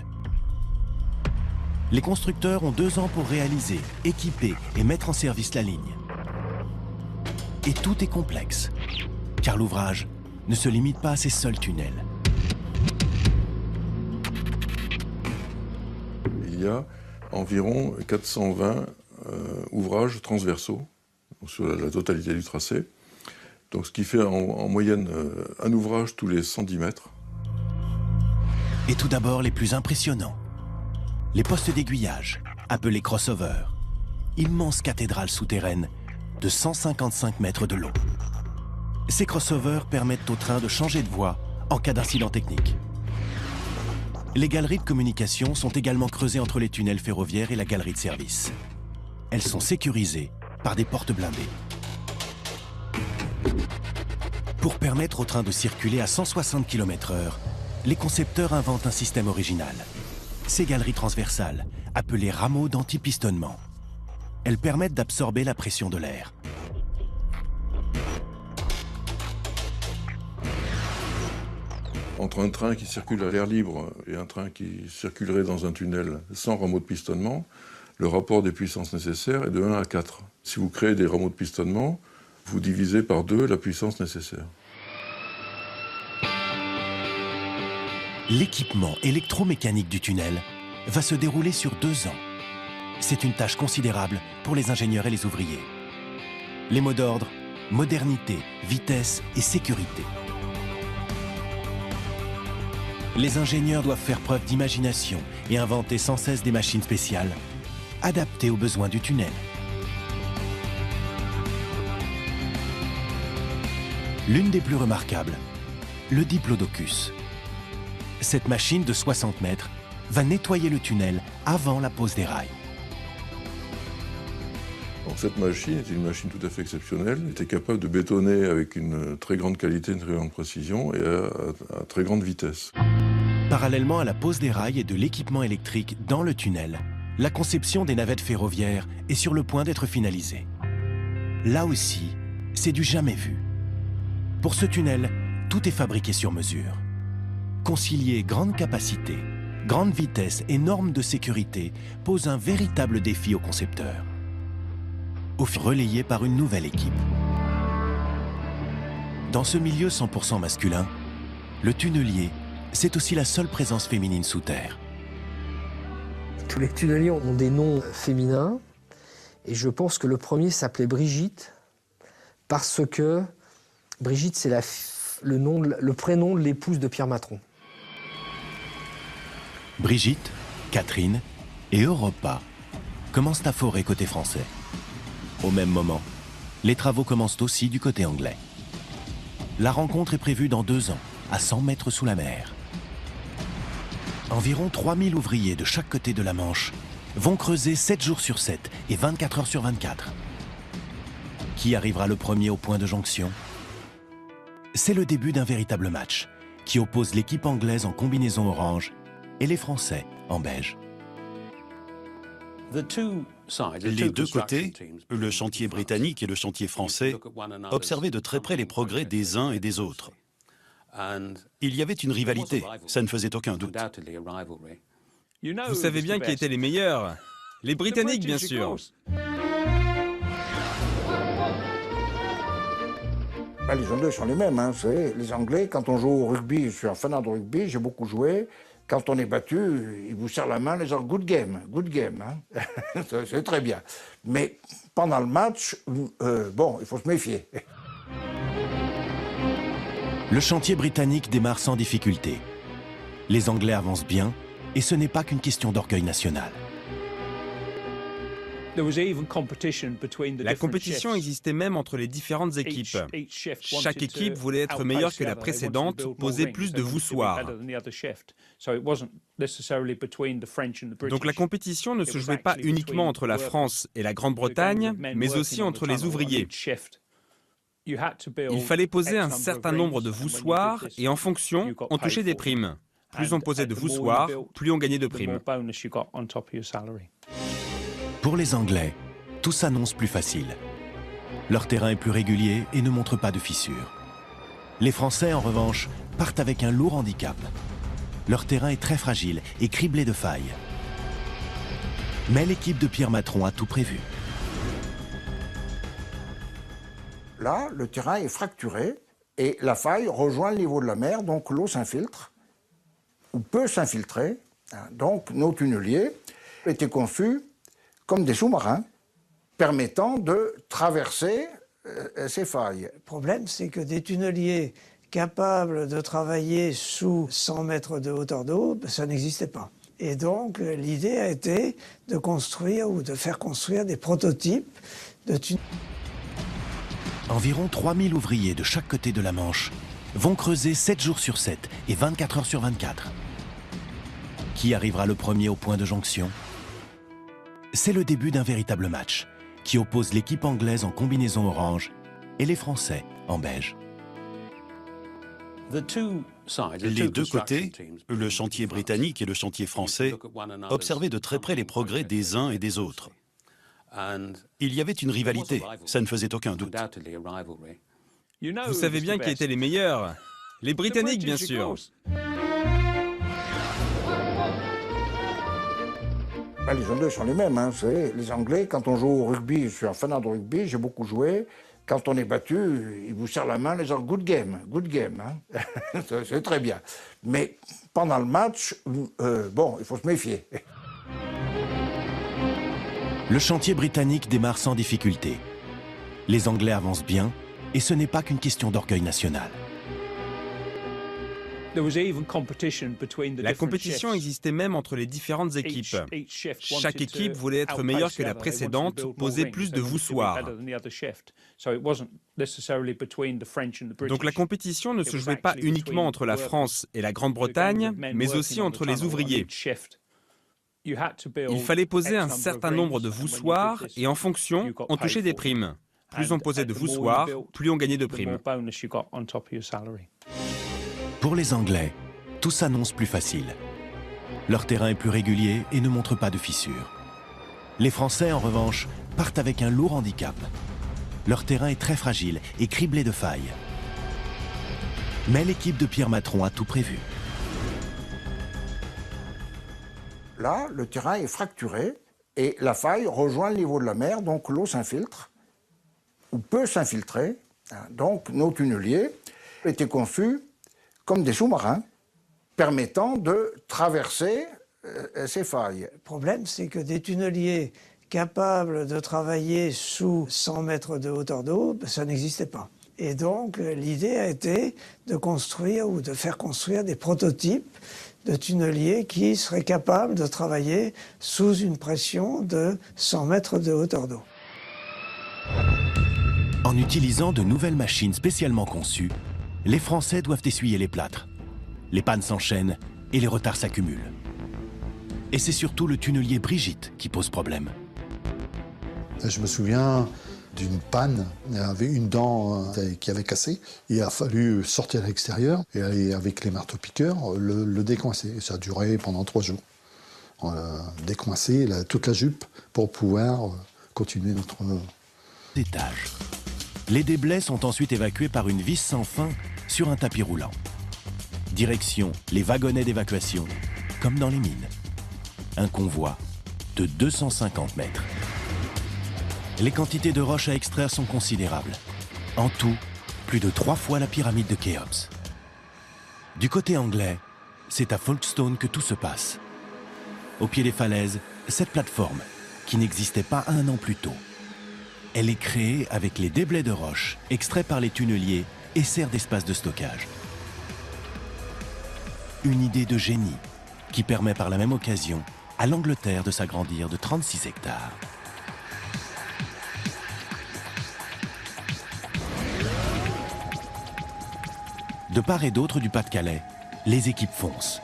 Les constructeurs ont 2 ans pour réaliser, équiper et mettre en service la ligne. Et tout est complexe, car l'ouvrage ne se limite pas à ces seuls tunnels. Il y a environ 420 ouvrages transversaux sur la totalité du tracé. Donc, ce qui fait en moyenne un ouvrage tous les 110 mètres. Et tout d'abord, les plus impressionnants. Les postes d'aiguillage, appelés crossovers. Immenses cathédrales souterraines de 155 mètres de long. Ces crossovers permettent au train de changer de voie en cas d'incident technique. Les galeries de communication sont également creusées entre les tunnels ferroviaires et la galerie de service. Elles sont sécurisées par des portes blindées. Pour permettre au train de circuler à 160 km/h, les concepteurs inventent un système original. Ces galeries transversales, appelées rameaux d'antipistonnement. Elles permettent d'absorber la pression de l'air. Entre un train qui circule à l'air libre et un train qui circulerait dans un tunnel sans rameaux de pistonnement, le rapport des puissances nécessaires est de 1 à 4. Si vous créez des rameaux de pistonnement, vous divisez par 2 la puissance nécessaire. L'équipement électromécanique du tunnel va se dérouler sur 2 ans. C'est une tâche considérable pour les ingénieurs et les ouvriers. Les mots d'ordre, modernité, vitesse et sécurité. Les ingénieurs doivent faire preuve d'imagination et inventer sans cesse des machines spéciales, adaptées aux besoins du tunnel. L'une des plus remarquables, le diplodocus. Cette machine de 60 mètres va nettoyer le tunnel avant la pose des rails. Donc cette machine était une machine tout à fait exceptionnelle. Elle était capable de bétonner avec une très grande qualité, une très grande précision et à très grande vitesse. Parallèlement à la pose des rails et de l'équipement électrique dans le tunnel, la conception des navettes ferroviaires est sur le point d'être finalisée. Là aussi, c'est du jamais vu. Pour ce tunnel, tout est fabriqué sur mesure. Concilier grande capacité, grande vitesse et normes de sécurité pose un véritable défi aux concepteurs. Relayé par une nouvelle équipe. Dans ce milieu 100% masculin, le tunnelier, c'est aussi la seule présence féminine sous terre. Tous les tunneliers ont des noms féminins et je pense que le premier s'appelait Brigitte parce que Brigitte, c'est le prénom de l'épouse de Pierre Matron. Brigitte, Catherine et Europa commencent à forer côté français. Au même moment, les travaux commencent aussi du côté anglais. La rencontre est prévue dans 2 ans, à 100 mètres sous la mer. Environ 3000 ouvriers de chaque côté de la Manche vont creuser 7 jours sur 7 et 24 heures sur 24. Qui arrivera le premier au point de jonction? C'est le début d'un véritable match qui oppose l'équipe anglaise en combinaison orange et les Français en beige. Les deux côtés, le chantier britannique et le chantier français, observaient de très près les progrès des uns et des autres. Il y avait une rivalité, ça ne faisait aucun doute. Vous savez bien qui étaient les meilleurs? Les Britanniques, bien sûr. Les Anglais sont les mêmes. Hein, les Anglais, quand on joue au rugby, je suis un fanat de rugby, j'ai beaucoup joué. Quand on est battu, ils vous serrent la main, les gens, good game. Hein. C'est très bien. Mais pendant le match, il faut se méfier. Le chantier britannique démarre sans difficulté. Les Anglais avancent bien, et ce n'est pas qu'une question d'orgueil national. La compétition existait même entre les différentes équipes. Chaque équipe voulait être meilleure que la précédente, poser plus de voussoirs. Donc la compétition ne se jouait pas uniquement entre la France et la Grande-Bretagne, mais aussi entre les ouvriers. Il fallait poser un certain nombre de voussoirs et en fonction, on touchait des primes. Plus on posait de voussoirs, plus on gagnait de primes. Pour les Anglais, tout s'annonce plus facile. Leur terrain est plus régulier et ne montre pas de fissures. Les Français, en revanche, partent avec un lourd handicap. Leur terrain est très fragile et criblé de failles. Mais l'équipe de Pierre Matron a tout prévu. Là, le terrain est fracturé et la faille rejoint le niveau de la mer, donc l'eau s'infiltre, ou peut s'infiltrer. Donc nos tunneliers étaient conçus comme des sous-marins permettant de traverser ces failles. Le problème, c'est que des tunneliers capables de travailler sous 100 mètres de hauteur d'eau, ça n'existait pas. Et donc l'idée a été de construire ou de faire construire des prototypes de tunnels. Environ 3000 ouvriers de chaque côté de la Manche vont creuser 7 jours sur 7 et 24 heures sur 24. Qui arrivera le premier au point de jonction? C'est le début d'un véritable match qui oppose l'équipe anglaise en combinaison orange et les Français en beige. Les deux côtés, le chantier britannique et le chantier français, observaient de très près les progrès des uns et des autres. Il y avait une rivalité, ça ne faisait aucun doute. Vous savez bien qui étaient les meilleurs? Les Britanniques, bien sûr. Les Anglais sont les mêmes. Vous savez, les Anglais, quand on joue au rugby, je suis un fanat de rugby, j'ai beaucoup joué. Quand on est battu, ils vous serrent la main en disant « good game ». C'est très bien. Mais pendant le match, bon, il faut se méfier. Le chantier britannique démarre sans difficulté. Les Anglais avancent bien et ce n'est pas qu'une question d'orgueil national. La compétition existait même entre les différentes équipes. Chaque équipe voulait être meilleure que la précédente, poser plus de voussoirs. Donc la compétition ne se jouait pas uniquement entre la France et la Grande-Bretagne, mais aussi entre les ouvriers. Il fallait poser un certain nombre de voussoirs et en fonction, on touchait des primes. Plus on posait de voussoirs, plus on gagnait de primes. Pour les Anglais, tout s'annonce plus facile. Leur terrain est plus régulier et ne montre pas de fissures. Les Français, en revanche, partent avec un lourd handicap. Leur terrain est très fragile et criblé de failles. Mais l'équipe de Pierre Matron a tout prévu. Là, le terrain est fracturé et la faille rejoint le niveau de la mer, donc l'eau s'infiltre, ou peut s'infiltrer. Donc nos tunneliers étaient conçus comme des sous-marins permettant de traverser ces failles. Le problème, c'est que des tunneliers capables de travailler sous 100 mètres de hauteur d'eau, ça n'existait pas. Et donc l'idée a été de construire ou de faire construire des prototypes de tunneliers qui seraient capables de travailler sous une pression de 100 mètres de hauteur d'eau. En utilisant de nouvelles machines spécialement conçues, les Français doivent essuyer les plâtres. Les pannes s'enchaînent et les retards s'accumulent. Et c'est surtout le tunnelier Brigitte qui pose problème. Je me souviens d'une panne, il y avait une dent qui avait cassé. Il a fallu sortir à l'extérieur et aller avec les marteaux-piqueurs le décoincer. Et ça a duré pendant 3 jours. On a décoincé toute la jupe pour pouvoir continuer notre étage. Les déblais sont ensuite évacués par une vis sans fin sur un tapis roulant. Direction les wagonnets d'évacuation, comme dans les mines. Un convoi de 250 mètres. Les quantités de roches à extraire sont considérables. En tout, plus de 3 fois la pyramide de Khéops. Du côté anglais, c'est à Folkestone que tout se passe. Au pied des falaises, cette plateforme, qui n'existait pas 1 an plus tôt. Elle est créée avec les déblais de roches extraits par les tunneliers et sert d'espace de stockage. Une idée de génie qui permet par la même occasion à l'Angleterre de s'agrandir de 36 hectares. De part et d'autre du Pas-de-Calais, les équipes foncent.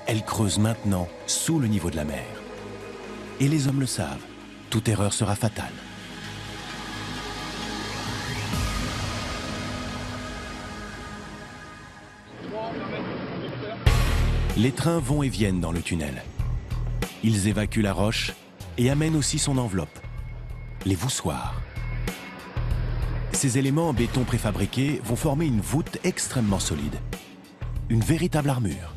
Elles creusent maintenant sous le niveau de la mer. Et les hommes le savent, toute erreur sera fatale. Les trains vont et viennent dans le tunnel. Ils évacuent la roche et amène aussi son enveloppe, les voussoirs. Ces éléments en béton préfabriqué vont former une voûte extrêmement solide, une véritable armure.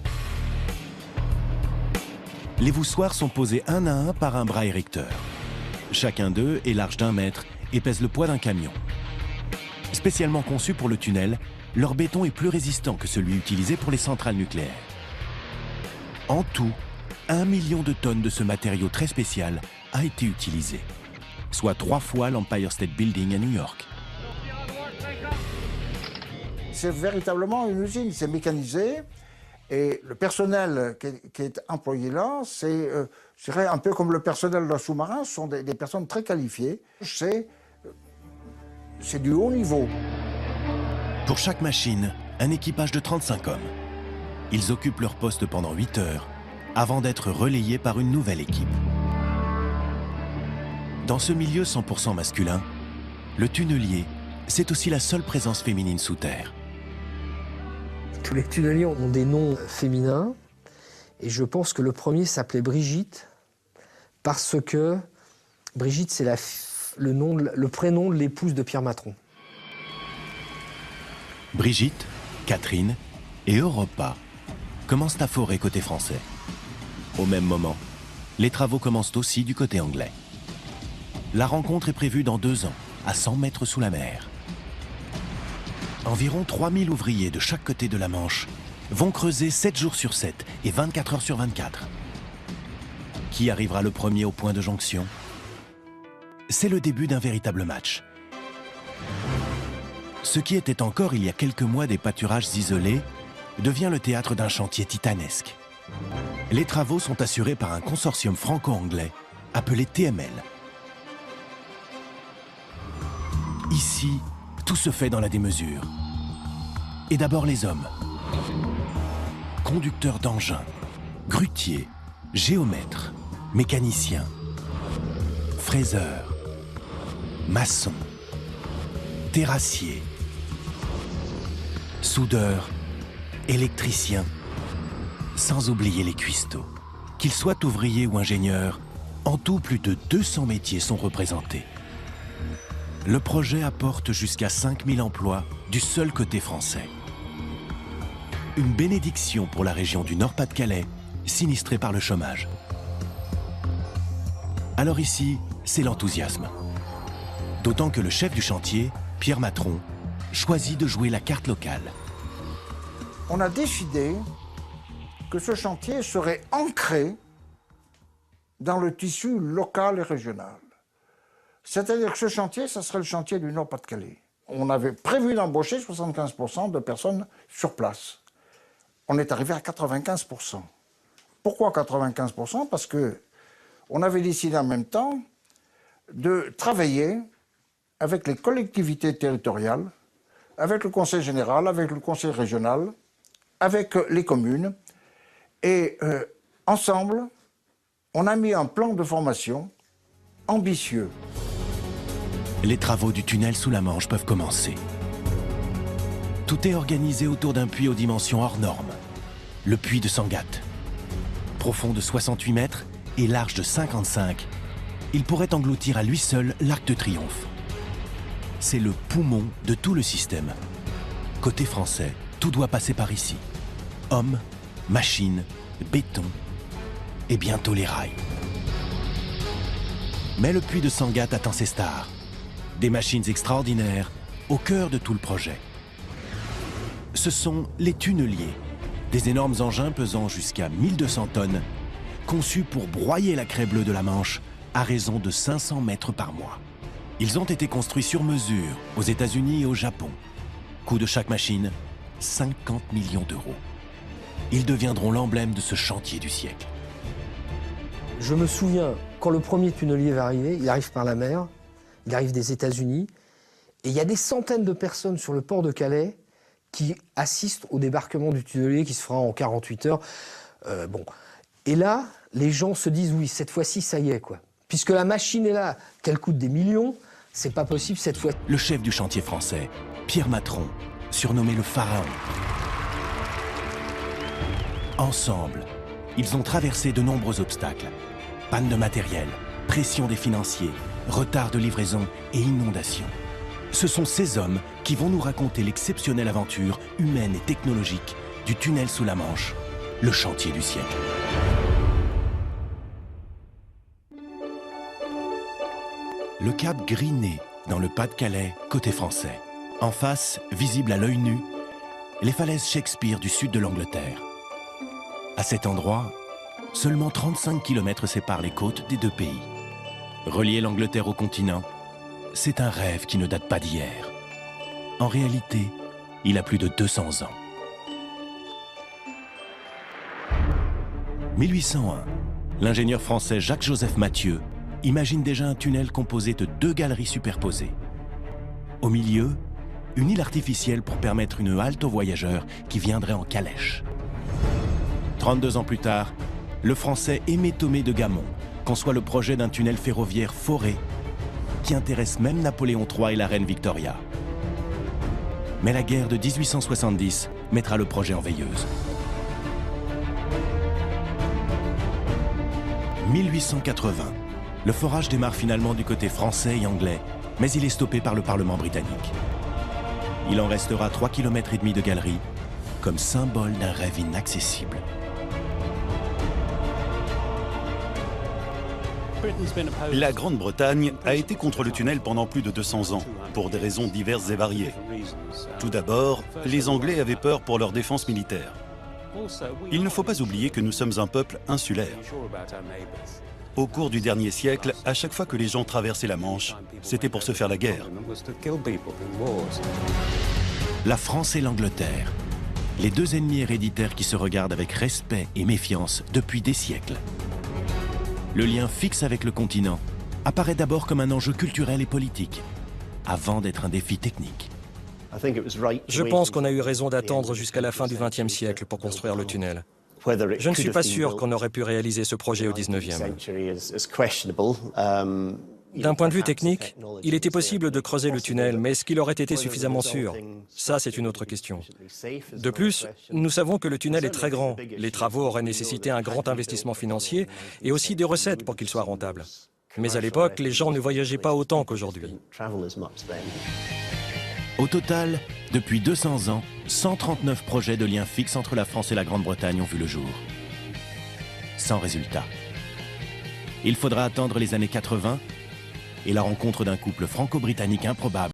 Les voussoirs sont posés un à un par un bras érecteur. Chacun d'eux est large d'1 mètre et pèse le poids d'un camion. Spécialement conçus pour le tunnel, leur béton est plus résistant que celui utilisé pour les centrales nucléaires. En tout, 1 million de tonnes de ce matériau très spécial a été utilisé, soit 3 fois l'Empire State Building à New York. C'est véritablement une usine, c'est mécanisé. Et le personnel qui est employé là, c'est je dirais un peu comme le personnel d'un sous-marin, ce sont des personnes très qualifiées. C'est du haut niveau. Pour chaque machine, un équipage de 35 hommes. Ils occupent leur poste pendant 8 heures, avant d'être relayés par une nouvelle équipe. Dans ce milieu 100% masculin, le tunnelier, c'est aussi la seule présence féminine sous terre. Tous les tunneliers ont des noms féminins, et je pense que le premier s'appelait Brigitte, parce que Brigitte, c'est le prénom de l'épouse de Pierre Matron. Brigitte, Catherine et Europa commencent à forer côté français. Au même moment, les travaux commencent aussi du côté anglais. La rencontre est prévue dans 2 ans, à 100 mètres sous la mer. Environ 3000 ouvriers de chaque côté de la Manche vont creuser 7 jours sur 7 et 24 heures sur 24. Qui arrivera le premier au point de jonction? C'est le début d'un véritable match. Ce qui était encore il y a quelques mois des pâturages isolés devient le théâtre d'un chantier titanesque. Les travaux sont assurés par un consortium franco-anglais appelé TML. Ici, tout se fait dans la démesure. Et d'abord les hommes. Conducteurs d'engins, grutiers, géomètres, mécaniciens, fraiseurs, maçons, terrassiers, soudeurs, électriciens, sans oublier les cuistots. Qu'ils soient ouvriers ou ingénieurs, en tout plus de 200 métiers sont représentés. Le projet apporte jusqu'à 5000 emplois du seul côté français. Une bénédiction pour la région du Nord-Pas-de-Calais, sinistrée par le chômage. Alors ici, c'est l'enthousiasme. D'autant que le chef du chantier, Pierre Matron, choisit de jouer la carte locale. On a décidé que ce chantier serait ancré dans le tissu local et régional. C'est-à-dire que ce chantier, ça serait le chantier du Nord-Pas-de-Calais. On avait prévu d'embaucher 75% de personnes sur place. On est arrivé à 95%. Pourquoi 95%? Parce qu'on avait décidé en même temps de travailler avec les collectivités territoriales, avec le conseil général, avec le conseil régional, avec les communes. Et ensemble, on a mis un plan de formation ambitieux. Les travaux du tunnel sous la Manche peuvent commencer. Tout est organisé autour d'un puits aux dimensions hors normes, le puits de Sangatte. Profond de 68 mètres et large de 55, il pourrait engloutir à lui seul l'Arc de Triomphe. C'est le poumon de tout le système. Côté français, tout doit passer par ici. Hommes, machines, béton et bientôt les rails. Mais le puits de Sangatte attend ses stars. Des machines extraordinaires au cœur de tout le projet. Ce sont les tunneliers, des énormes engins pesant jusqu'à 1200 tonnes, conçus pour broyer la craie bleue de la Manche à raison de 500 mètres par mois. Ils ont été construits sur mesure aux États-Unis et au Japon. Coût de chaque machine, 50 millions d'euros. Ils deviendront l'emblème de ce chantier du siècle. Je me souviens, quand le premier tunnelier va arriver, il arrive par la mer, il arrive des États-Unis, et il y a des centaines de personnes sur le port de Calais qui assistent au débarquement du tunnelier qui se fera en 48 heures. Et là, les gens se disent, oui, cette fois-ci, ça y est, quoi. Puisque la machine est là, qu'elle coûte des millions, c'est pas possible cette fois. Le chef du chantier français, Pierre Matron, surnommé le Pharaon. Ensemble, ils ont traversé de nombreux obstacles. Panne de matériel, pression des financiers, retard de livraison et inondations. Ce sont ces hommes qui vont nous raconter l'exceptionnelle aventure humaine et technologique du tunnel sous la Manche, le chantier du siècle. Le cap Griné, dans le Pas-de-Calais, côté français. En face, visible à l'œil nu, les falaises Shakespeare du sud de l'Angleterre. À cet endroit, seulement 35 km séparent les côtes des deux pays. Relier l'Angleterre au continent, c'est un rêve qui ne date pas d'hier. En réalité, il a plus de 200 ans. 1801, l'ingénieur français Jacques-Joseph Mathieu imagine déjà un tunnel composé de 2 galeries superposées. Au milieu, une île artificielle pour permettre une halte aux voyageurs qui viendraient en calèche. 32 ans plus tard, le Français Aimé Thomé de Gamon conçoit le projet d'un tunnel ferroviaire foré qui intéresse même Napoléon III et la reine Victoria. Mais la guerre de 1870 mettra le projet en veilleuse. 1880, le forage démarre finalement du côté français et anglais, mais il est stoppé par le Parlement britannique. Il en restera 3,5 km de galerie, comme symbole d'un rêve inaccessible. La Grande-Bretagne a été contre le tunnel pendant plus de 200 ans, pour des raisons diverses et variées. Tout d'abord, les Anglais avaient peur pour leur défense militaire. Il ne faut pas oublier que nous sommes un peuple insulaire. Au cours du dernier siècle, à chaque fois que les gens traversaient la Manche, c'était pour se faire la guerre. La France et l'Angleterre, les deux ennemis héréditaires qui se regardent avec respect et méfiance depuis des siècles. Le lien fixe avec le continent apparaît d'abord comme un enjeu culturel et politique, avant d'être un défi technique. Je pense qu'on a eu raison d'attendre jusqu'à la fin du XXe siècle pour construire le tunnel. Je ne suis pas sûr qu'on aurait pu réaliser ce projet au XIXe. D'un point de vue technique, il était possible de creuser le tunnel, mais est-ce qu'il aurait été suffisamment sûr? Ça, c'est une autre question. De plus, nous savons que le tunnel est très grand. Les travaux auraient nécessité un grand investissement financier et aussi des recettes pour qu'il soit rentable. Mais à l'époque, les gens ne voyageaient pas autant qu'aujourd'hui. Au total, depuis 200 ans, 139 projets de liens fixes entre la France et la Grande-Bretagne ont vu le jour. Sans résultat. Il faudra attendre les années 80 et la rencontre d'un couple franco-britannique improbable